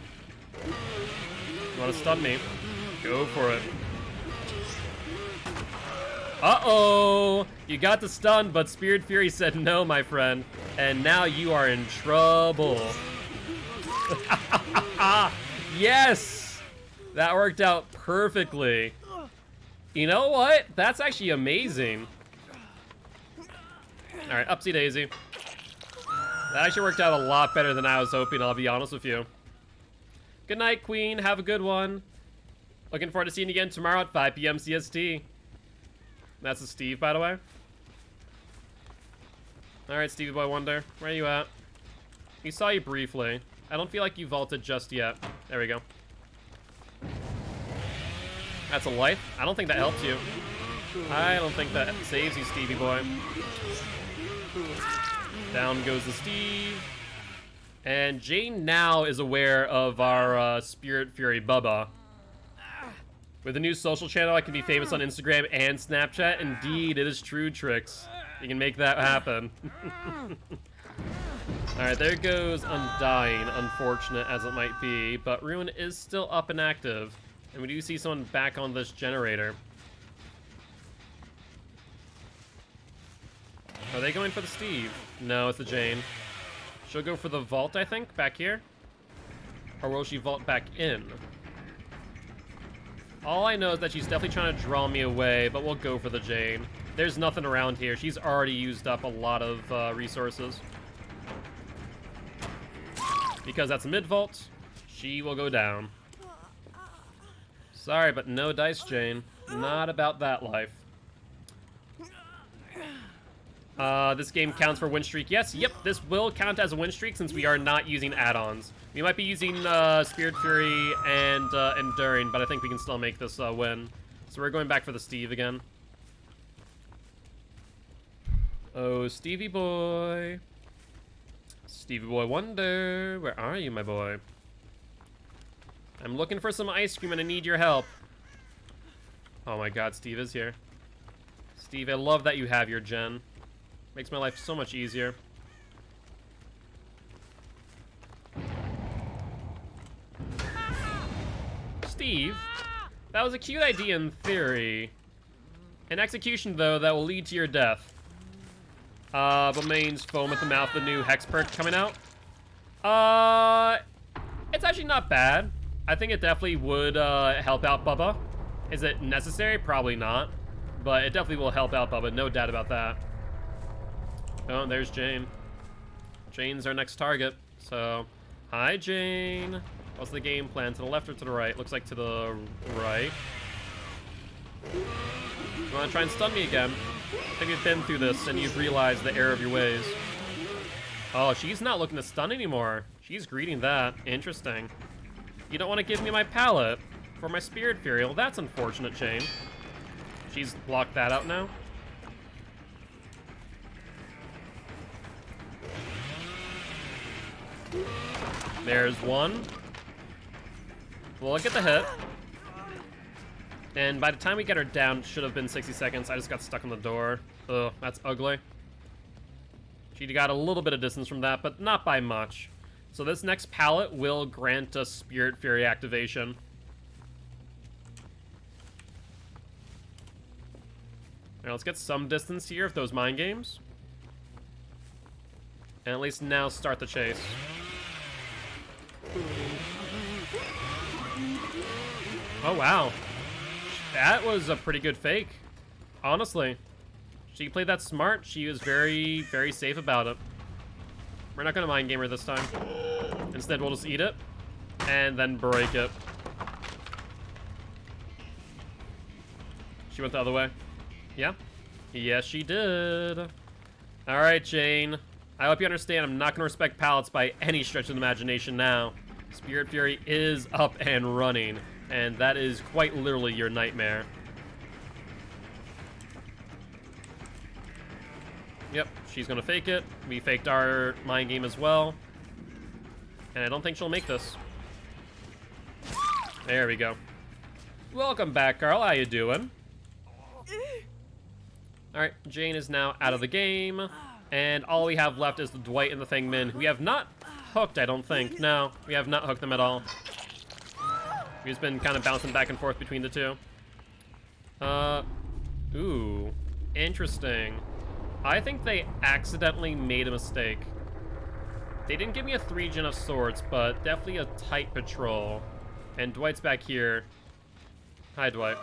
You want to stun me? Go for it. Uh-oh! You got the stun, but Spirit Fury said no, my friend. And now you are in trouble. Yes! That worked out perfectly. You know what? That's actually amazing. Alright, upsy daisy. That actually worked out a lot better than I was hoping, I'll be honest with you. Good night, Queen. Have a good one. Looking forward to seeing you again tomorrow at 5 p.m. CST. That's a Steve, by the way. Alright, Stevie Boy Wonder. Where are you at? We saw you briefly. I don't feel like you vaulted just yet. There we go. That's a life. I don't think that helps you. I don't think that saves you, Stevie Boy. Down goes the Steve. And Jane now is aware of our Spirit Fury Bubba. With a new social channel, I can be famous on Instagram and Snapchat. Indeed, it is true, Trix. You can make that happen. Alright, there goes Undying, unfortunate as it might be, but Ruin is still up and active. And we do see someone back on this generator. Are they going for the Steve? No, it's the Jane. She'll go for the vault, I think, back here. Or will she vault back in? All I know is that she's definitely trying to draw me away, but we'll go for the Jane. There's nothing around here. She's already used up a lot of resources. Because that's a mid-vault, she will go down. Sorry, but no dice, Jane. Not about that life. This game counts for win streak. Yes, yep, this will count as a win streak since we are not using add-ons. We might be using Spirit Fury and Enduring, but I think we can still make this win. So we're going back for the Steve again. Oh, Stevie boy. Stevie boy wonder, where are you, my boy? I'm looking for some ice cream and I need your help. Oh my god, Steve is here. Steve, I love that you have your gen. Makes my life so much easier. Steve, that was a cute idea in theory. In execution, though, that will lead to your death. But means foam at the mouth, the new hex perk coming out. It's actually not bad. I think it definitely would help out Bubba. Is it necessary? Probably not. But it definitely will help out Bubba, no doubt about that. Oh, there's Jane. Jane's our next target. So, hi Jane. What's the game plan? To the left or to the right? Looks like to the right. You wanna try and stun me again? I think you've been through this and you've realized the error of your ways. Oh, she's not looking to stun anymore. She's greeting that. Interesting. You don't want to give me my pallet for my Spirit Fury. Well, that's unfortunate, Jane. She's blocked that out now. There's one. We'll look at the hit. And by the time we get her down, it should have been 60 seconds. I just got stuck on the door. Ugh, that's ugly. She got a little bit of distance from that, but not by much. So this next pallet will grant us Spirit Fury activation. Alright, let's get some distance here of those mind games. And at least now start the chase. Oh, wow. That was a pretty good fake. Honestly. She played that smart. She was very, very safe about it. We're not going to mind game her this time. Instead, we'll just eat it. And then break it. She went the other way. Yeah? Yes, she did. Alright, Jane. I hope you understand I'm not going to respect pallets by any stretch of the imagination now. Spirit Fury is up and running. And that is quite literally your nightmare. Yep, she's gonna fake it. We faked our mind game as well. And I don't think she'll make this. There we go. Welcome back, Carl. How you doing? Alright, Jane is now out of the game. And all we have left is the Dwight and the Thingmin. We have not hooked, I don't think. No, we have not hooked them at all. We've just been kind of bouncing back and forth between the two. Ooh, interesting. I think they accidentally made a mistake. They didn't give me a 3-gen of swords, but definitely a tight patrol. And Dwight's back here. Hi, Dwight.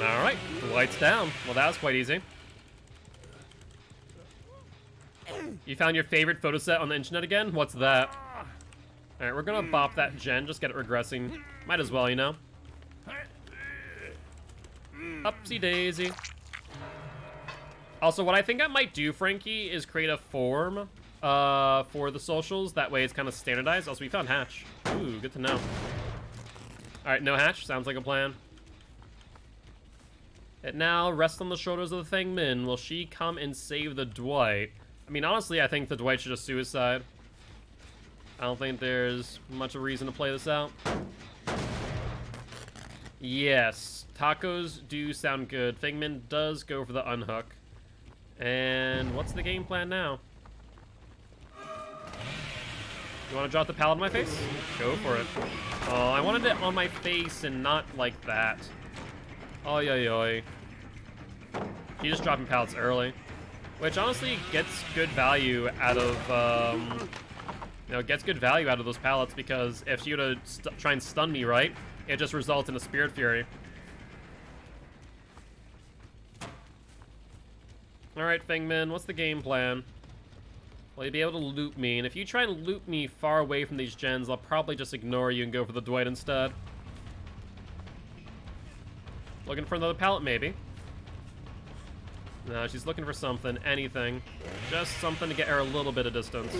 Alright, Dwight's down. Well, that was quite easy. You found your favorite photo set on the internet again? What's that? Alright, we're gonna bop that gen, just get it regressing. Might as well, you know? Upsy daisy. Also, what I think I might do, Frankie, is create a form for the socials. That way it's kind of standardized. Also, we found Hatch. Ooh, good to know. Alright, no Hatch. Sounds like a plan. It now rests on the shoulders of the Thingmin. Will she come and save the Dwight? I mean, honestly, I think the Dwight should just suicide. I don't think there's much of a reason to play this out. Yes, tacos do sound good. Thingmin does go for the unhook. And what's the game plan now? You want to drop the pallet in my face? Go for it. Oh, I wanted it on my face and not like that. Oy, oy, oy. He's just dropping pallets early. Which honestly gets good value out of, gets good value out of those pallets, because if she were to try and stun me, right, it just results in a Spirit Fury. Alright, Fingman, what's the game plan? Well, you'll be able to loot me, and if you try and loot me far away from these gens, I'll probably just ignore you and go for the Dwight instead. Looking for another pallet, maybe. No, she's looking for something, anything. Just something to get her a little bit of distance.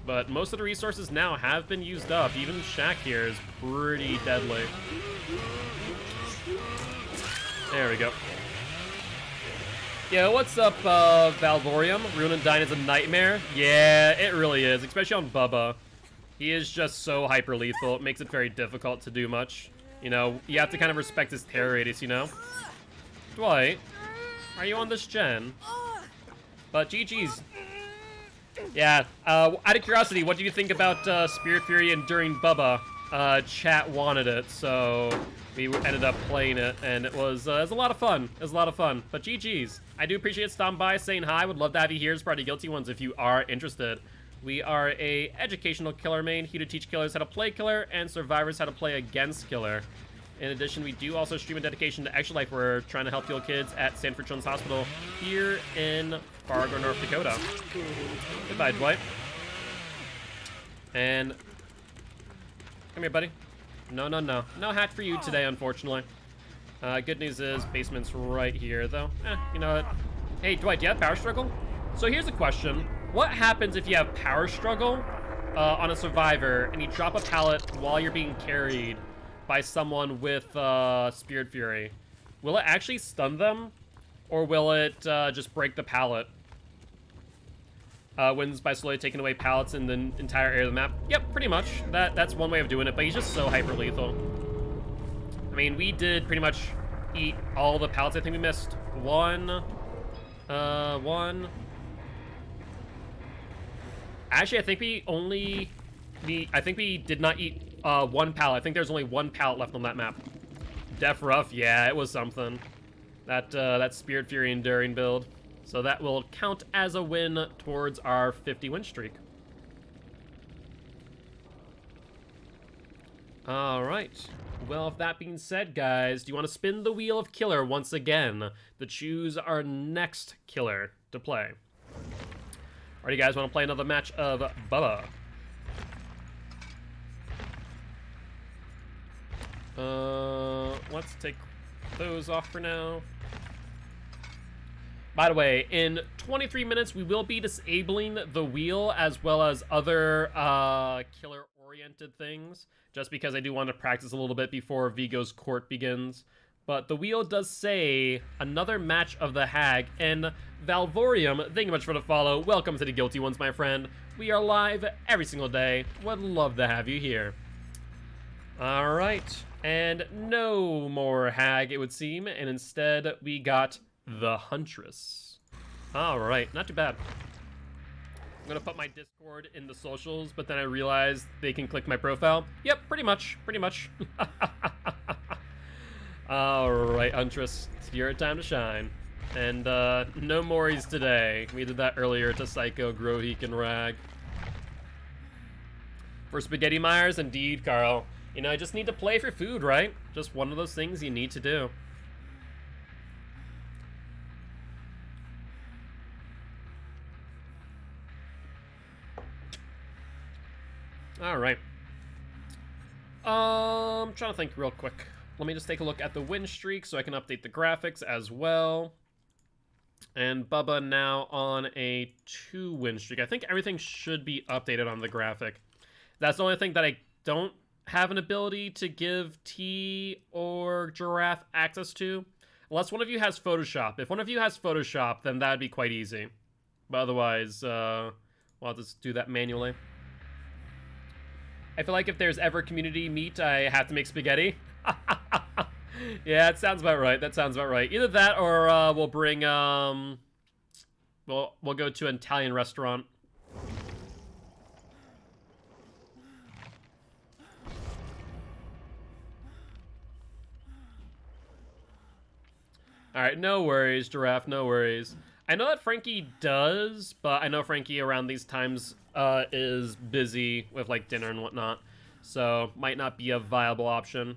But most of the resources now have been used up. Even Shaq here is pretty deadly. There we go. Yo, what's up, Valvorium? Rune and Dine is a nightmare. Yeah, it really is, especially on Bubba. He is just so hyper lethal. It makes it very difficult to do much. You know, you have to kind of respect his terror radius, you know? Dwight, are you on this gen? But GG's. Yeah, out of curiosity, what do you think about Spirit Fury Enduring Bubba? Chat wanted it, so we ended up playing it, and it was a lot of fun. It was a lot of fun. But GG's. I do appreciate stopping by, saying hi. Would love to have you here as part of Guilty Ones if you are interested. We are a educational killer main, here to teach killers how to play killer and survivors how to play against killer. In addition, we do also stream a dedication to Extra Life. We're trying to help heal kids at Sanford Children's Hospital here in Fargo, North Dakota. Goodbye, Dwight. And come here, buddy. No, no, no. No hat for you today, unfortunately. Good news is basement's right here, though. You know what? Hey, Dwight, do you have power struggle? So here's a question. What happens if you have power struggle on a survivor and you drop a pallet while you're being carried by someone with Spirit Fury? Will it actually stun them, or will it just break the pallet? Wins by slowly taking away pallets in the entire area of the map. Yep, pretty much. That's one way of doing it, but he's just so hyper lethal. I mean, we did pretty much eat all the pallets. I think we missed one. Actually, I think we did not eat one pallet. I think there's only one pallet left on that map. Def Rough, yeah, it was something. That Spirit Fury Enduring build. So that will count as a win towards our 50 win streak. Alright. Well, with that being said, guys, do you want to spin the wheel of killer once again to choose our next killer to play? Or do you guys want to play another match of Bubba? Let's take those off for now. By the way, in 23 minutes, we will be disabling the wheel as well as other killer-oriented things, just because I do want to practice a little bit before Vigo's court begins. But the wheel does say another match of the Hag, and Valvorium, thank you much for the follow. Welcome to the Guilty Ones, my friend. We are live every single day. Would love to have you here. All right, and no more Hag, it would seem, and instead we got the Huntress. All right, not too bad. I'm gonna put my Discord in the socials, but then I realized they can click my profile. Yep, pretty much. All right, Huntress, it's your time to shine. And no Mories today. We did that earlier to Psycho, Groheek, and Rag. For Spaghetti Myers, indeed, Carl. You know, I just need to play for food, right? Just one of those things you need to do. All right. Trying to think real quick. Let me just take a look at the win streak so I can update the graphics as well. And Bubba now on a 2-win streak. I think everything should be updated on the graphic. That's the only thing that I don't have an ability to give T or Giraffe access to. Unless one of you has Photoshop. If one of you has Photoshop, then that'd be quite easy. But otherwise, we'll just do that manually. I feel like if there's ever community meet, I have to make spaghetti. Yeah, it sounds about right. That sounds about right. Either that or we'll bring we'll go to an Italian restaurant. All right, no worries, Giraffe, no worries. I know that Frankie does, but I know Frankie around these times is busy with like dinner and whatnot, so might not be a viable option.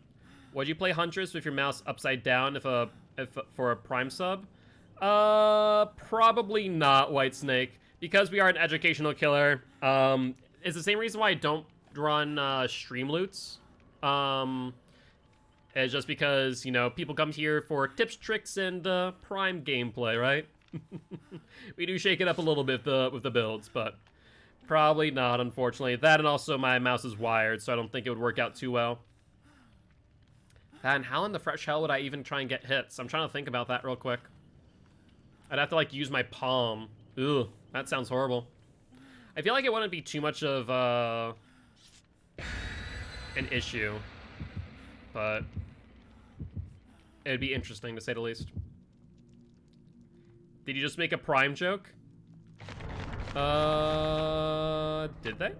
Would you play Huntress with your mouse upside down if for a Prime sub? Probably not, Whitesnake, because we are an educational killer. It's the same reason why I don't run stream loots. It's just because, you know, people come here for tips, tricks, and Prime gameplay, right? We do shake it up a little bit with the builds, but probably not, unfortunately. That and also my mouse is wired, so I don't think it would work out too well. And how in the fresh hell would I even try and get hits? I'm trying to think about that real quick. I'd have to, like, use my palm. Ugh, that sounds horrible. I feel like it wouldn't be too much of an issue, but it'd be interesting, to say the least. Did you just make a Prime joke? Did they?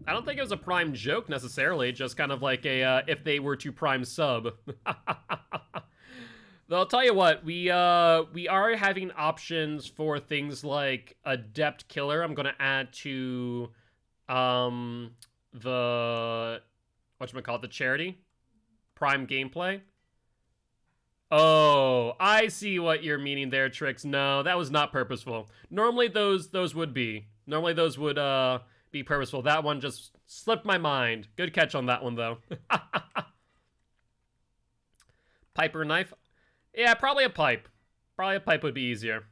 I don't think it was a Prime joke, necessarily. Just kind of like a, if they were to Prime sub. Though I'll tell you what, we are having options for things like Adept Killer. I'm going to add to, the charity? Prime gameplay. Oh, I see what you're meaning there, Trix. No, that was not purposeful. Normally those would be. Normally those would be purposeful. That one just slipped my mind. Good catch on that one, though. Pipe or knife? Yeah, probably a pipe. Probably a pipe would be easier.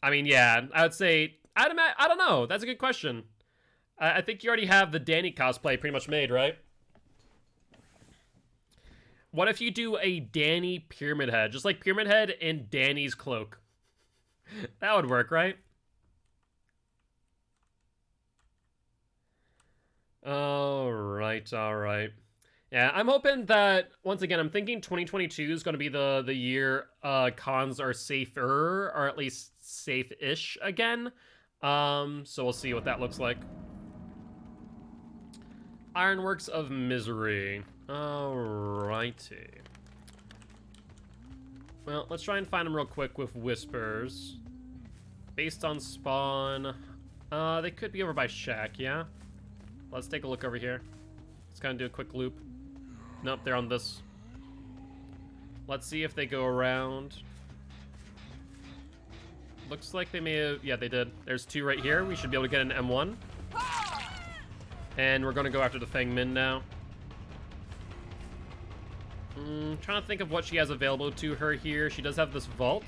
I mean, yeah, I would say... I don't know. That's a good question. I think you already have the Danny cosplay pretty much made, right? What if you do a Danny Pyramid Head? Just like Pyramid Head and Danny's cloak. That would work, right? Alright, alright. Yeah, I'm hoping that, once again, I'm thinking 2022 is going to be the year cons are safer, or at least safe-ish again. So we'll see what that looks like. Ironworks of Misery. Alrighty. Well, let's try and find them real quick with Whispers. Based on spawn. They could be over by Shack, yeah? Let's take a look over here. Let's kind of do a quick loop. Nope, they're on this. Let's see if they go around. Looks like they may have... Yeah, they did. There's two right here. We should be able to get an M1. And we're going to go after the Feng Min now. Trying to think of what she has available to her here. She does have this vault,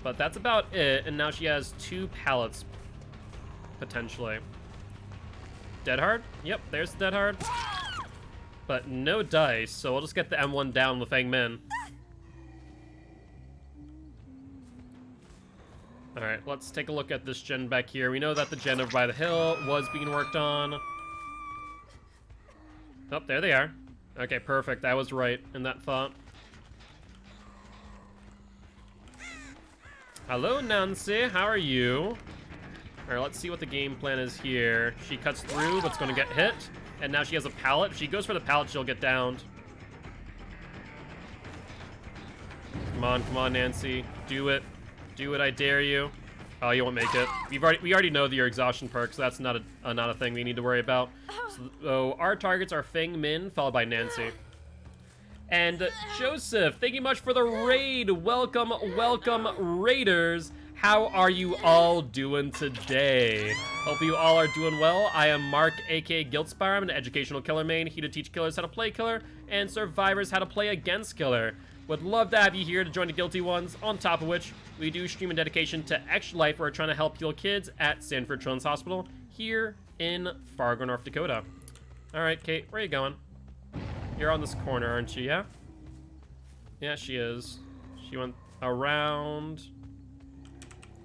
but that's about it. And now she has 2 pallets, potentially. Dead hard? Yep, there's the dead hard. But no dice, so we'll just get the M1 down with Feng Min. Alright, let's take a look at this gen back here. We know that the gen over by the hill was being worked on. Oh, there they are. Okay, perfect. I was right in that thought. Hello, Nancy. How are you? Alright, let's see what the game plan is here. She cuts through, but's gonna get hit. And now she has a pallet. If she goes for the pallet, she'll get downed. Come on, Nancy. Do it. Do it, I dare you. Oh, you won't make it. We already know your exhaustion perks, so that's not a thing we need to worry about. So our targets are Feng Min, followed by Nancy. And Joseph, thank you much for the raid. Welcome, welcome, raiders. How are you all doing today? Hope you all are doing well. I am Mark, aka Guiltspire. I'm an educational killer main, here to teach killers how to play killer, and survivors how to play against killer. Would love to have you here to join the Guilty ones, on top of which we do stream in dedication to Extra Life, where we're trying to help heal kids at Sanford Children's Hospital here in Fargo, North Dakota. Alright, Kate, where are you going? You're on this corner, aren't you, yeah? Yeah, she is. She went around.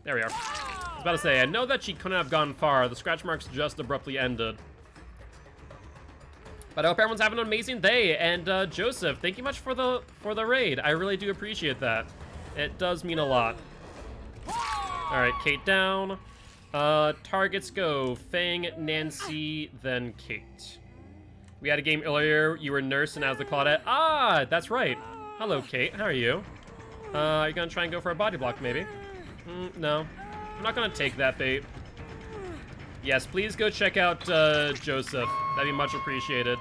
There we are. was about to say, I know that she couldn't have gone far. The scratch marks just abruptly ended. But I hope everyone's having an amazing day. And Joseph, thank you much for the raid. I really do appreciate that. It does mean a lot. All right, Kate down. Targets go Fang, Nancy, then Kate. We had a game earlier. You were Nurse and I was the Claudette. Ah, that's right. Hello, Kate. How are you? Are you gonna try and go for a body block, maybe? No. I'm not gonna take that bait. Yes, please go check out Joseph. That'd be much appreciated.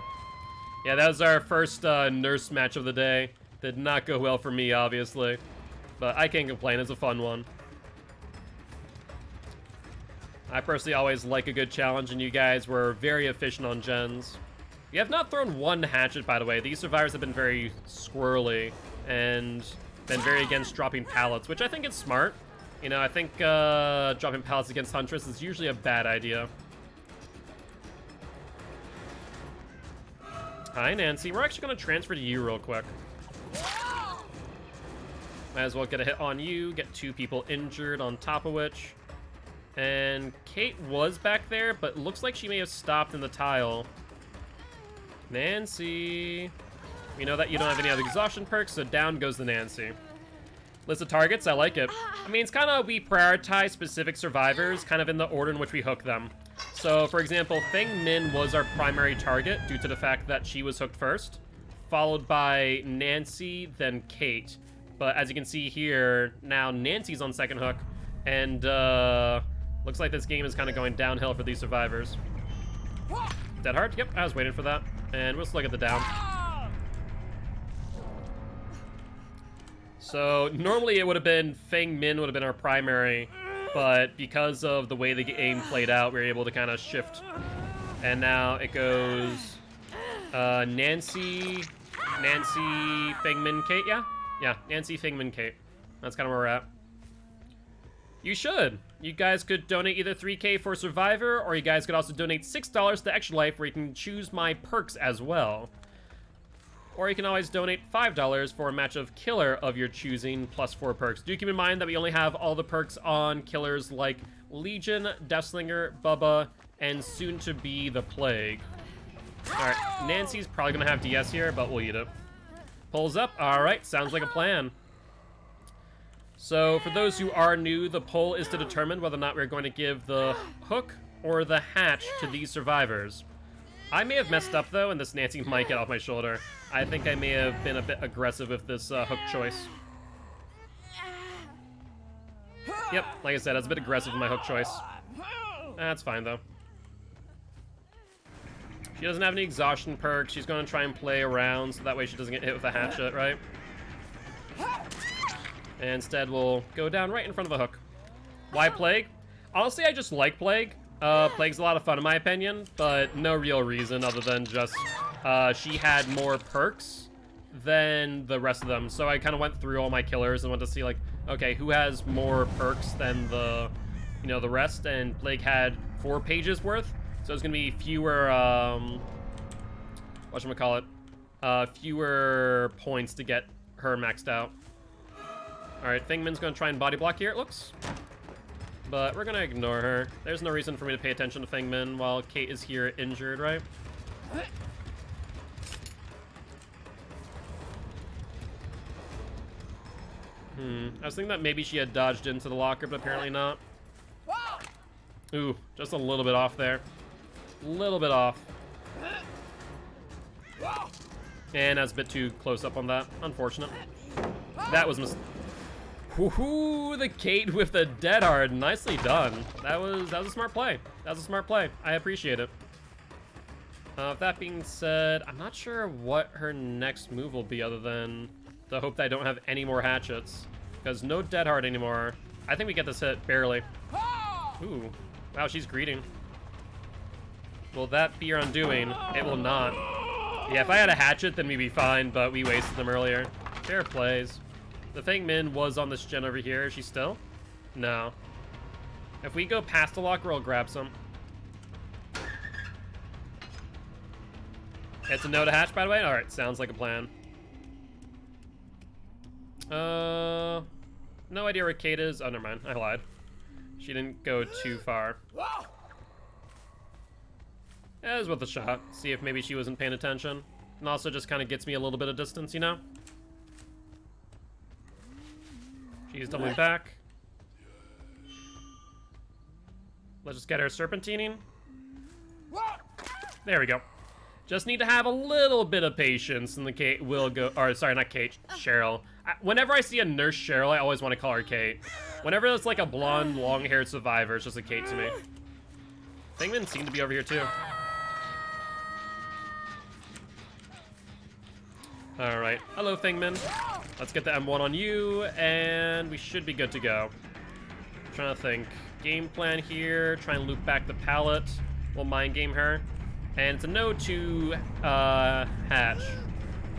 Yeah, that was our first Nurse match of the day. Did not go well for me, obviously. But I can't complain. It's a fun one. I personally always like a good challenge, and you guys were very efficient on gens. You have not thrown one hatchet, by the way. These survivors have been very squirrely and been very against dropping pallets, which I think is smart. You know, I think dropping pallets against Huntress is usually a bad idea. Hi, Nancy. We're actually going to transfer to you real quick. Might as well get a hit on you, get 2 people injured on top of which. And Kate was back there, but looks like she may have stopped in the tile. Nancy. We know that you don't have any other exhaustion perks, so down goes the Nancy. List of targets, I like it. I mean, it's kind of, we prioritize specific survivors kind of in the order in which we hook them. So, for example, Feng Min was our primary target due to the fact that she was hooked first, followed by Nancy, then Kate. But as you can see here, now Nancy's on second hook, and looks like this game is kind of going downhill for these survivors. Dead hard? Yep, I was waiting for that. And we'll just look at the down. So normally it would have been Feng Min would have been our primary, but because of the way the game played out, we were able to kind of shift. And now it goes Nancy, Feng Min, Kate, yeah? Yeah, Nancy, Feng Min, Kate. That's kind of where we're at. You should. You guys could donate either 3K for Survivor, or you guys could also donate $6 to Extra Life, where you can choose my perks as well. Or you can always donate $5 for a match of Killer of your choosing, plus 4 perks. Do keep in mind that we only have all the perks on killers like Legion, Deathslinger, Bubba, and soon to be the Plague. Alright, Nancy's probably gonna have DS here, but we'll eat it. Pulls up. Alright, sounds like a plan. So, for those who are new, the poll is to determine whether or not we're going to give the hook or the hatch to these survivors. I may have messed up, though, and this Nancy might get off my shoulder. I think I may have been a bit aggressive with this hook choice. Yep, like I said, I was a bit aggressive with my hook choice. That's fine, though. She doesn't have any exhaustion perks. She's going to try and play around, so that way she doesn't get hit with a hatchet, right? And instead, we'll go down right in front of the hook. Why Plague? Honestly, I just like Plague. Plague's a lot of fun in my opinion, but no real reason other than just she had more perks than the rest of them. So I kind of went through all my killers and went to see, like, okay, who has more perks than the, you know, the rest, and Plague had 4 pages worth. So it's gonna be fewer, whatchamacallit, fewer points to get her maxed out. Alright, Feng Min's gonna try and body block here, it looks. But we're gonna ignore her. There's no reason for me to pay attention to Feng Min while Kate is here injured, right? I was thinking that maybe she had dodged into the locker, but apparently not. Ooh, just a little bit off there. Little bit off. And I was a bit too close up on that. Unfortunate. That was woohoo! The Kate with the dead hard. Nicely done. That was a smart play. That was a smart play. I appreciate it. With that being said, I'm not sure what her next move will be other than the hope that I don't have any more hatchets. Because no dead hard anymore. I think we get this hit barely. Ooh. Wow, she's greeting. Will that be your undoing? It will not. Yeah, if I had a hatchet, then we'd be fine, but we wasted them earlier. Fair plays. The Feng Min was on this gen over here. Is she still? No. If we go past the locker, I'll grab some. It's a no to hatch, by the way? Alright, sounds like a plan. No idea where Kate is. Oh, never mind. I lied. She didn't go too far. It was worth a shot. See if maybe she wasn't paying attention. And also just kind of gets me a little bit of distance, you know? She's doubling back. Let's just get her serpentining. There we go. Just need to have a little bit of patience, and the Kate will go. Or sorry, not Kate. Cheryl. Whenever I see a nurse Cheryl, I always want to call her Kate. Whenever it's like a blonde, long-haired survivor, it's just a Kate to me. Thingman seemed to be over here too. All right. Hello, Thingman. Let's get the M1 on you, and we should be good to go. Trying to think. Game plan here. Try and loop back the pallet. We'll mind game her. And it's a no to hatch.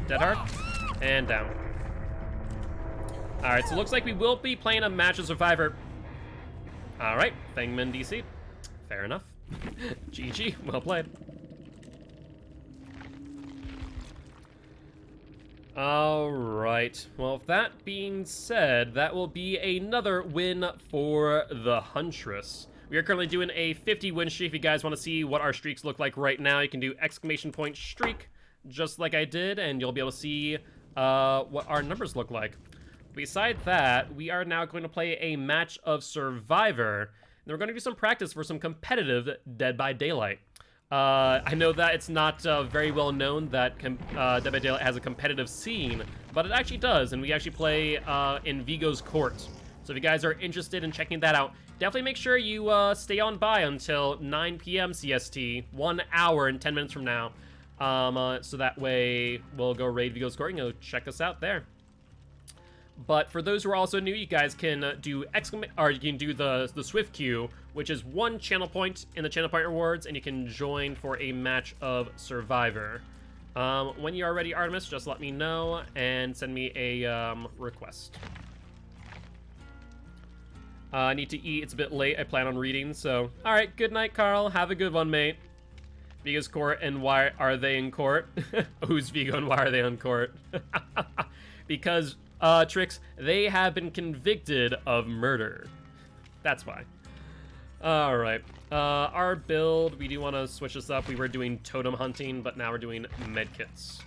Dead heart. And down. Alright, so it looks like we will be playing a match of Survivor. Alright, Thingman DC. Fair enough. GG, well played. Alright, well, with that being said, that will be another win for the Huntress. We are currently doing a 50 win streak. If you guys want to see what our streaks look like right now, you can do ! streak, just like I did, and you'll be able to see what our numbers look like. Besides that, we are now going to play a match of Survivor, and we're going to do some practice for some competitive Dead by Daylight. I know that it's not very well known that Dead by Daylight has a competitive scene, but it actually does, and we actually play in Vigo's Court. So if you guys are interested in checking that out, definitely make sure you stay on by until 9 p.m. CST, 1 hour and 10 minutes from now. So that way we'll go raid Vigo's Court and go check us out there. But for those who are also new, you guys can do you can do the Swift queue, which is 1 channel point in the channel point rewards, and you can join for a match of Survivor. When you are ready, Artemis, just let me know and send me a request. I need to eat. It's a bit late. I plan on reading, so... Alright, good night, Carl. Have a good one, mate. Vigo's Court, and why are they in court? Who's Vigo, and why are they on court? Because, Trix, they have been convicted of murder. That's why. Alright. Our build, we do want to switch this up. We were doing totem hunting, but now we're doing medkits.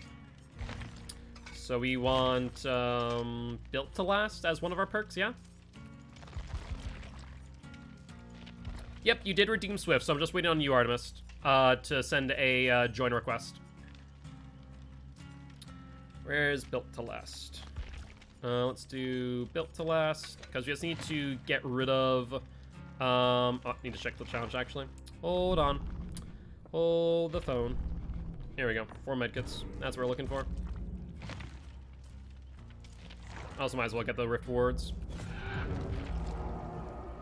So we want, Built to Last as one of our perks, yeah? Yep, you did redeem Swift, so I'm just waiting on you, Artemis, to send a join request. Where's Built to Last? Let's do Built to Last, because we just need to get rid of... oh, need to check the challenge, actually. Hold on. Hold the phone. Here we go. 4 medkits. That's what we're looking for. Also might as well get the Rift Rewards.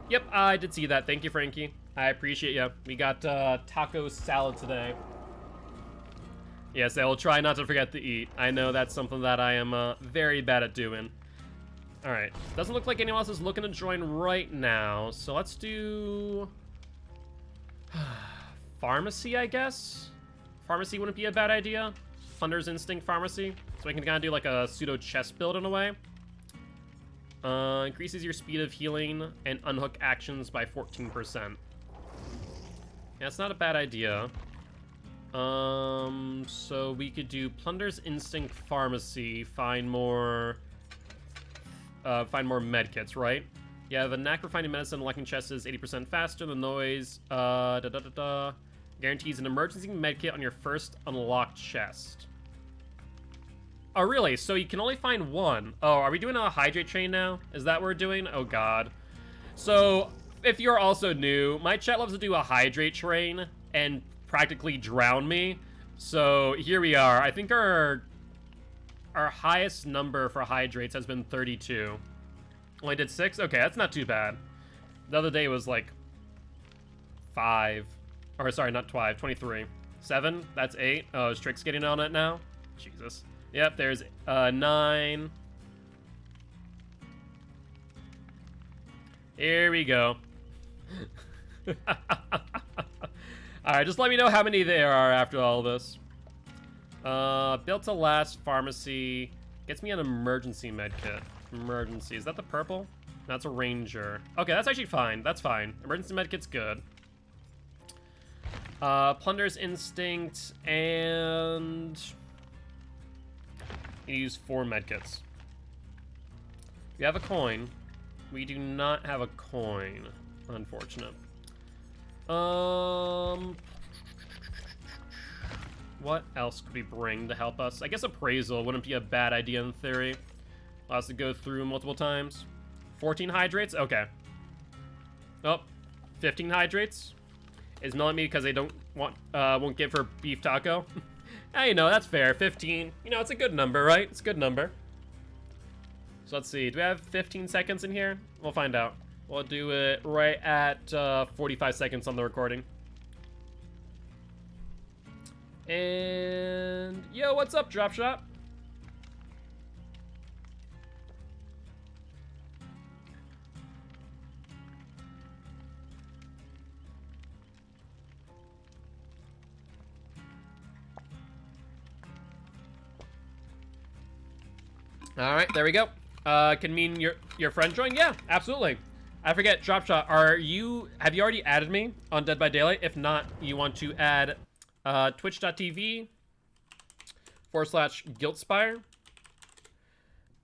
Yep, I did see that. Thank you, Frankie. I appreciate you. We got taco salad today. Yes, I will try not to forget to eat. I know that's something that I am very bad at doing. All right. Doesn't look like anyone else is looking to join right now. So let's do... Pharmacy, I guess? Pharmacy wouldn't be a bad idea. Hunter's Instinct Pharmacy. So we can kind of do like a pseudo chest build in a way. Increases your speed of healing and unhook actions by 14%. Yeah, it's not a bad idea. So we could do Plunder's Instinct Pharmacy, find more medkits, right? Yeah, the knack for finding medicine and unlocking chests is 80% faster. The noise, guarantees an emergency medkit on your first unlocked chest. Oh, really? So you can only find 1. Oh, are we doing a hydrate train now? Is that what we're doing? Oh, God. So, if you're also new, my chat loves to do a hydrate train and practically drown me. So, here we are. I think our highest number for hydrates has been 32. Only did 6? Okay, that's not too bad. The other day was like 5. Or, sorry, not 5, 23. 7? That's 8. Oh, is Trix getting on it now? Jesus. Yep, there's 9. Here we go. Alright, just let me know how many there are after all this. Built to Last Pharmacy. Gets me an emergency medkit. Emergency. Is that the purple? That's a ranger. Okay, that's actually fine. That's fine. Emergency medkit's good. Plunder's instinct, and you use 4 medkits. We have a coin. We do not have a coin. Unfortunate. What else could we bring to help us? I guess appraisal wouldn't be a bad idea in theory. Allow us to go through multiple times. 14 hydrates? Okay. Oh, 15 hydrates? Is Mel at me because they don't want, won't give her beef taco? Yeah, you know, that's fair. 15. You know, it's a good number, right? It's a good number. So let's see. Do we have 15 seconds in here? We'll find out. We'll do it right at 45 seconds on the recording. And yo, what's up, Drop Shot? All right, there we go. Can mean your friend join? Yeah, absolutely. I forget, Drop Shot. Have you already added me on Dead by Daylight? If not, you want to add twitch.tv/GuiltSpire.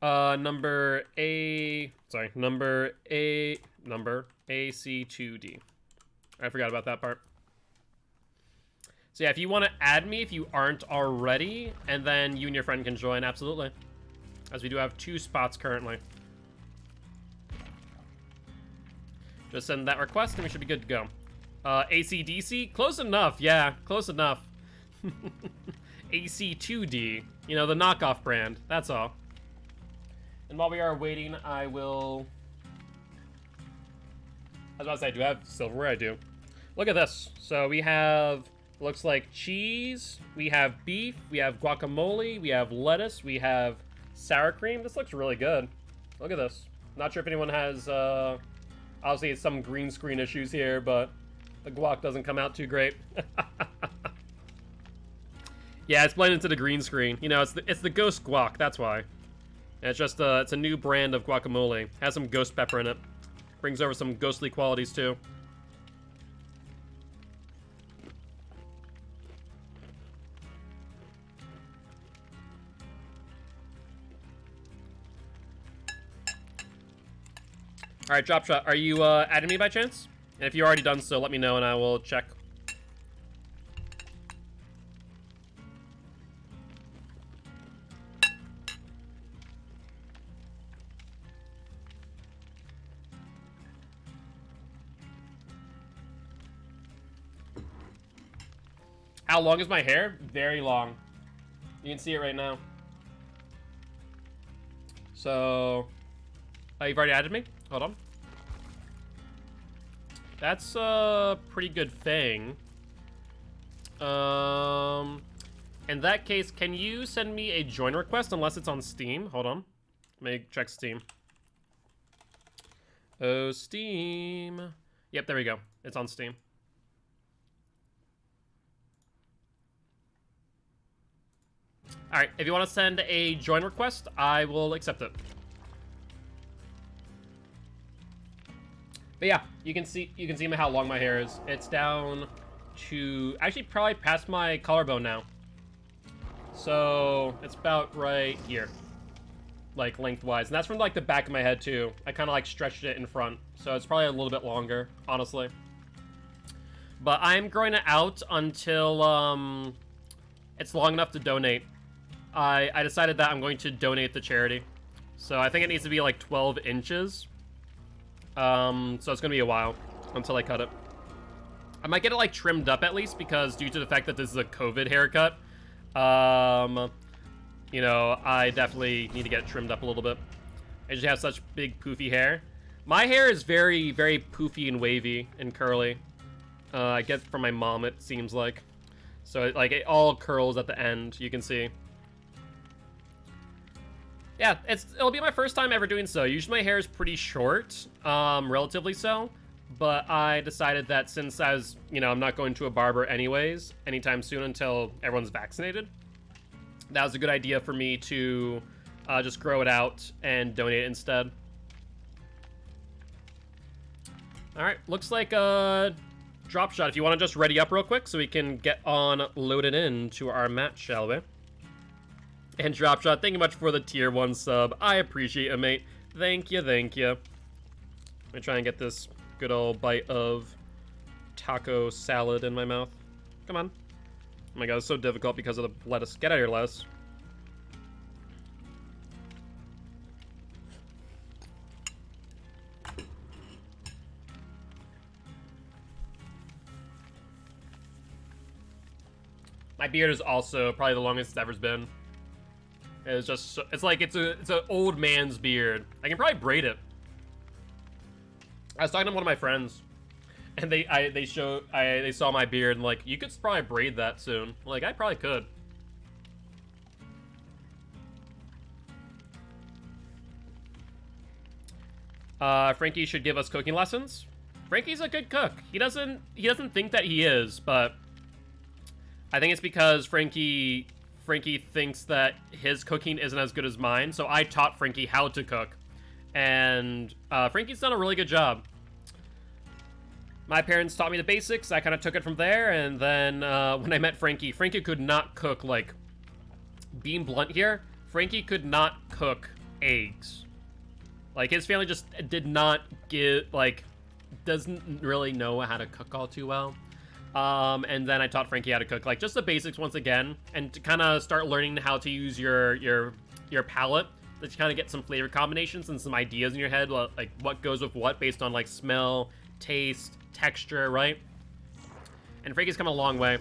Number AC2D. I forgot about that part. So yeah, if you want to add me, if you aren't already, and then you and your friend can join, absolutely. As we do have 2 spots currently. Just send that request and we should be good to go. AC/DC? Close enough, yeah, close enough. AC2D, you know, the knockoff brand, that's all. And while we are waiting, I was about to say, do I have silverware? I do. Look at this. So we have, looks like cheese, we have beef, we have guacamole, we have lettuce, we have sour cream. This looks really good. Look at this. Not sure if anyone has, obviously it's some green screen issues here, but the guac doesn't come out too great. Yeah, it's blended into the green screen. You know, it's the ghost guac, that's why. And it's just, it's a new brand of guacamole. Has some ghost pepper in it. Brings over some ghostly qualities, too. Alright, Drop Shot, are you adding me by chance? And if you've already done so, let me know and I will check. How long is my hair? Very long. You can see it right now. So, you've already added me? Hold on. That's a pretty good thing. In that case, can you send me a join request unless it's on Steam? Hold on. Let me check Steam. Oh, Steam. Yep, there we go. It's on Steam. Alright, if you want to send a join request, I will accept it. But yeah, you can see how long my hair is. It's down to actually probably past my collarbone now. So it's about right here, like lengthwise, and that's from like the back of my head too. I kind of like stretched it in front, so it's probably a little bit longer, honestly. But I'm growing it out until it's long enough to donate. I decided that I'm going to donate to charity, so I think it needs to be like 12 inches. So it's gonna be a while until I cut it. I might get it like trimmed up at least, because due to the fact that this is a COVID haircut, you know, I definitely need to get it trimmed up a little bit. I just have such big poofy hair. My hair is very, very poofy and wavy and curly. I get it from my mom, it seems like. So it all curls at the end, you can see. Yeah, it'll be my first time ever doing so. Usually my hair is pretty short, relatively so. But I decided that since I'm not going to a barber anyways, anytime soon until everyone's vaccinated, that was a good idea for me to just grow it out and donate it instead. Alright, looks like a drop shot. If you want to just ready up real quick so we can get on loaded in to our match, shall we? And drop shot, thank you much for the tier 1 sub. I appreciate it, mate. Thank you, thank you. Let me try and get this good old bite of taco salad in my mouth. Come on. Oh my god, it's so difficult because of the lettuce. Get out of here, lettuce. My beard is also probably the longest it's ever been. It's just, it's like, it's an old man's beard. I can probably braid it. I was talking to one of my friends, and they saw my beard and like, you could probably braid that soon. Like, I probably could. Frankie should give us cooking lessons. Frankie's a good cook. He doesn't think that he is, but I think it's because Frankie thinks that his cooking isn't as good as mine, so I taught Frankie how to cook. And Frankie's done a really good job. My parents taught me the basics, I kind of took it from there, and then when I met Frankie could not cook, like, being blunt here, Frankie could not cook eggs. Like, his family just did not doesn't really know how to cook all too well. And then I taught Frankie how to cook, like, just the basics once again, and to kind of start learning how to use your palate, to kind of get some flavor combinations and some ideas in your head, like what goes with what based on, like, smell, taste, texture, right? And Frankie's come a long way.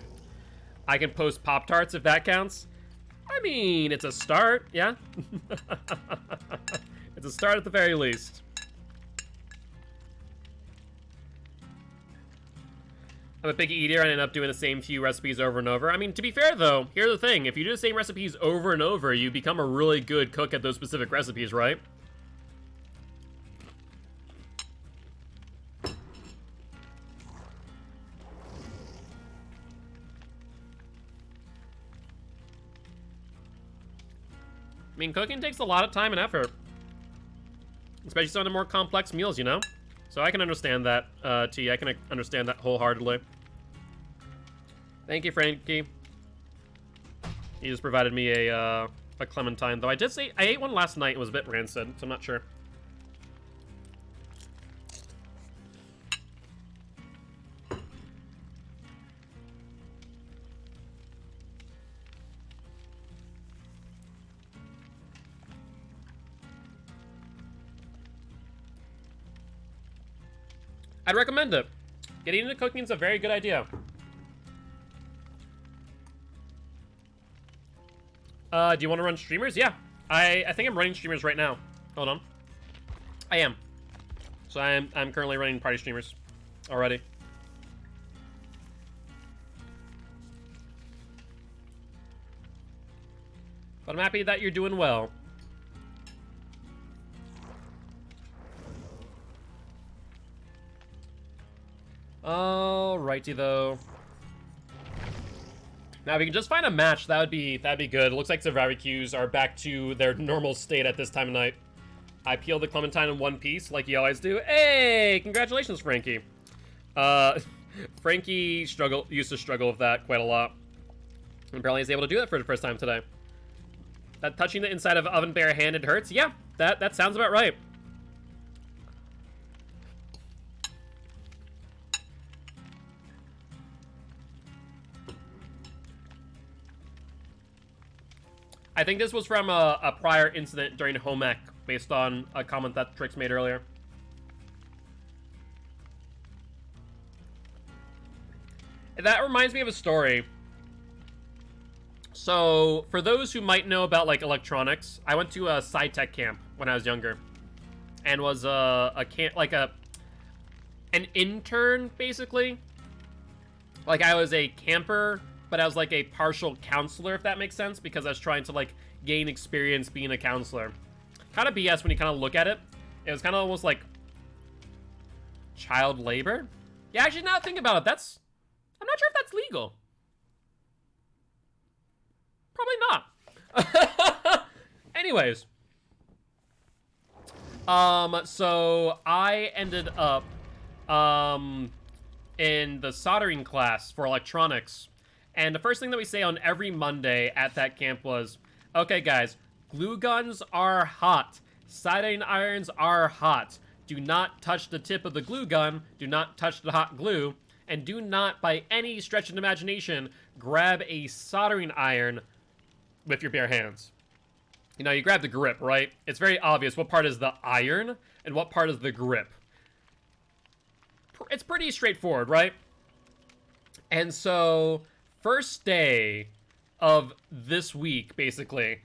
I can post Pop-Tarts if that counts. I mean, it's a start, yeah? It's a start at the very least. I'm a picky eater and I end up doing the same few recipes over and over. I mean, to be fair though, here's the thing. If you do the same recipes over and over, you become a really good cook at those specific recipes, right? I mean, cooking takes a lot of time and effort. Especially some of the more complex meals, you know? So I can understand that, T. I can understand that wholeheartedly. Thank you, Frankie. He just provided me a clementine, though I did say I ate one last night. It was a bit rancid, so I'm not sure. I'd recommend it. Getting into cooking is a very good idea. Do you want to run streamers? Yeah. I think I'm running streamers right now. Hold on. I am. So I'm currently running party streamers already. But I'm happy that you're doing well. Alrighty though. Now, if we can just find a match, that'd be good. It looks like Survivor queues are back to their normal state at this time of night. I peeled the clementine in one piece, like you always do. Hey, congratulations, Frankie. Frankie used to struggle with that quite a lot. And apparently he's able to do that for the first time today. That touching the inside of oven barehanded hurts? Yeah, that sounds about right. I think this was from a prior incident during home ec, based on a comment that Trix made earlier. That reminds me of a story. So, for those who might know about, like, electronics, I went to a sci-tech camp when I was younger. And was an intern, basically. Like, I was a camper, but I was like a partial counselor, if that makes sense, because I was trying to, like, gain experience being a counselor. Kind of BS when you kind of look at it. It was kind of almost like child labor. Yeah, actually, now think about it, I'm not sure if that's legal. Probably not. Anyways. So I ended up in the soldering class for electronics. And the first thing that we say on every Monday at that camp was, okay, guys, glue guns are hot. Soldering irons are hot. Do not touch the tip of the glue gun. Do not touch the hot glue. And do not, by any stretch of imagination, grab a soldering iron with your bare hands. You know, you grab the grip, right? It's very obvious what part is the iron and what part is the grip. It's pretty straightforward, right? And so, first day of this week, basically,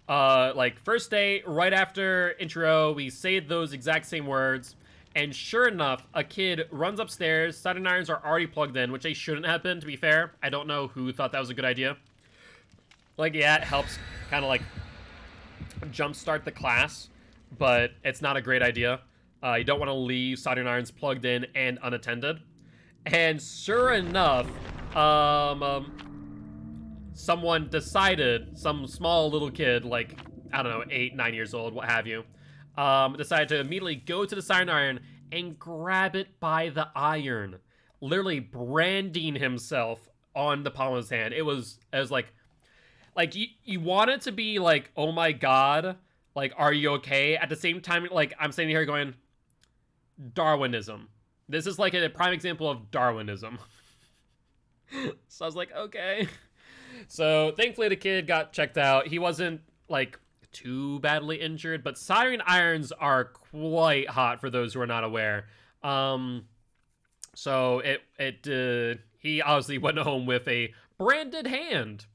like, first day, right after intro, we say those exact same words, and sure enough, a kid runs upstairs, soldering irons are already plugged in, which they shouldn't have been, to be fair. I don't know who thought that was a good idea. Like, yeah, it helps kind of, like, jumpstart the class, but it's not a great idea. You don't want to leave soldering irons plugged in and unattended. And sure enough, someone decided, some small little kid, like, I don't know, 8, 9 years old, what have you, decided to immediately go to the soldering iron and grab it by the iron, literally branding himself on the palm of his hand. It was like you want it to be like, oh my god, like, are you okay? At the same time, like, I'm sitting here going, Darwinism. This is like a prime example of Darwinism. So I was like, okay. So thankfully the kid got checked out. He wasn't, like, too badly injured, but soldering irons are quite hot for those who are not aware. So he obviously went home with a branded hand.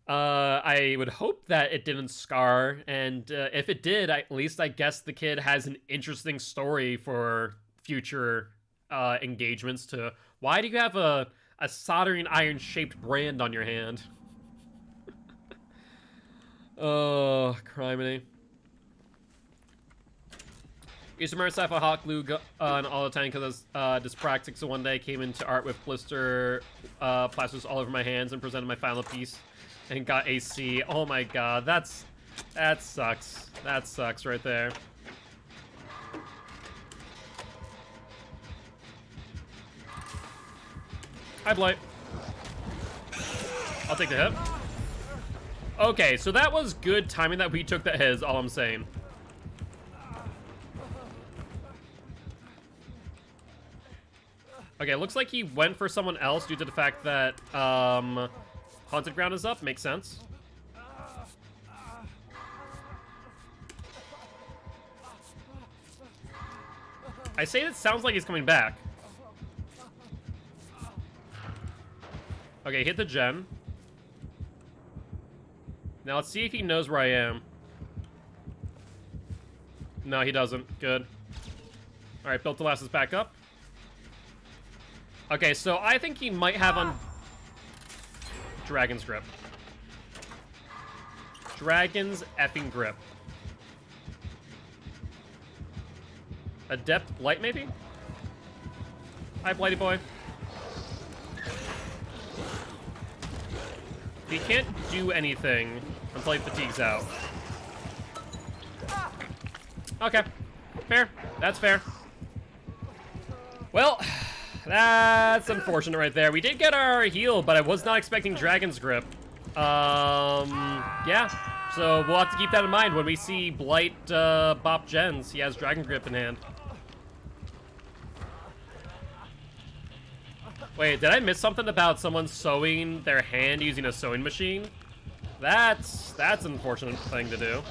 I would hope that it didn't scar, and if it did, at least I guess the kid has an interesting story for future engagements to, why do you have a soldering iron shaped brand on your hand? Oh, criminy. Used to remember sci-fi hot glue gun all the time because I was dyspraxic, so one day I came into art with blister plasters all over my hands and presented my final piece and got a C. Oh my god, that sucks. That sucks right there. Hi, Blight. I'll take the hit. Okay, so that was good timing that we took that hit, is all I'm saying. Okay, looks like he went for someone else due to the fact that, Haunted Ground is up. Makes sense. I say it sounds like he's coming back. Okay, hit the gen. Now let's see if he knows where I am. No, he doesn't. Good. Alright, built the lasses back up. Okay, so I think he might have on Dragon's Grip. Dragon's effing grip. Adept Blight, maybe? Hi, Blighty boy. He can't do anything until he fatigues out. Okay. Fair. That's fair. Well, that's unfortunate right there. We did get our heal, but I was not expecting Dragon's Grip. Yeah. So we'll have to keep that in mind when we see Blight bop gens. He has Dragon Grip in hand. Wait, did I miss something about someone sewing their hand using a sewing machine? That's an unfortunate thing to do.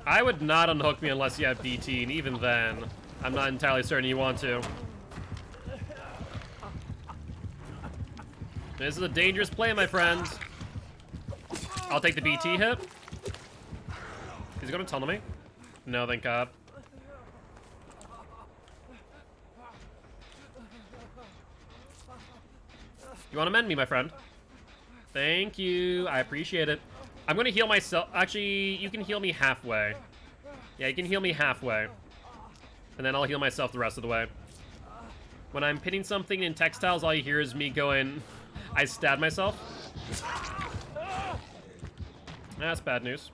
I would not unhook me unless you have BT, and even then, I'm not entirely certain you want to. This is a dangerous play, my friends. I'll take the BT hit. Is he gonna tunnel me? No, thank God. You want to mend me, my friend? Thank you. I appreciate it. I'm going to heal myself. Actually, you can heal me halfway. Yeah, you can heal me halfway. And then I'll heal myself the rest of the way. When I'm pinning something in textiles, all you hear is me going, I stabbed myself. That's bad news.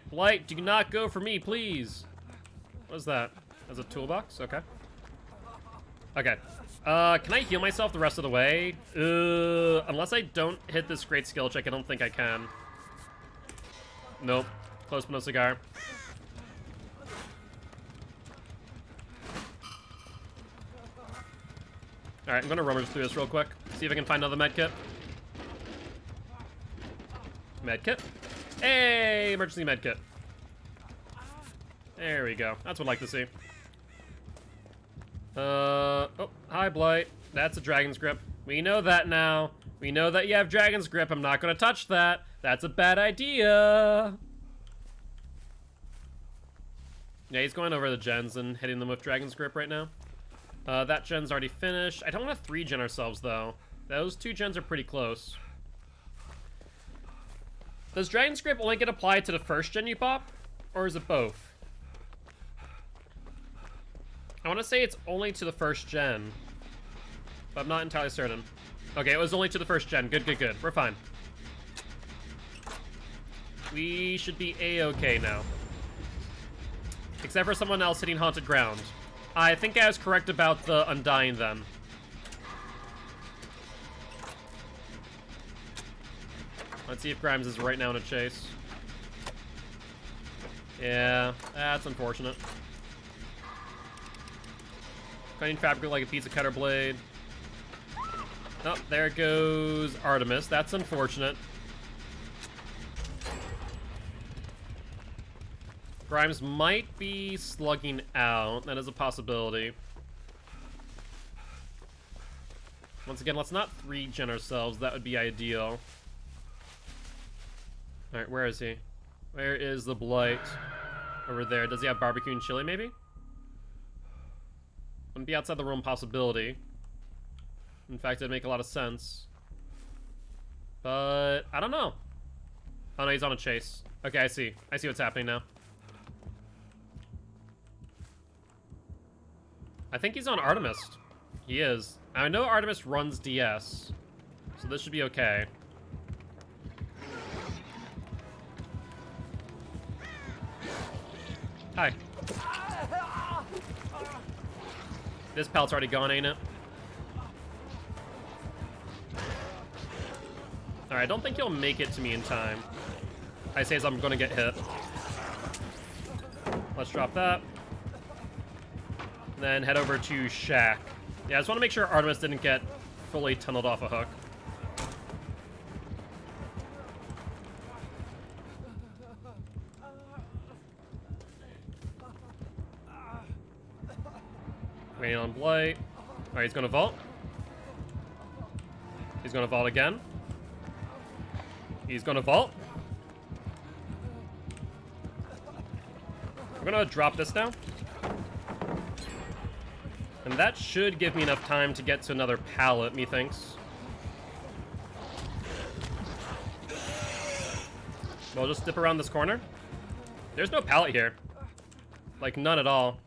Blight, do not go for me, please. What is that? That's a toolbox? Okay. Okay. Can I heal myself the rest of the way? Unless I don't hit this great skill check, I don't think I can. Nope. Close but no cigar. Alright, I'm gonna rummage through this real quick. See if I can find another medkit. Medkit. Hey, emergency medkit. There we go. That's what I'd like to see. Oh, hi, Blight. That's a dragon's grip. We know that now. We know that you have dragon's grip. I'm not gonna touch that. That's a bad idea. Yeah, he's going over the gens and hitting them with dragon's grip right now. That gen's already finished. I don't want to 3-gen ourselves, though. Those 2 gens are pretty close. Does dragon's grip only get applied to the first gen you pop? Or is it both? I want to say it's only to the first gen. But I'm not entirely certain. Okay, it was only to the first gen. Good, good, good. We're fine. We should be A-okay now. Except for someone else hitting haunted ground. I think I was correct about the Undying then. Let's see if Grimes is right now in a chase. Yeah, that's unfortunate. Cutting fabric like a pizza cutter blade. Oh, there goes Artemis. That's unfortunate. Grimes might be slugging out. That is a possibility. Once again, let's not 3-gen ourselves. That would be ideal. Alright, where is he? Where is the Blight? Over there. Does he have barbecue and chili, maybe? Wouldn't be outside the realm possibility. In fact, it'd make a lot of sense. But, I don't know. Oh no, he's on a chase. Okay, I see. I see what's happening now. I think he's on Artemis. He is. I know Artemis runs DS, so this should be okay. Hi. This pelt's already gone, ain't it? Alright, I don't think he'll make it to me in time. I say as I'm gonna get hit. Let's drop that. Then head over to Shack. Yeah, I just want to make sure Artemis didn't get fully tunneled off a hook. Waiting on Blight. Alright, he's gonna vault. He's gonna vault again. He's gonna vault. We're gonna drop this now. And that should give me enough time to get to another pallet, methinks. We'll just dip around this corner. There's no pallet here. Like, none at all.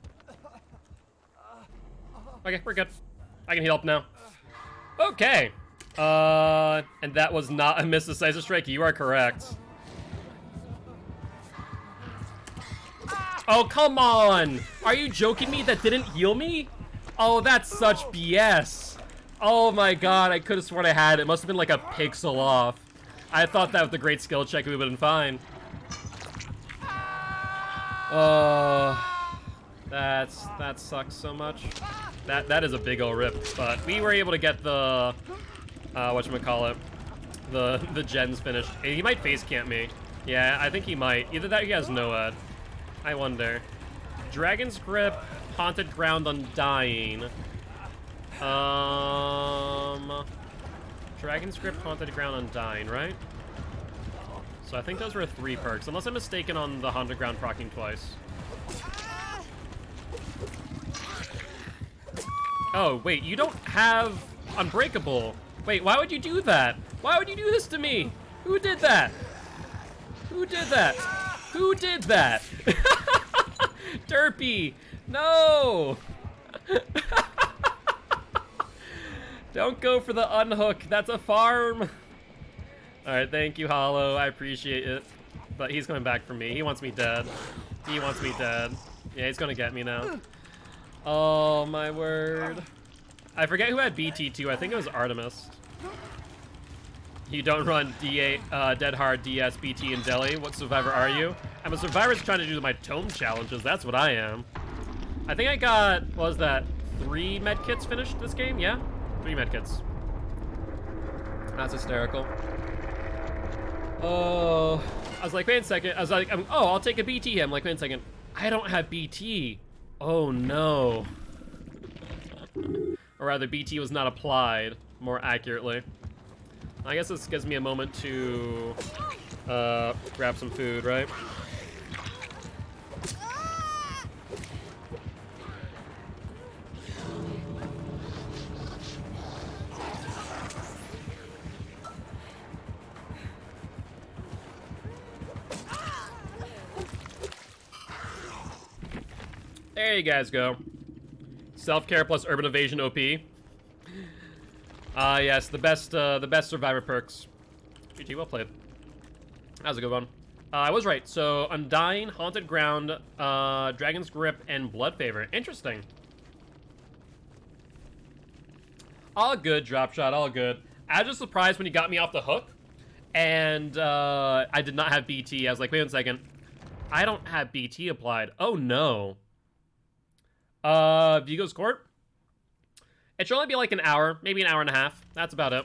Okay, we're good. I can heal up now. Okay. And that was not a Mysticizor Strike. You are correct. Oh, come on! Are you joking me? That didn't heal me? Oh, that's such BS. Oh my god, I could have sworn I had it. It must have been like a pixel off. I thought that with the great skill check we would have been fine. That sucks so much. That is a big ol' rip, but we were able to get the whatchamacallit, the gens finished. He might face camp me. Yeah, I think he might. Either that or he has no ed. I wonder. Dragon's Grip, Haunted Ground, Undying. Dragon's Grip, Haunted Ground, Undying, right? So I think those were 3 perks, unless I'm mistaken on the Haunted Ground proccing twice. Oh, wait, you don't have Unbreakable. Wait, why would you do that? Why would you do this to me? Who did that? Who did that? Who did that? Derpy! No! Don't go for the unhook. That's a farm. Alright, thank you, Hollow. I appreciate it. but he's coming back for me. He wants me dead. He wants me dead. Yeah, he's gonna get me now. Oh, my word. I forget who had BT too. I think it was Artemis. You don't run Dead Hard, DS, BT, and Deli. What survivor are you? I'm a survivor trying to do my tome challenges. That's what I am. I think I got, what was that, 3 medkits finished this game? Yeah? 3 medkits. That's hysterical. Oh, I was like, wait a second. I was like, oh, I'll take a BT. I'm like, wait a second. I don't have BT. Oh, no. Or rather, BT was not applied, more accurately. I guess this gives me a moment to grab some food, right? There you guys go. Self-care plus urban evasion OP. Yes, the best survivor perks. GG, well played. That was a good one. I was right. So, Undying, Haunted Ground, Dragon's Grip, and Blood Favor. Interesting. All good, drop shot, all good. I was just surprised when he got me off the hook, and I did not have BT. I was like, wait a second. I don't have BT applied. Oh, no. Vigo's Court? It should only be like an hour, maybe an hour and a half. That's about it.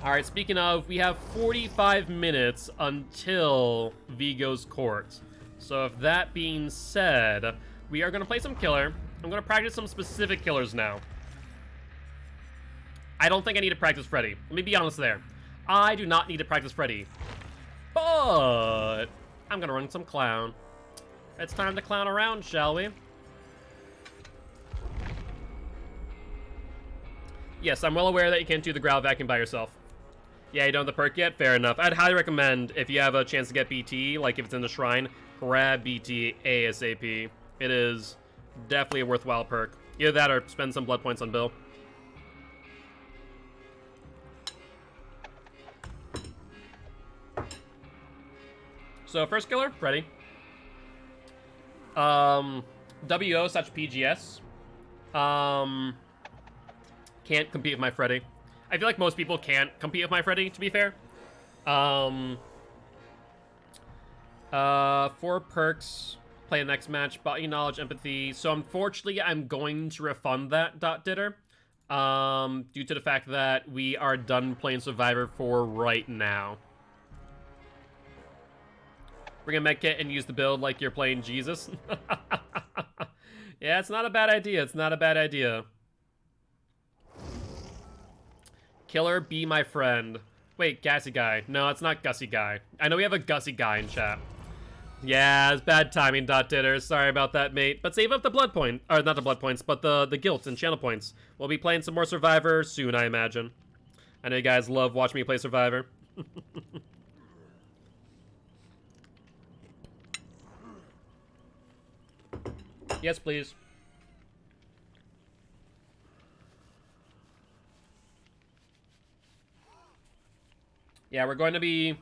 Alright, speaking of, we have 45 minutes until Vigo's Court. So if that being said, we are going to play some killer. I'm going to practice some specific killers now. I don't think I need to practice Freddy. Let me be honest there. I do not need to practice Freddy. But I'm going to run some clown. It's time to clown around, shall we? Yes, I'm well aware that you can't do the growl vacuum by yourself. Yeah, you don't have the perk yet? Fair enough. I'd highly recommend, if you have a chance to get BT, like if it's in the shrine, grab BT ASAP. It is definitely a worthwhile perk. Either that or spend some blood points on Bill. So, first killer, Freddy. WO/PGS. Can't compete with my Freddy. I feel like most people can't compete with my Freddy, to be fair. 4 perks. Play the next match. Body knowledge, empathy. So unfortunately, I'm going to refund that, Ditter. Due to the fact that we are done playing Survivor for right now. Bring a medkit and use the build like you're playing Jesus. Yeah, it's not a bad idea. It's not a bad idea. Killer, be my friend. Wait, Gassy Guy. No, it's not Gussy Guy. I know we have a Gussy Guy in chat. Yeah, it's bad timing, Ditter. Sorry about that, mate. But save up the blood point. Or not the blood points, but the guilt and channel points. We'll be playing some more Survivor soon, I imagine. I know you guys love watching me play Survivor. Yes, please. Yeah, we're going to be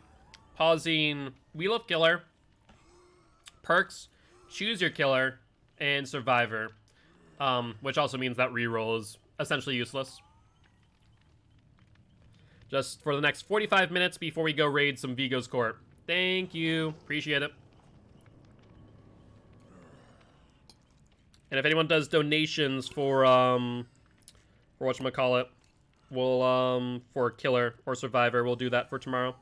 pausing Wheel of Killer, Perks, Choose Your Killer, and Survivor. Which also means that reroll is essentially useless. Just for the next 45 minutes before we go raid some Vigo's Court. Thank you. Appreciate it. And if anyone does donations for whatchamacallit, we'll, for Killer or Survivor, we'll do that for tomorrow.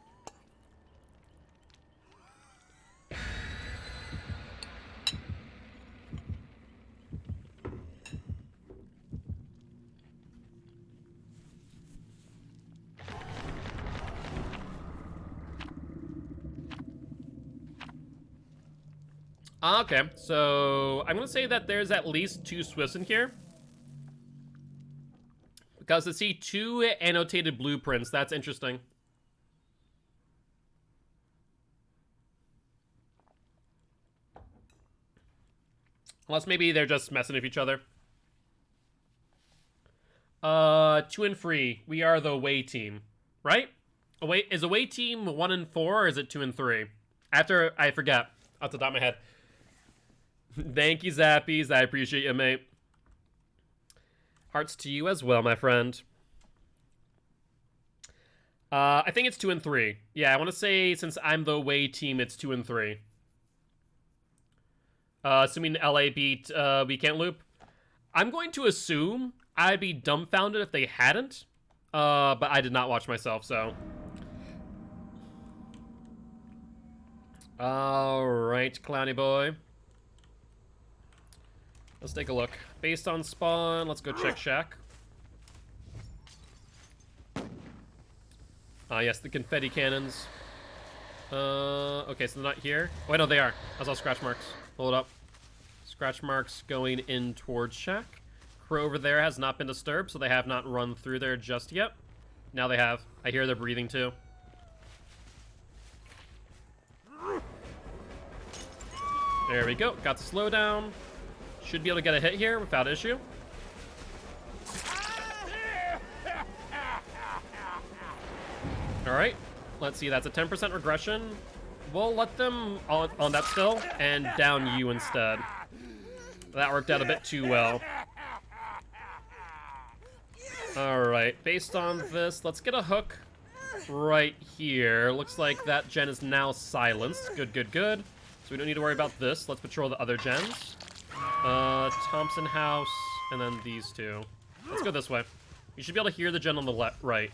Okay, so I'm going to say that there's at least 2 Swifts in here. Because to see 2 annotated blueprints, that's interesting. Unless maybe they're just messing with each other. 2 and free. We are the away team, right? Is away team 1 and 4, or is it 2 and 3? After I forget off the top of my head. Thank you, Zappies. I appreciate you, mate. Hearts to you as well, my friend. I think it's 2 and 3. Yeah, I want to say since I'm the away team, it's 2 and 3. Assuming LA beat Weekend Loop. I'm going to assume I'd be dumbfounded if they hadn't. But I did not watch myself, so. Alright, Clowny Boy. Let's take a look. Based on spawn, let's go check Shack. Yes, the confetti cannons. Okay, so they're not here. Oh, wait, no, they are. I saw scratch marks. Hold up. Scratch marks going in towards Shack. Crew over there has not been disturbed, so they have not run through there just yet. Now they have. I hear they're breathing too. There we go. Got the slowdown. Should be able to get a hit here without issue. Alright. Let's see. That's a 10% regression. We'll let them on that still and down you instead. That worked out a bit too well. Alright, based on this, let's get a hook right here. Looks like that gen is now silenced. Good, good, good. So we don't need to worry about this. Let's patrol the other gens. Thompson House, and then these two. Let's go this way. You should be able to hear the gen on the right.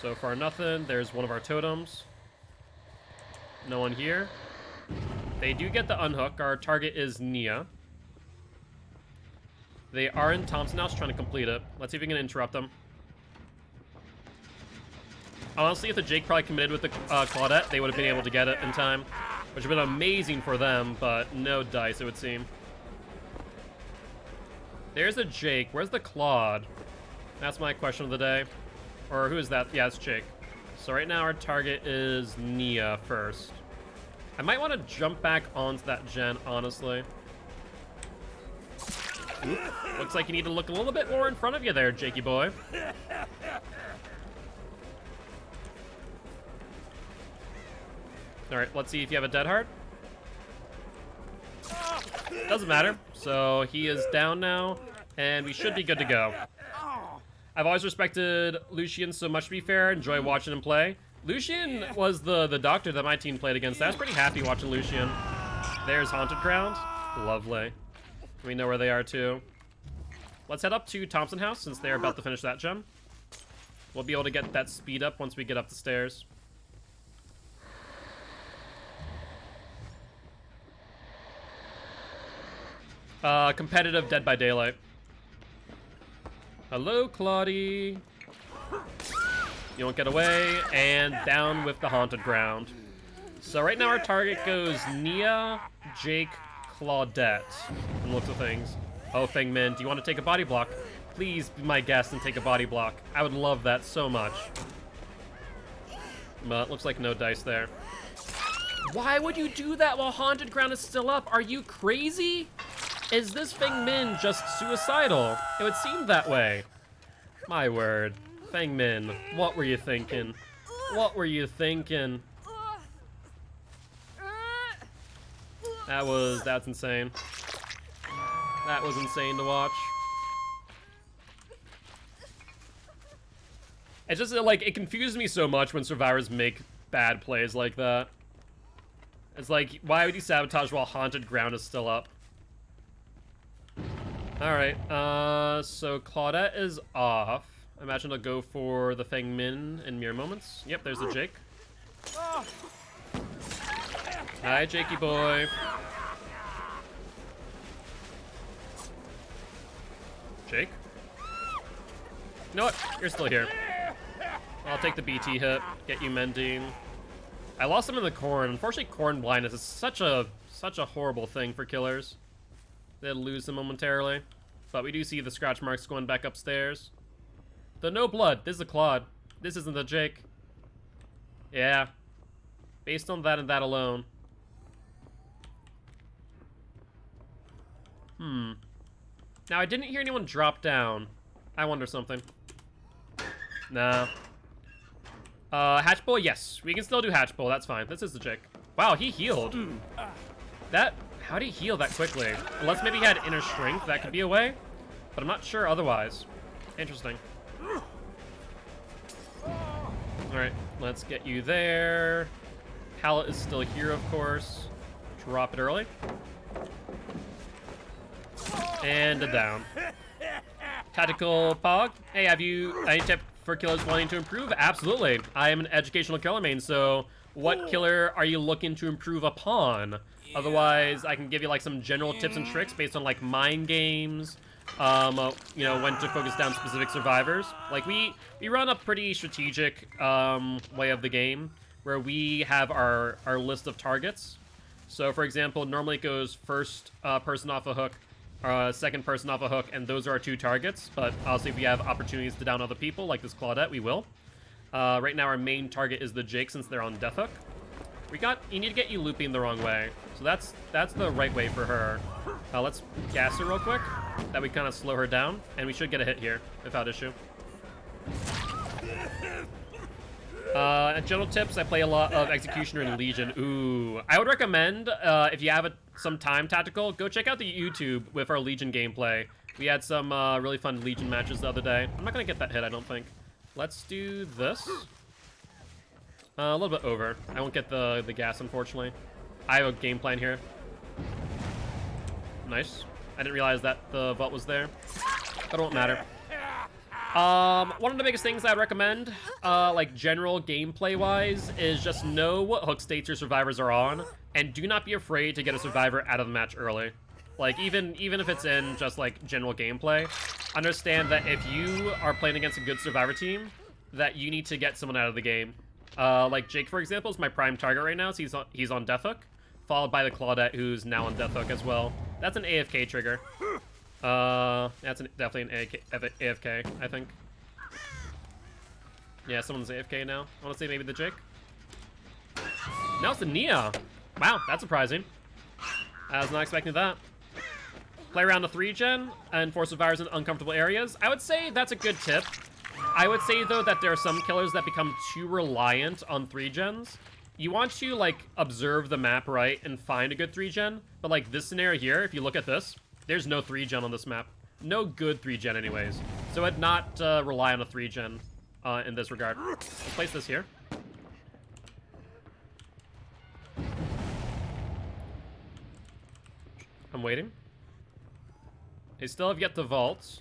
So far, nothing. There's one of our totems. No one here. They do get the unhook. Our target is Nia. They are in Thompson House trying to complete it. Let's see if we can interrupt them. Honestly, if the Jake probably committed with the Claudette, they would have been able to get it in time. Which would have been amazing for them, but no dice, it would seem. There's a Jake. Where's the Claude? That's my question of the day. Or who is that? Yeah, it's Jake. So right now our target is Nia first. I might want to jump back onto that gen, honestly. Oop. Looks like you need to look a little bit more in front of you there, Jakey boy. Alright, let's see if you have a dead heart. Doesn't matter. So he is down now, and we should be good to go. I've always respected Lucian so much, to be fair. Enjoy watching him play. Lucian was the doctor that my team played against. I was pretty happy watching Lucian. There's Haunted Ground. Lovely. We know where they are, too. Let's head up to Thompson House, since they're about to finish that gem. We'll be able to get that speed up once we get up the stairs. Competitive Dead by Daylight. Hello, Claudie. You won't get away, and down with the Haunted Ground. So right now our target goes Nia, Jake, Claudette, from the looks of things. Oh, Feng Min, do you want to take a body block? Please be my guest and take a body block. I would love that so much. But looks like no dice there. Why would you do that while Haunted Ground is still up? Are you crazy? Is this Feng Min just suicidal? It would seem that way. My word. Feng Min, what were you thinking? What were you thinking? That's insane. That was insane to watch. It's just, like, it confuses me so much when survivors make bad plays like that. It's like, why would you sabotage while Haunted Ground is still up? Alright, so Claudette is off. I imagine they'll go for the Feng Min in mere moments. Yep, there's the Jake. Hi, Jakey boy. Jake? You know what? You're still here. I'll take the BT hit, get you mending. I lost him in the corn. Unfortunately, corn blindness is such a horrible thing for killers. They'll lose them momentarily. But we do see the scratch marks going back upstairs. The no blood. This is a Claude. This isn't the Jake. Yeah. Based on that and that alone. Now, I didn't hear anyone drop down. I wonder something. Nah. Hatch Bowl, yes. We can still do Hatch Bowl, that's fine. This is the Jake. Wow, he healed. How'd he heal that quickly? Unless maybe he had inner strength, that could be a way. But I'm not sure otherwise. Interesting. Alright, let's get you there. Pallet is still here, of course. Drop it early. And a down. Tactical Pog. Hey, have you any tip for killers wanting to improve? Absolutely. I am an educational killer main, so what killer are you looking to improve upon? Otherwise, I can give you like some general tips and tricks based on like mind games, you know, when to focus down specific survivors. Like we run a pretty strategic way of the game where we have our list of targets. So for example, normally it goes first person off a hook, second person off a hook, and those are our 2 targets. But obviously if we have opportunities to down other people, like this Claudette, we will. Right now our main target is the Jake since they're on death hook. You need to get you looping the wrong way. So that's the right way for her. Let's gas her real quick. That we kind of slow her down, and we should get a hit here without issue. General tips, I play a lot of Executioner and Legion. Ooh, I would recommend, if you have some time, Tactical, go check out the YouTube with our Legion gameplay. We had some really fun Legion matches the other day. I'm not going to get that hit, I don't think. Let's do this. A little bit over. I won't get the gas, unfortunately. I have a game plan here. Nice. I didn't realize that the vault was there. But it won't matter. One of the biggest things I'd recommend, like general gameplay-wise, is just know what hook states your survivors are on, and do not be afraid to get a survivor out of the match early. Like, even if it's in just, like, general gameplay, understand that if you are playing against a good survivor team, that you need to get someone out of the game. Like Jake, for example, is my prime target right now, so he's on death hook, followed by the Claudette, who's now on death hook as well. That's an AFK trigger. That's definitely an AFK, I think. Yeah, someone's AFK now. I want to say maybe the Jake. Now it's the Nia. Wow, that's surprising. I was not expecting that. Play around the 3-gen and force survivors in uncomfortable areas. I would say that's a good tip. I would say, though, that there are some killers that become too reliant on 3-gens. You want to, like, observe the map, right, and find a good 3-gen. But, like, this scenario here, if you look at this, there's no 3-gen on this map. No good 3-gen, anyways. So I'd not rely on a 3-gen in this regard. Let's place this here. I'm waiting. They still have yet to vault.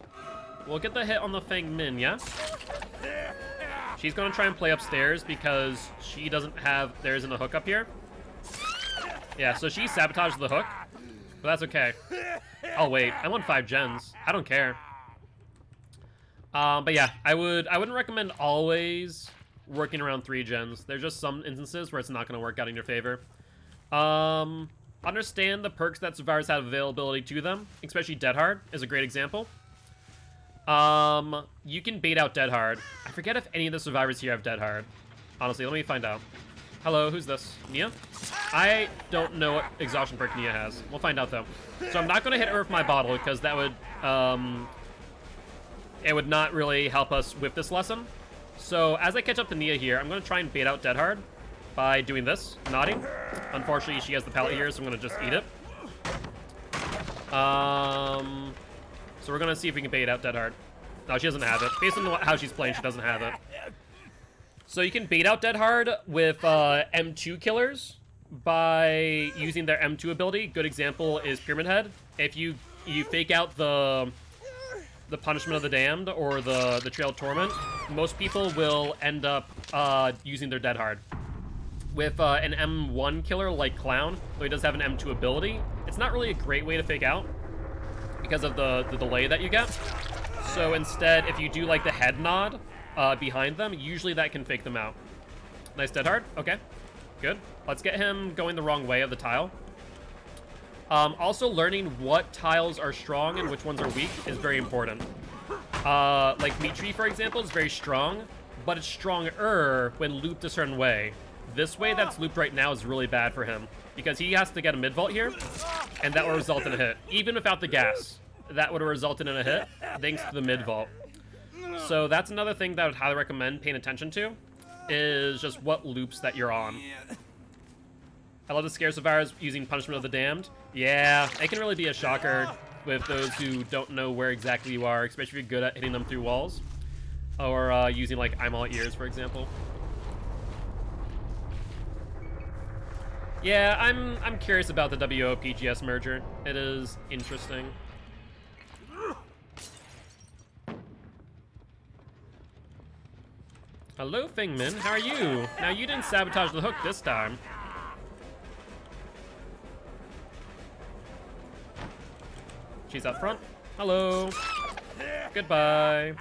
We'll get the hit on the Fang Min, yeah? She's gonna try and play upstairs because she doesn't have... There isn't a hook up here. Yeah, so she sabotaged the hook. But that's okay. Oh, wait. I want 5 gens. I don't care. But yeah, I wouldn't recommend always working around 3 gens. There's just some instances where it's not gonna work out in your favor. Understand the perks that survivors have availability to them, especially Dead Hard is a great example. You can bait out Dead Hard. I forget if any of the survivors here have Dead Hard. Honestly, let me find out. Hello, who's this? Nia? I don't know what exhaustion perk Nia has. We'll find out though. So I'm not gonna hit her with my bottle because that would, it would not really help us with this lesson. So as I catch up to Nia here, I'm gonna try and bait out Dead Hard by doing this, nodding. Unfortunately, she has the pallet here, so I'm gonna just eat it. So we're gonna see if we can bait out Dead Hard. No, she doesn't have it. Based on how she's playing, she doesn't have it. So you can bait out Dead Hard with M2 killers by using their M2 ability. Good example is Pyramid Head. If you fake out the Punishment of the Damned or the Trail of Torment, most people will end up using their Dead Hard. With an M1 killer like Clown, though he does have an M2 ability, it's not really a great way to fake out because of the delay that you get. So instead, if you do like the head nod behind them, usually that can fake them out. Nice Dead Hard. Okay, good. Let's get him going the wrong way of the tile. Also, learning what tiles are strong and which ones are weak is very important. Like Meat Tree, for example, is very strong, but it's stronger when looped a certain way. This way that's looped right now is really bad for him because he has to get a mid-vault here, and that will result in a hit. Even without the gas, that would have resulted in a hit thanks to the mid-vault. So that's another thing that I would highly recommend paying attention to, is just what loops that you're on. I love the scare survivors using Punishment of the Damned. Yeah, it can really be a shocker with those who don't know where exactly you are, especially if you're good at hitting them through walls. Or using, like, I'm all ears, for example. Yeah, I'm curious about the WO-PGS merger. It is interesting. Hello, Fingman. How are you? Now, you didn't sabotage the hook this time. She's up front. Hello. Goodbye.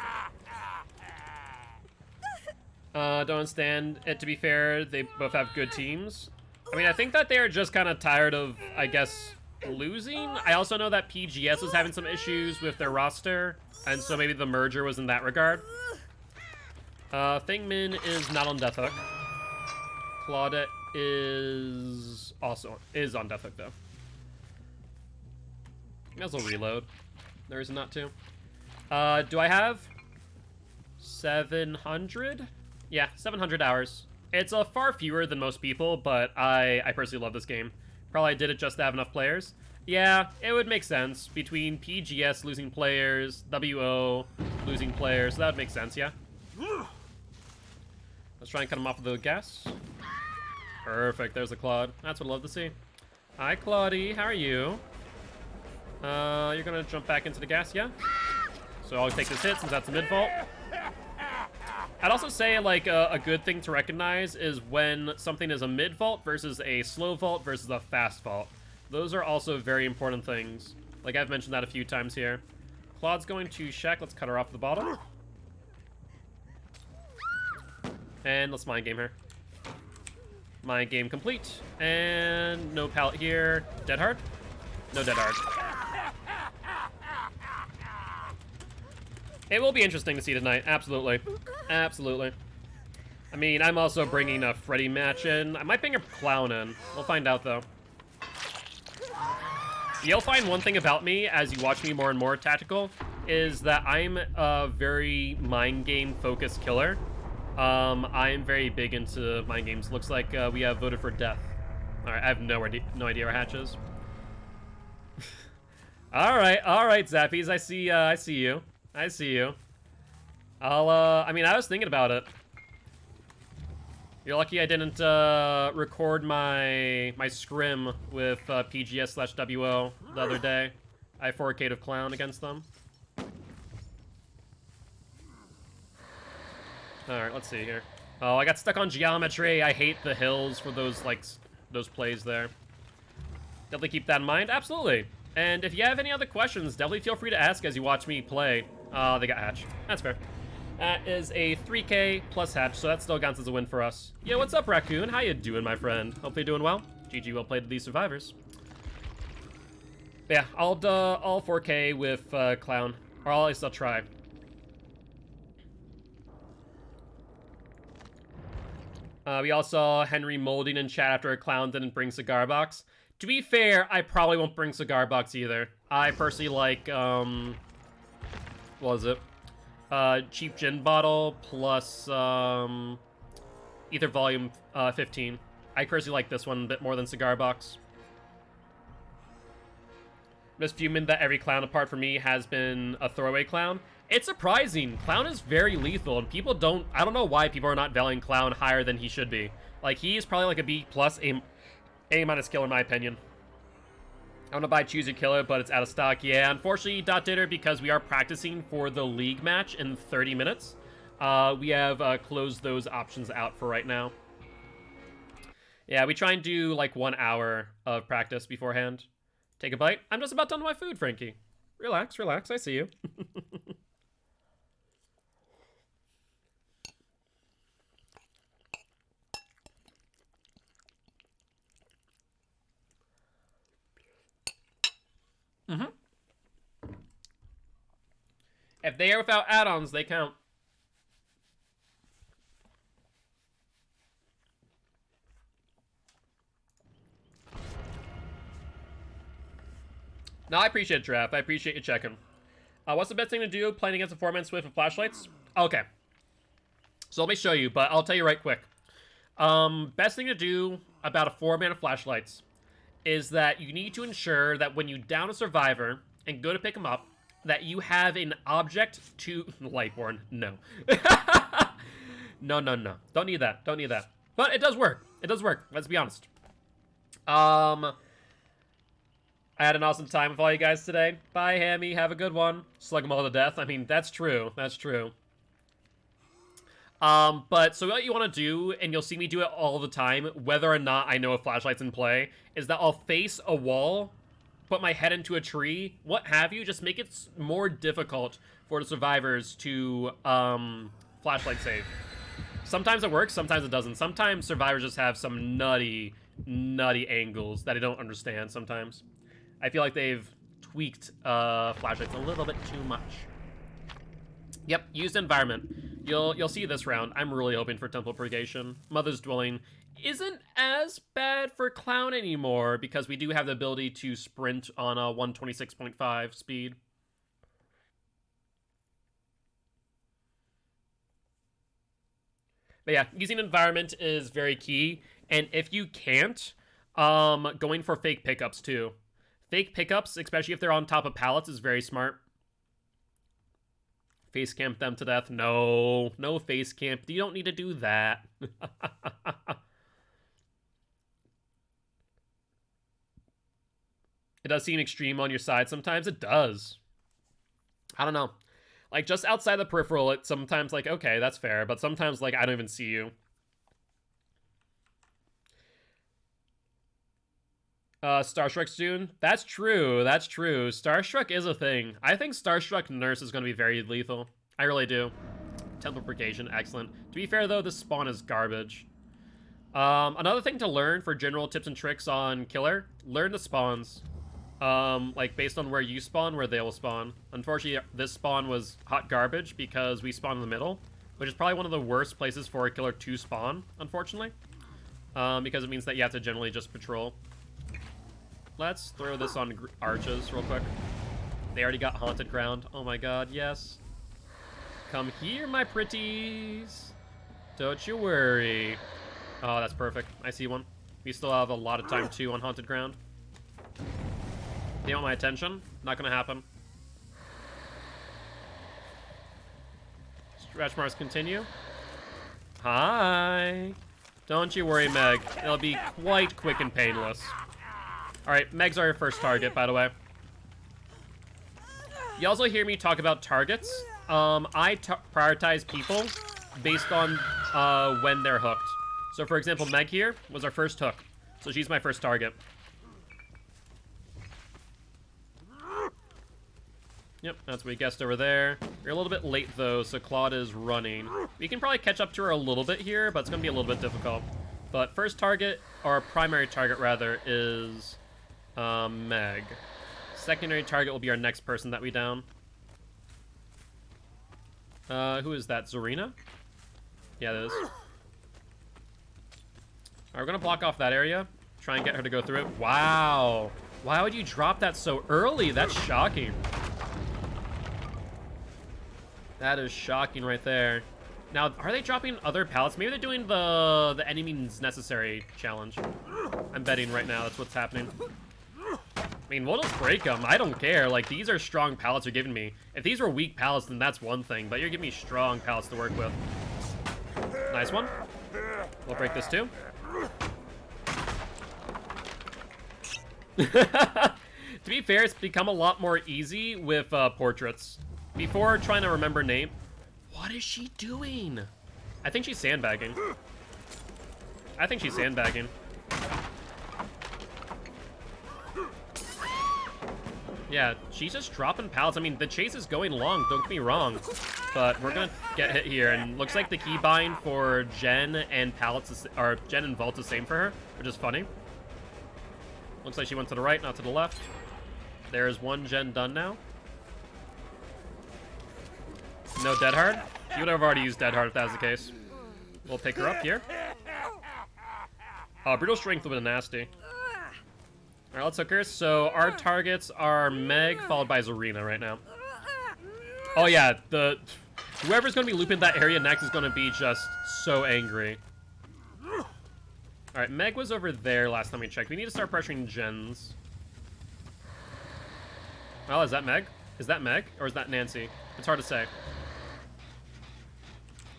Don't understand it, to be fair. They both have good teams. I mean, I think that they're just kind of tired of, I guess, losing. I also know that PGS was having some issues with their roster, and so maybe the merger was in that regard. Thingmin is not on Death Hook. Claudette is also on Death Hook, though. Might as well reload. There is not to. Do I have 700? Yeah, 700 hours. It's far fewer than most people, but I personally love this game. Probably did it just to have enough players. Yeah, it would make sense. Between PGS losing players, WO losing players, so that would make sense, yeah. Let's try and cut him off with the gas. Perfect, there's a Claude. That's what I love to see. Hi, Claudie, how are you? You're gonna jump back into the gas, yeah? So I'll take this hit since that's a mid-vault. I'd also say, like, a good thing to recognize is when something is a mid-vault versus a slow vault versus a fast vault. Those are also very important things. Like, I've mentioned that a few times here. Claude's going to Shaq. Let's cut her off the bottom. And let's mind game her. Mind game complete. And no pallet here. Dead hard? No dead hard. It will be interesting to see tonight. Absolutely. Absolutely. I mean, I'm also bringing a Freddy match in. I might bring a Clown in. We'll find out, though. You'll find one thing about me as you watch me more and more tactical is that I'm a very mind game focused killer. I'm very big into mind games. Looks like we have voted for death. All right, I have no idea where Hatch is. all right, Zappies. I see you. I see you. I mean, I was thinking about it. You're lucky I didn't record my scrim with PGS/WO the other day. I 4K'd of Clown against them. Alright, let's see here. Oh, I got stuck on geometry. I hate the hills for those, like, those plays there. Definitely keep that in mind. Absolutely. And if you have any other questions, definitely feel free to ask as you watch me play. They got Hatch. That's fair. That is a 3K plus Hatch, so that still counts as a win for us. Yo, what's up, Raccoon? How you doing, my friend? Hopefully doing well. GG, well played to these survivors. But yeah, I'll 4K with Clown. Or at least I'll try. We all saw Henry molding in chat after a Clown didn't bring cigar box. To be fair, I probably won't bring cigar box either. I personally like, what was it? Cheap gin bottle plus Ether Volume 15. I personally like this one a bit more than cigar box. I'm just fuming that every Clown apart from me has been a throwaway Clown. It's surprising. Clown is very lethal, and people don't... I don't know why people are not valuing Clown higher than he should be. Like, he's probably like a B+, A- kill in my opinion. I want to buy Choose Your Killer, but it's out of stock. Yeah, unfortunately, Ditter, because we are practicing for the league match in 30 minutes, we have closed those options out for right now. Yeah, we try and do like 1 hour of practice beforehand. Take a bite. I'm just about done with my food, Frankie. Relax, relax. I see you. If they are without add-ons, they count. No, I appreciate it, Giraffe. I appreciate you checking. What's the best thing to do playing against a 4-man Swift with flashlights? Okay. So let me show you, but I'll tell you right quick. Best thing to do about a 4-mana flashlights is that you need to ensure that when you down a survivor and go to pick them up, that you have an object to... Lightborn, no. No. Don't need that. But it does work. Let's be honest. I had an awesome time with all you guys today. Bye, Hammy. Have a good one. Slug them all to death. I mean, that's true. But so what you want to do, and you'll see me do it all the time, whether or not I know a flashlight's in play, is that I'll face a wall, put my head into a tree, what have you, just make it more difficult for the survivors to flashlight save. Sometimes it works, sometimes it doesn't. Sometimes survivors just have some nutty angles that I don't understand sometimes. I feel like they've tweaked flashlights a little bit too much. Yep, used environment. You'll see this round. I'm really hoping for Temple Purgation. Mother's Dwelling isn't as bad for Clown anymore because we do have the ability to sprint on a 126.5 speed. But yeah, using environment is very key. And if you can't, going for fake pickups too. Fake pickups, especially if they're on top of pallets, is very smart. Face camp them to death. No face camp. You don't need to do that. It does seem extreme on your side sometimes. It does. I don't know. Like, just outside the peripheral, it's sometimes like, okay, that's fair. But sometimes, like, I don't even see you. Starstruck soon? That's true. Starstruck is a thing. I think Starstruck Nurse is going to be very lethal. I really do. Temple Purgation, excellent. To be fair, though, this spawn is garbage. Another thing to learn for general tips and tricks on Killer, learn the spawns. Like, based on where you spawn, where they will spawn. Unfortunately, this spawn was hot garbage because we spawned in the middle, which is probably one of the worst places for a Killer to spawn, unfortunately. Because it means that you have to generally just patrol. Let's throw this on arches real quick. They already got Haunted Ground. Oh my god, yes. Come here, my pretties. Don't you worry. Oh, that's perfect. I see one. We still have a lot of time, too, on Haunted Ground. They want my attention? Not gonna happen. Stretch marks continue. Hi. Don't you worry, Meg. It'll be quite quick and painless. Alright, Meg's our first target, by the way. You also hear me talk about targets. I prioritize people based on when they're hooked. So, for example, Meg here was our first hook. So she's my first target. Yep, that's what we guessed over there. We're a little bit late, though, so Claude is running. We can probably catch up to her a little bit here, but it's going to be a little bit difficult. But first target, or primary target, rather, is Meg. Secondary target will be our next person that we down. Who is that? Zarina? Yeah, that is. Alright, we're going to block off that area. Try and get her to go through it. Wow. Why would you drop that so early? That's shocking. That is shocking right there. Now, are they dropping other pallets? Maybe they're doing the any means necessary challenge. I'm betting right now that's what's happening. I mean, we'll just break them. I don't care. Like, these are strong pallets you're giving me. If these were weak pallets, then that's one thing. But you're giving me strong pallets to work with. Nice one. We'll break this too. To be fair, it's become a lot more easy with portraits. Before trying to remember name. What is she doing? I think she's sandbagging. Yeah, she's just dropping pallets. I mean, the chase is going long, don't get me wrong. But we're gonna get hit here, and looks like the keybind for Jen and pallets is, or Jen and Vault is the same for her, which is funny. Looks like she went to the right, not to the left. There's one Jen done now. No Dead Hard? She would have already used Dead Hard if that was the case. We'll pick her up here. Oh, Brutal Strength would have been nasty. Alright, let's hook her. So our targets are Meg, followed by Zarina right now. Oh yeah, Whoever's going to be looping that area next is going to be just so angry. Alright, Meg was over there last time we checked. We need to start pressuring gens. Oh, is that Meg? Is that Meg? Or is that Nancy? It's hard to say.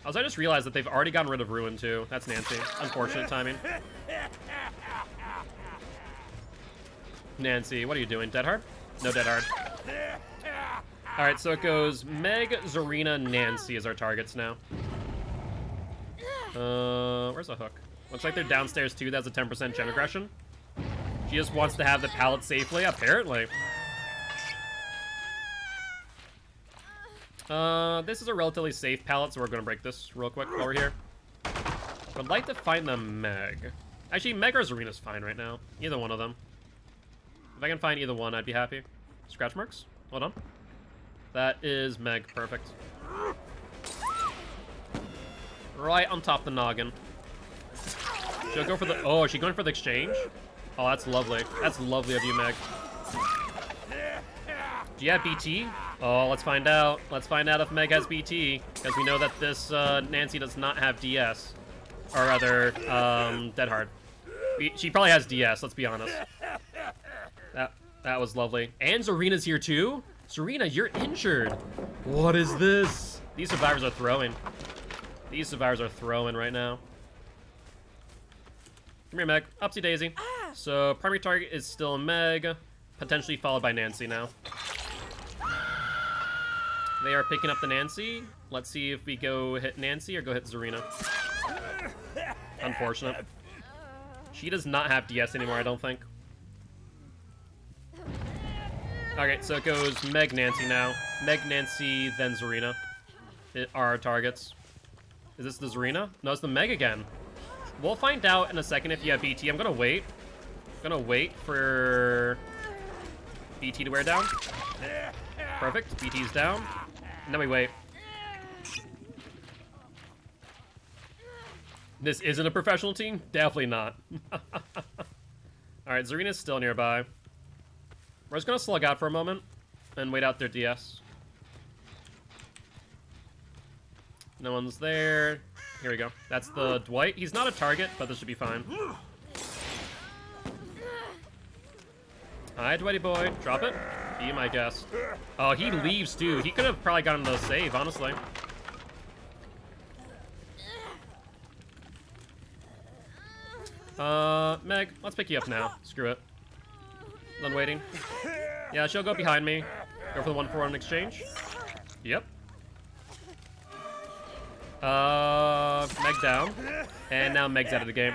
Also, I just realized that they've already gotten rid of Ruin, too. That's Nancy. Unfortunate timing. Nancy, what are you doing? Dead hard? No dead hard. Alright, so it goes Meg, Zarina, Nancy as our targets now. Where's the hook? Looks like they're downstairs too. That's a 10% gen aggression. She just wants to have the pallet safely, apparently. This is a relatively safe pallet, so we're gonna break this real quick while we're here. Would like to find the Meg. Actually, Meg or Zarina's fine right now. Either one of them. If I can find either one, I'd be happy. Scratch marks? Hold on. That is Meg. Perfect. Right on top of the noggin. She'll go for the... Oh, is she going for the exchange? Oh, that's lovely. That's lovely of you, Meg. Do you have BT? Oh, let's find out. Let's find out if Meg has BT. Because we know that this Nancy does not have DS. Or rather, Dead Hard. She probably has DS, let's be honest. That was lovely. And Zarina's here too? Zarina, you're injured. What is this? These survivors are throwing. These survivors are throwing right now. Come here, Meg. Upsy daisy. So, primary target is still Meg, potentially followed by Nancy now. They are picking up the Nancy. Let's see if we go hit Nancy or go hit Zarina. Unfortunate. She does not have DS anymore, I don't think. Okay, so it goes Meg, Nancy now. Meg, Nancy, then Zarina. Are our targets. Is this the Zarina? No, it's the Meg again. We'll find out in a second if you have BT. I'm gonna wait. I'm gonna wait for BT to wear down. Perfect. BT's down. And then we wait. This isn't a professional team? Definitely not. Alright, Zarina's still nearby. We're just gonna slug out for a moment and wait out their DS. No one's there. Here we go. That's the Dwight. He's not a target, but this should be fine. Hi, Dwighty boy. Drop it. Be my guest. Oh, he leaves too. He could have probably gotten the save, honestly. Meg, let's pick you up now. Screw it. Done waiting. Yeah, she'll go behind me. Go for the 1-4-1 exchange. Yep. Meg down. And now Meg's out of the game.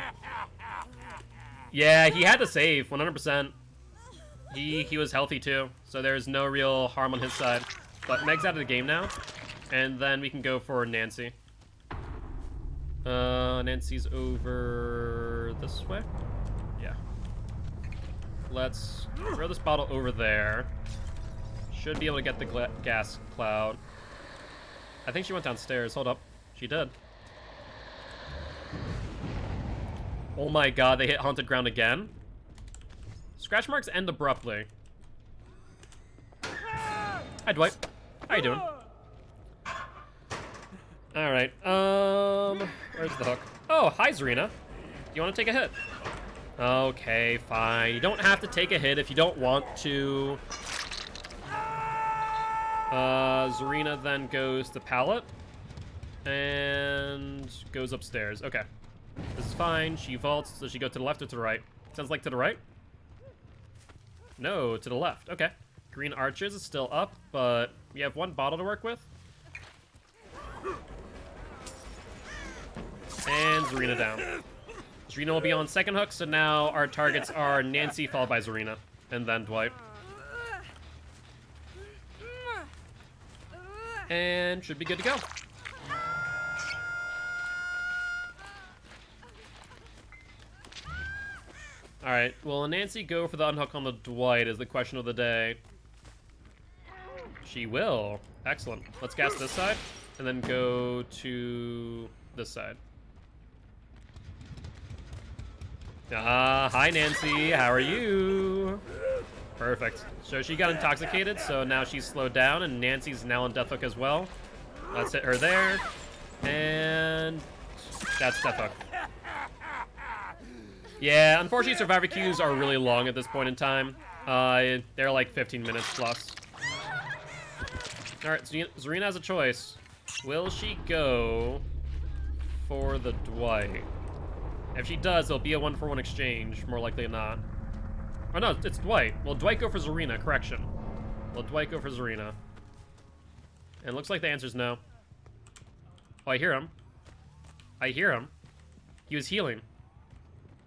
Yeah, he had to save, 100%. He was healthy too, so there's no real harm on his side. But Meg's out of the game now. And then we can go for Nancy. Nancy's over this way? Yeah. Let's throw this bottle over there. Should be able to get the gas cloud. I think she went downstairs. Hold up. She did. Oh my god, they hit Haunted Ground again? Scratch marks end abruptly. Hi, Dwight. How you doing? Alright, where's the hook? Oh, hi, Zarina. You want to take a hit? Okay, fine. You don't have to take a hit if you don't want to. Zarina then goes to pallet. And goes upstairs. Okay. This is fine. She vaults. Does she go to the left or to the right? Sounds like to the right. No, to the left. Okay. Green Archers is still up, but we have one bottle to work with. And Zarina down. Zarina will be on second hook, so now our targets are Nancy followed by Zarina. And then Dwight. And should be good to go. Alright, will Nancy go for the unhook on the Dwight is the question of the day. She will. Excellent. Let's gas this side, and then go to this side. Hi Nancy, how are you? Perfect. So she got intoxicated, so now she's slowed down, and Nancy's now on death hook as well. Let's hit her there. And that's death hook. Yeah, unfortunately, survivor queues are really long at this point in time. They're like 15 minutes plus. All right, Zarina has a choice. Will she go for the Dwight? If she does, it'll be a 1-for-1 exchange, more likely than not. Oh no, it's Dwight. Will Dwight go for Zarina? Correction. Will Dwight go for Zarina? And it looks like the answer's no. Oh, I hear him. I hear him. He was healing.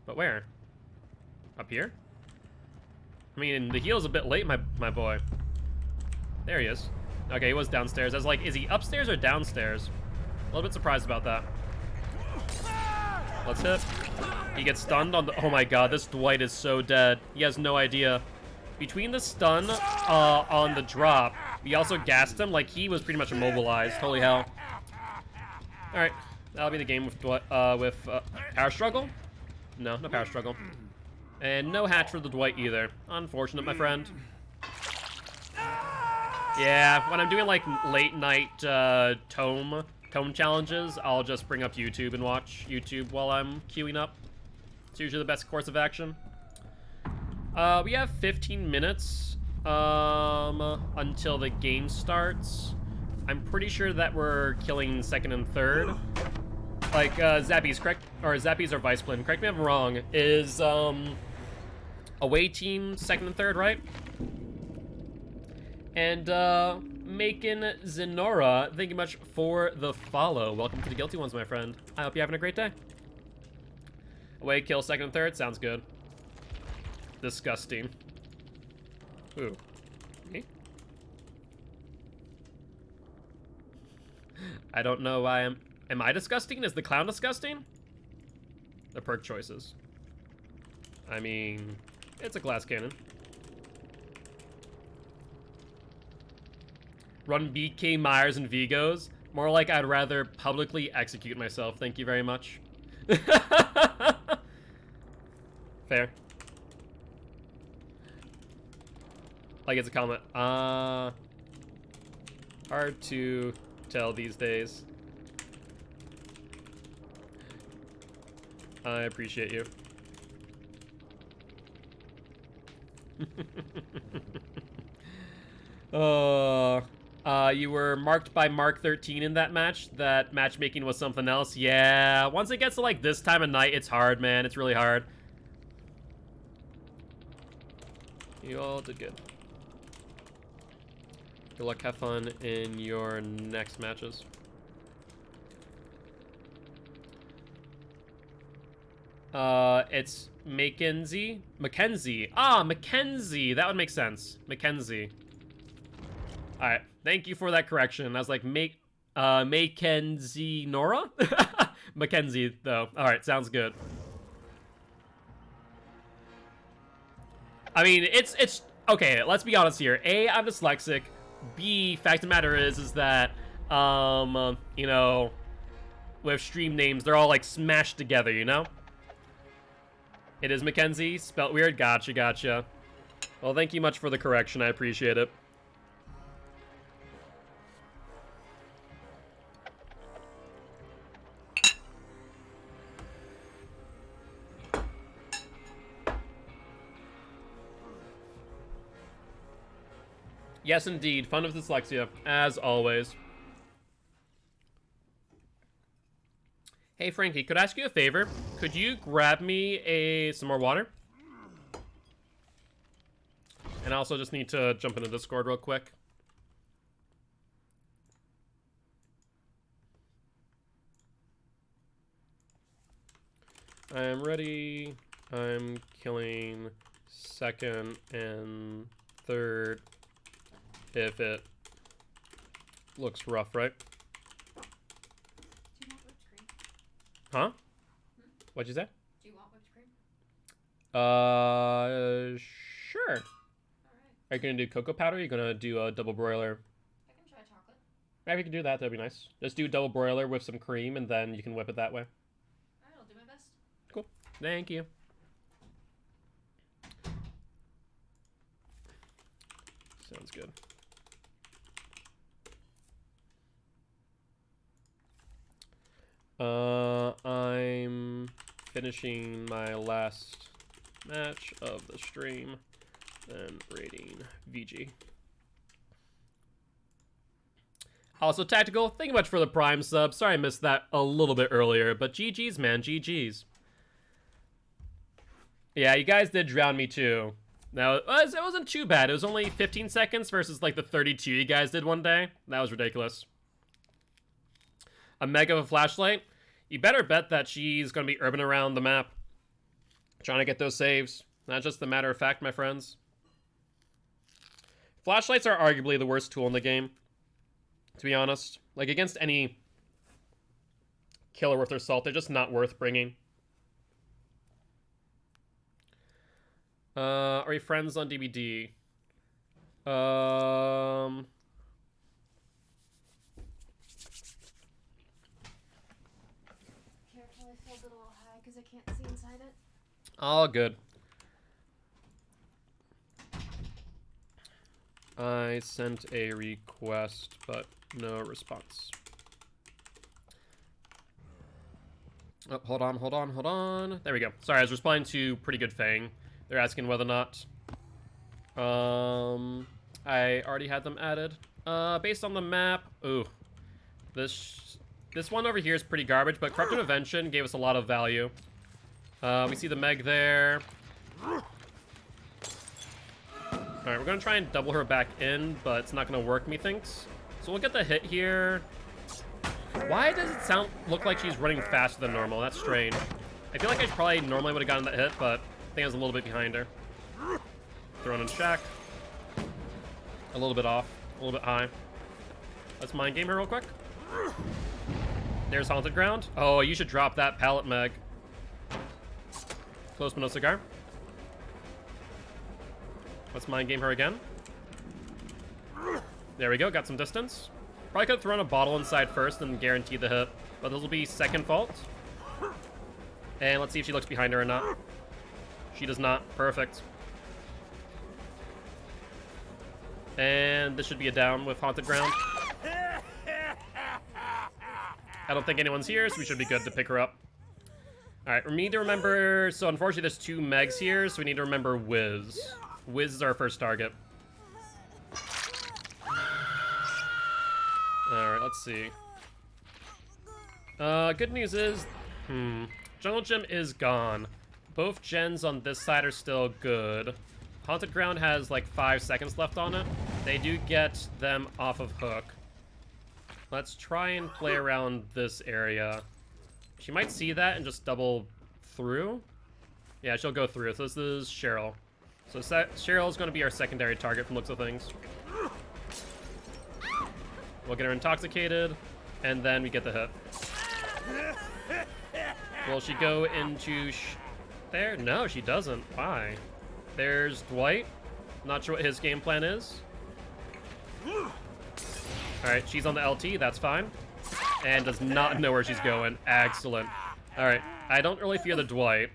But where? Up here? I mean, the heal's a bit late, my boy. There he is. Okay, he was downstairs. I was like, is he upstairs or downstairs? A little bit surprised about that. Let's hit. He gets stunned on the... Oh my god, this Dwight is so dead. He has no idea. Between the stun on the drop, we also gassed him. Like, he was pretty much immobilized. Holy hell. Alright, that'll be the game with Power Struggle? No, no Power Struggle. And no hatch for the Dwight either. Unfortunate, my friend. Yeah, when I'm doing like late night tome challenges, I'll just bring up YouTube and watch YouTube while I'm queuing up. It's usually the best course of action. We have 15 minutes until the game starts. I'm pretty sure that we're killing second and third. Like, Zappy's correct, or Zappy's or Vice Plan, correct me if I'm wrong, is, away team second and third, right? And, Macon Zenora, thank you much for the follow. Welcome to the Guilty Ones, my friend. I hope you're having a great day. Away kill second and third, sounds good. Disgusting. Ooh. Me? I don't know why am I disgusting? Is the clown disgusting? The perk choices. I mean, it's a glass cannon. Run BK Myers and Vigos. More like I'd rather publicly execute myself. Thank you very much. Fair. Like it's a comment. Hard to tell these days. I appreciate you. You were marked by Mark 13 in that match. That matchmaking was something else. Yeah, once it gets to like this time of night, it's hard, man. It's really hard. You all did good. Good luck, have fun in your next matches. It's Mackenzie? Mackenzie. Ah, Mackenzie. That would make sense. Mackenzie. Alright, thank you for that correction. I was like, Mackenzie Nora? Mackenzie, though. Alright, sounds good. I mean, it's... Okay, let's be honest here. A, I'm dyslexic. B, fact of the matter is that, you know, with stream names, they're all, like, smashed together, you know? It is Mackenzie, spelt weird. Gotcha, gotcha. Well, thank you much for the correction. I appreciate it. Yes, indeed. Fun with dyslexia, as always. Hey, Frankie, could I ask you a favor? Could you grab me some more water? And I also just need to jump into Discord real quick. I'm ready. I'm killing second and third. If it looks rough, right? Do you want whipped cream? Huh? What'd you say? Do you want whipped cream? Sure. Alright. Are you gonna do cocoa powder? Or are you gonna do a double broiler? I can try chocolate. Maybe you can do that, that'd be nice. Just do double broiler with some cream and then you can whip it that way. Alright, I'll do my best. Cool. Thank you. Sounds good. I'm finishing my last match of the stream, then rating VG. Also, Tactical, thank you much for the Prime sub. Sorry I missed that a little bit earlier, but GG's, man, GG's. Yeah, you guys did drown me too. Now, it wasn't too bad. It was only 15 seconds versus like the 32 you guys did one day. That was ridiculous. A meg of a flashlight? You better bet that she's going to be urban around the map, trying to get those saves. Not just a matter of fact, my friends. Flashlights are arguably the worst tool in the game, to be honest. Like, against any killer worth their salt, they're just not worth bringing. Are we friends on DBD? Careful, I filled it a little high because I can't see inside it. All good. I sent a request, but no response. Oh, hold on. There we go. Sorry, I was responding to Pretty Good Fang. They're asking whether or not I already had them added. Based on the map, ooh, this one over here is pretty garbage, but Corrupt Intervention gave us a lot of value. We see the Meg there. Alright, we're gonna try and double her back in, but it's not gonna work, methinks. So we'll get the hit here. Why does it look like she's running faster than normal? That's strange. I feel like I probably normally would have gotten that hit, but I think I was a little bit behind her. Thrown in shack. A little bit off. A little bit high. Let's mind game her real quick. There's Haunted Ground. Oh, you should drop that pallet, Meg. Close but no cigar. Let's mind game her again. There we go, got some distance. Probably could have thrown a bottle inside first and guaranteed the hit, but this will be second fault. And let's see if she looks behind her or not. She does not. Perfect. And this should be a down with Haunted Ground. I don't think anyone's here, so we should be good to pick her up. Alright, we need to remember... So unfortunately there's two Megs here, so we need to remember Wiz. Wiz is our first target. Alright, let's see. Good news is... Jungle Gym is gone. Both gens on this side are still good. Haunted Ground has like 5 seconds left on it. They do get them off of hook. Let's try and play around this area. She might see that and just double through. Yeah, she'll go through. So this is Cheryl. So Cheryl is going to be our secondary target from looks of things. We'll get her intoxicated, and then we get the hit. Will she go into there? No, she doesn't. Why? There's Dwight. Not sure what his game plan is. Alright, she's on the LT. That's fine. And does not know where she's going. Excellent. Alright, I don't really fear the Dwight.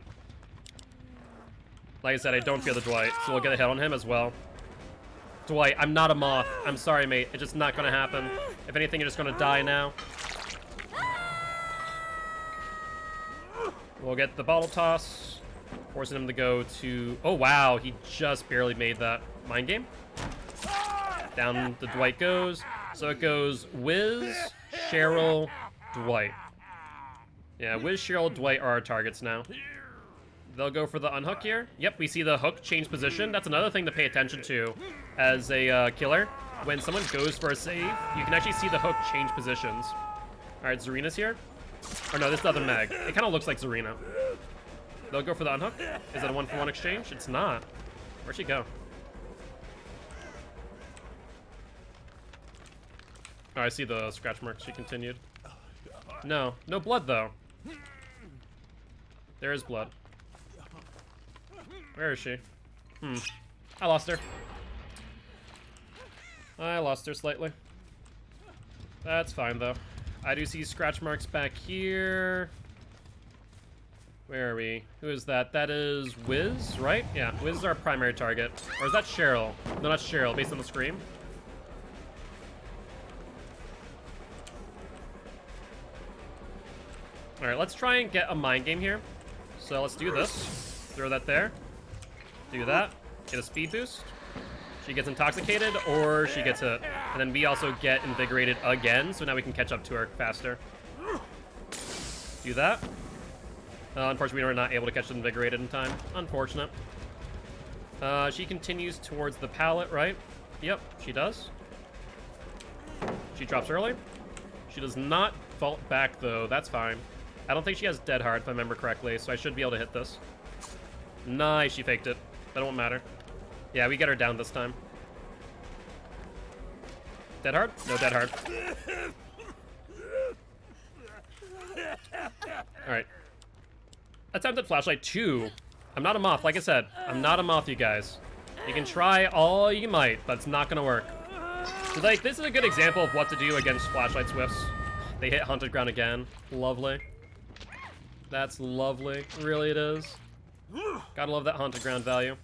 Like I said, I don't fear the Dwight, so we'll get a hit on him as well. Dwight, I'm not a moth. I'm sorry, mate. It's just not gonna happen. If anything, you're just gonna die now. We'll get the bottle toss, forcing him to go to... Oh, wow. He just barely made that mind game. Down the Dwight goes. So it goes Wiz, Cheryl, Dwight. Yeah, Wiz, Cheryl, Dwight are our targets now. They'll go for the unhook here. Yep, we see the hook change position. That's another thing to pay attention to as a killer. When someone goes for a save, you can actually see the hook change positions. All right, Zarina's here. Or no, this is the other Meg. It kind of looks like Zarina. They'll go for the unhook. Is it a 1-for-1 exchange? It's not. Where'd she go? Oh, I see the scratch marks. She continued. No. No blood, though. There is blood. Where is she? I lost her. I lost her slightly. That's fine, though. I do see scratch marks back here. Where are we? Who is that? That is Wiz, right? Yeah, Wiz is our primary target. Or is that Cheryl? No, not Cheryl, based on the scream. Alright, let's try and get a mind game here. So let's do this. Throw that there. Do that. Get a speed boost. She gets intoxicated, or she gets hit. And then we also get invigorated again, so now we can catch up to her faster. Do that. Unfortunately, we're not able to catch the invigorated in time. Unfortunate. She continues towards the pallet, right? Yep, she does. She drops early. She does not vault back, though. That's fine. I don't think she has Dead Hard, if I remember correctly, so I should be able to hit this. Nice, she faked it. That won't matter. Yeah, we get her down this time. Dead Hard? No Dead Hard. Alright. Attempted flashlight 2. I'm not a moth, like I said. I'm not a moth, you guys. You can try all you might, but it's not gonna work. So, like, this is a good example of what to do against flashlight swifts. They hit haunted ground again. Lovely. That's lovely. Really it is. Gotta love that haunted ground value.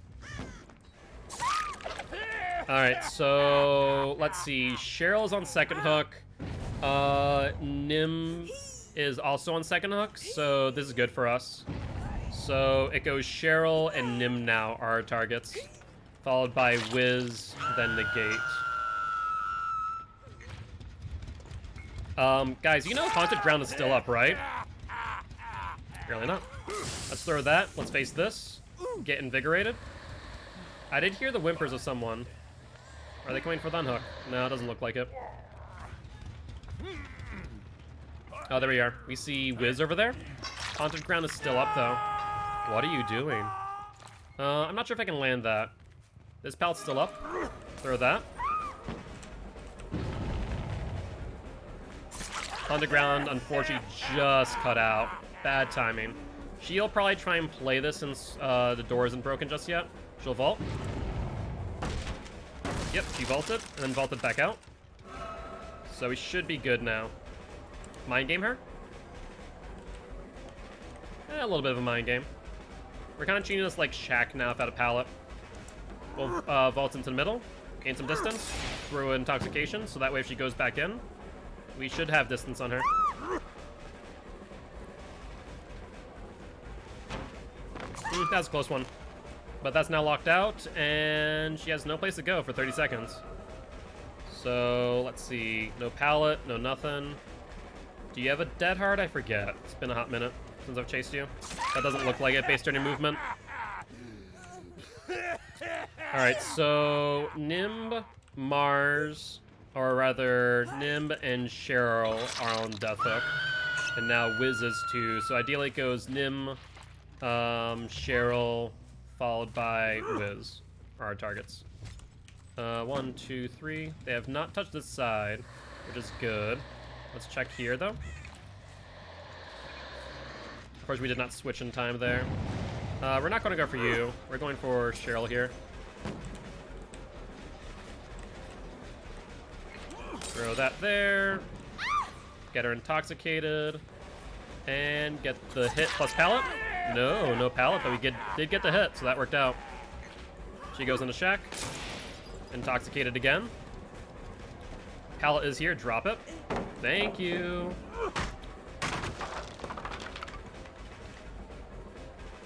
Alright, so let's see. Cheryl's on second hook. Nim is also on second hook, so this is good for us. So it goes Cheryl and Nim now are our targets. Followed by Wiz, then Negate. Guys, you know haunted ground is still up, right? Really not. Let's throw that. Let's face this. Get invigorated. I did hear the whimpers of someone. Are they coming for the unhook? No, it doesn't look like it. Oh, there we are. We see Wiz over there. Haunted ground is still up, though. What are you doing? I'm not sure if I can land that. This pallet's still up. Throw that. Haunted ground, unfortunately, just cut out. Bad timing. She'll probably try and play this since the door isn't broken just yet. She'll vault. Yep, she vaulted, and then vaulted back out. So we should be good now. Mind game her? A little bit of a mind game. We're kind of treating this like Shaq now without a pallet. We'll vault into the middle, gain some distance, throw intoxication, so that way if she goes back in, we should have distance on her. That was a close one. But that's now locked out, and she has no place to go for 30 seconds. So, let's see. No pallet, no nothing. Do you have a Dead Hard? I forget. It's been a hot minute since I've chased you. That doesn't look like it based on your movement. Alright, so Nimb, Mars, or rather, Nimb and Cheryl are on Death Hook. And now Wiz is too. So ideally it goes Nim, Cheryl, followed by Wiz, are our targets. 1, 2, 3. They have not touched this side, which is good. Let's check here, though. Of course, we did not switch in time there. We're not going to go for you. We're going for Cheryl here. Throw that there. Get her intoxicated. And get the hit plus pallet. No, no pallet, but we did get the hit, so that worked out. She goes into shack. Intoxicated again. Pallet is here, drop it. Thank you.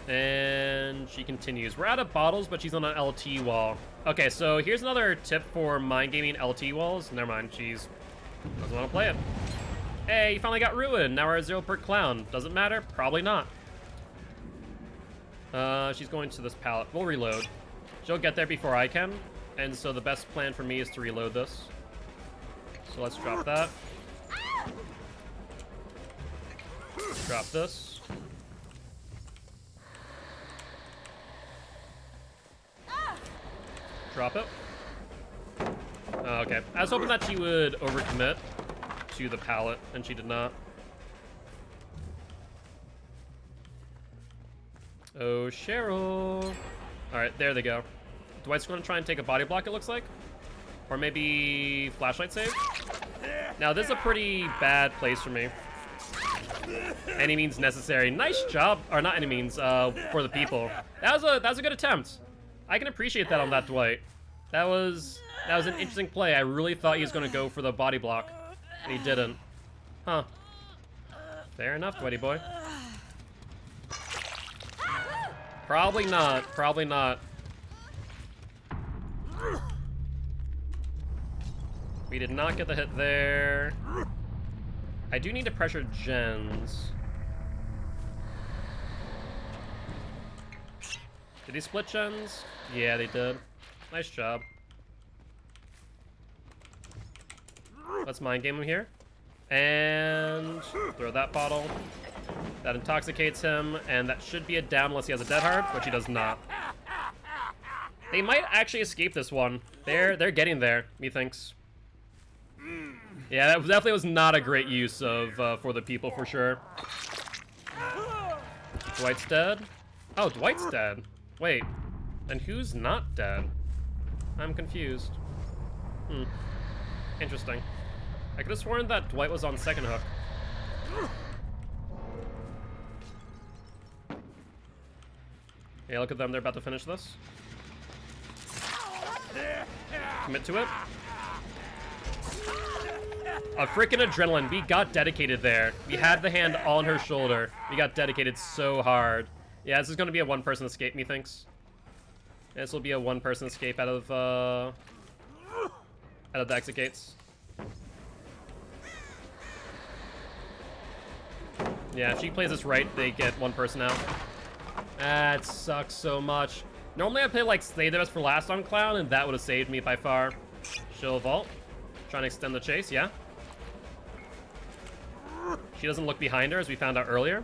And she continues. We're out of bottles, but she's on an LT wall. Okay, so here's another tip for mind gaming LT walls. Never mind, she's doesn't want to play it. Hey, you finally got ruined. Now we're at 0 per clown. Doesn't matter? Probably not. She's going to this pallet. We'll reload. She'll get there before I can. And so the best plan for me is to reload this. So let's drop that. Drop this. Drop it. Oh, okay. I was hoping that she would overcommit to the pallet, and she did not. Oh, Cheryl. Alright, there they go. Dwight's going to try and take a body block, it looks like. Or maybe flashlight save. Now, this is a pretty bad place for me. Any means necessary. Nice job. Or not any means, for the people. That was a good attempt. I can appreciate that on that Dwight. That was an interesting play. I really thought he was going to go for the body block. And he didn't. Huh. Fair enough, Dwighty boy. Probably not. Probably not. We did not get the hit there. I do need to pressure gens. Did he split gens? Yeah, they did. Nice job. Let's mind game him here. And throw that bottle. That intoxicates him, and that should be a down unless he has a dead hard, which he does not. They might actually escape this one. They're getting there, methinks. Yeah, that definitely was not a great use of for the people for sure. Dwight's dead. Oh, Dwight's dead. Wait, and who's not dead? I'm confused. Interesting. I could have sworn that Dwight was on second hook. Yeah, look at them. They're about to finish this. Commit to it. A freaking adrenaline. We got dedicated there. We had the hand on her shoulder. We got dedicated so hard. Yeah, this is going to be a one-person escape, methinks. This will be a one-person escape out of the exit gates. Yeah, if she plays this right, they get one person out. That sucks so much. Normally I play like Slay the Best for Last on Clown, and that would have saved me by far. She'll vault. Trying to extend the chase, yeah. She doesn't look behind her, as we found out earlier.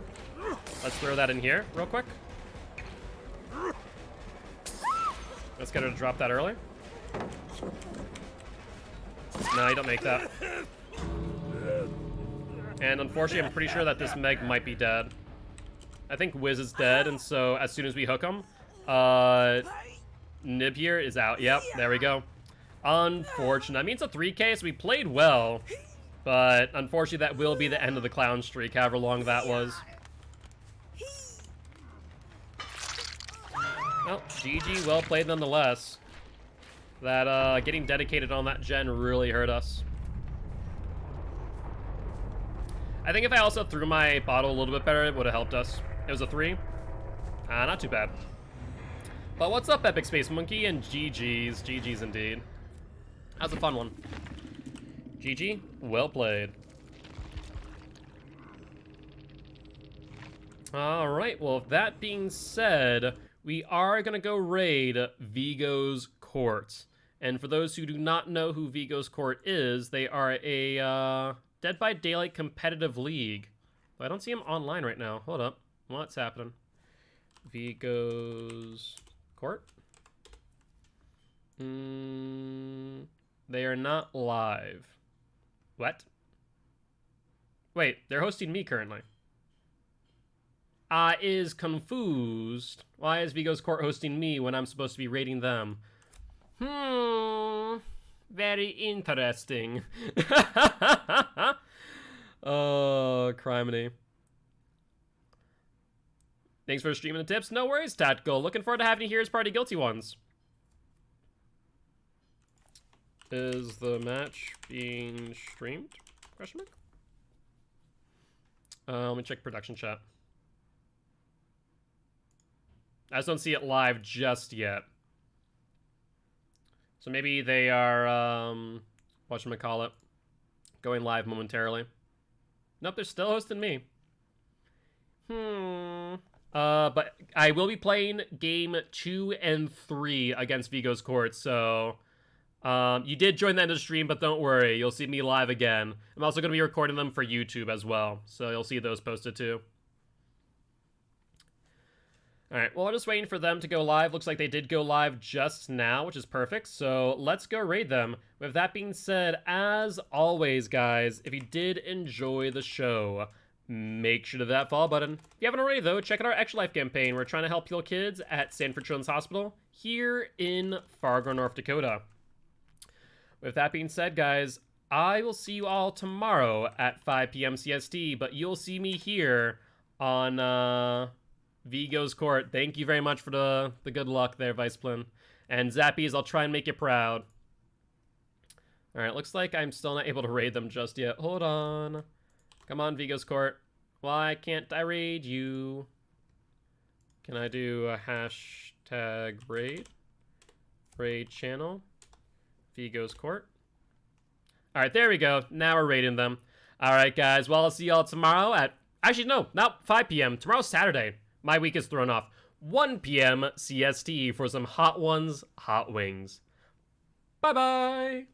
Let's throw that in here real quick. Let's get her to drop that early. No, you don't make that. And unfortunately, I'm pretty sure that this Meg might be dead. I think Wiz is dead, and so as soon as we hook him, Nib here is out. Yep, there we go. Unfortunate. I mean, it's a 3K, so we played well. But unfortunately, that will be the end of the clown streak, however long that was. Well, GG, well played nonetheless. That, getting dedicated on that gen really hurt us. I think if I also threw my bottle a little bit better, it would have helped us. It was a 3. Not too bad. But what's up, Epic Space Monkey? And GG's. GG's indeed. That was a fun one. GG, well played. Alright, well, with that being said, we are going to go raid Vigo's Court. And for those who do not know who Vigo's Court is, they are a Dead by Daylight competitive league. But I don't see them online right now. Hold up. What's happening? Vigo's Court? They are not live. What? Wait, they're hosting me currently. Is confused. Why is Vigo's Court hosting me when I'm supposed to be raiding them? Very interesting. Oh, criminy. Thanks for streaming the tips. No worries, Tactical. Looking forward to having you here as part of Guilty Ones. Is the match being streamed? Question mark? Let me check production chat. I just don't see it live just yet. So maybe they are, whatchamacallit, going live momentarily. Nope, they're still hosting me. But I will be playing game 2 and 3 against Vigo's Court, so you did join the end of the stream, but don't worry, you'll see me live again. I'm also going to be recording them for YouTube as well, so you'll see those posted too. Alright, well, we're just waiting for them to go live. Looks like they did go live just now, which is perfect. So let's go raid them. With that being said, as always, guys, if you did enjoy the show, make sure to hit that follow button. If you haven't already, though, check out our Extra Life campaign. We're trying to help heal kids at Sanford Children's Hospital here in Fargo, North Dakota. With that being said, guys, I will see you all tomorrow at 5 p.m. CST, but you'll see me here on, Vigo's Court. Thank you very much for the good luck there, Viceplin. And Zappies, I'll try and make you proud. Alright, looks like I'm still not able to raid them just yet. Hold on. Come on, Vigo's Court. Why can't I raid you? Can I do a hashtag raid? Raid channel. Vigo's Court. Alright, there we go. Now we're raiding them. Alright, guys. Well, I'll see y'all tomorrow at... Actually, no. Not 5 p.m. Tomorrow's Saturday. My week is thrown off. 1 p.m. CST for some hot ones, hot wings. Bye-bye!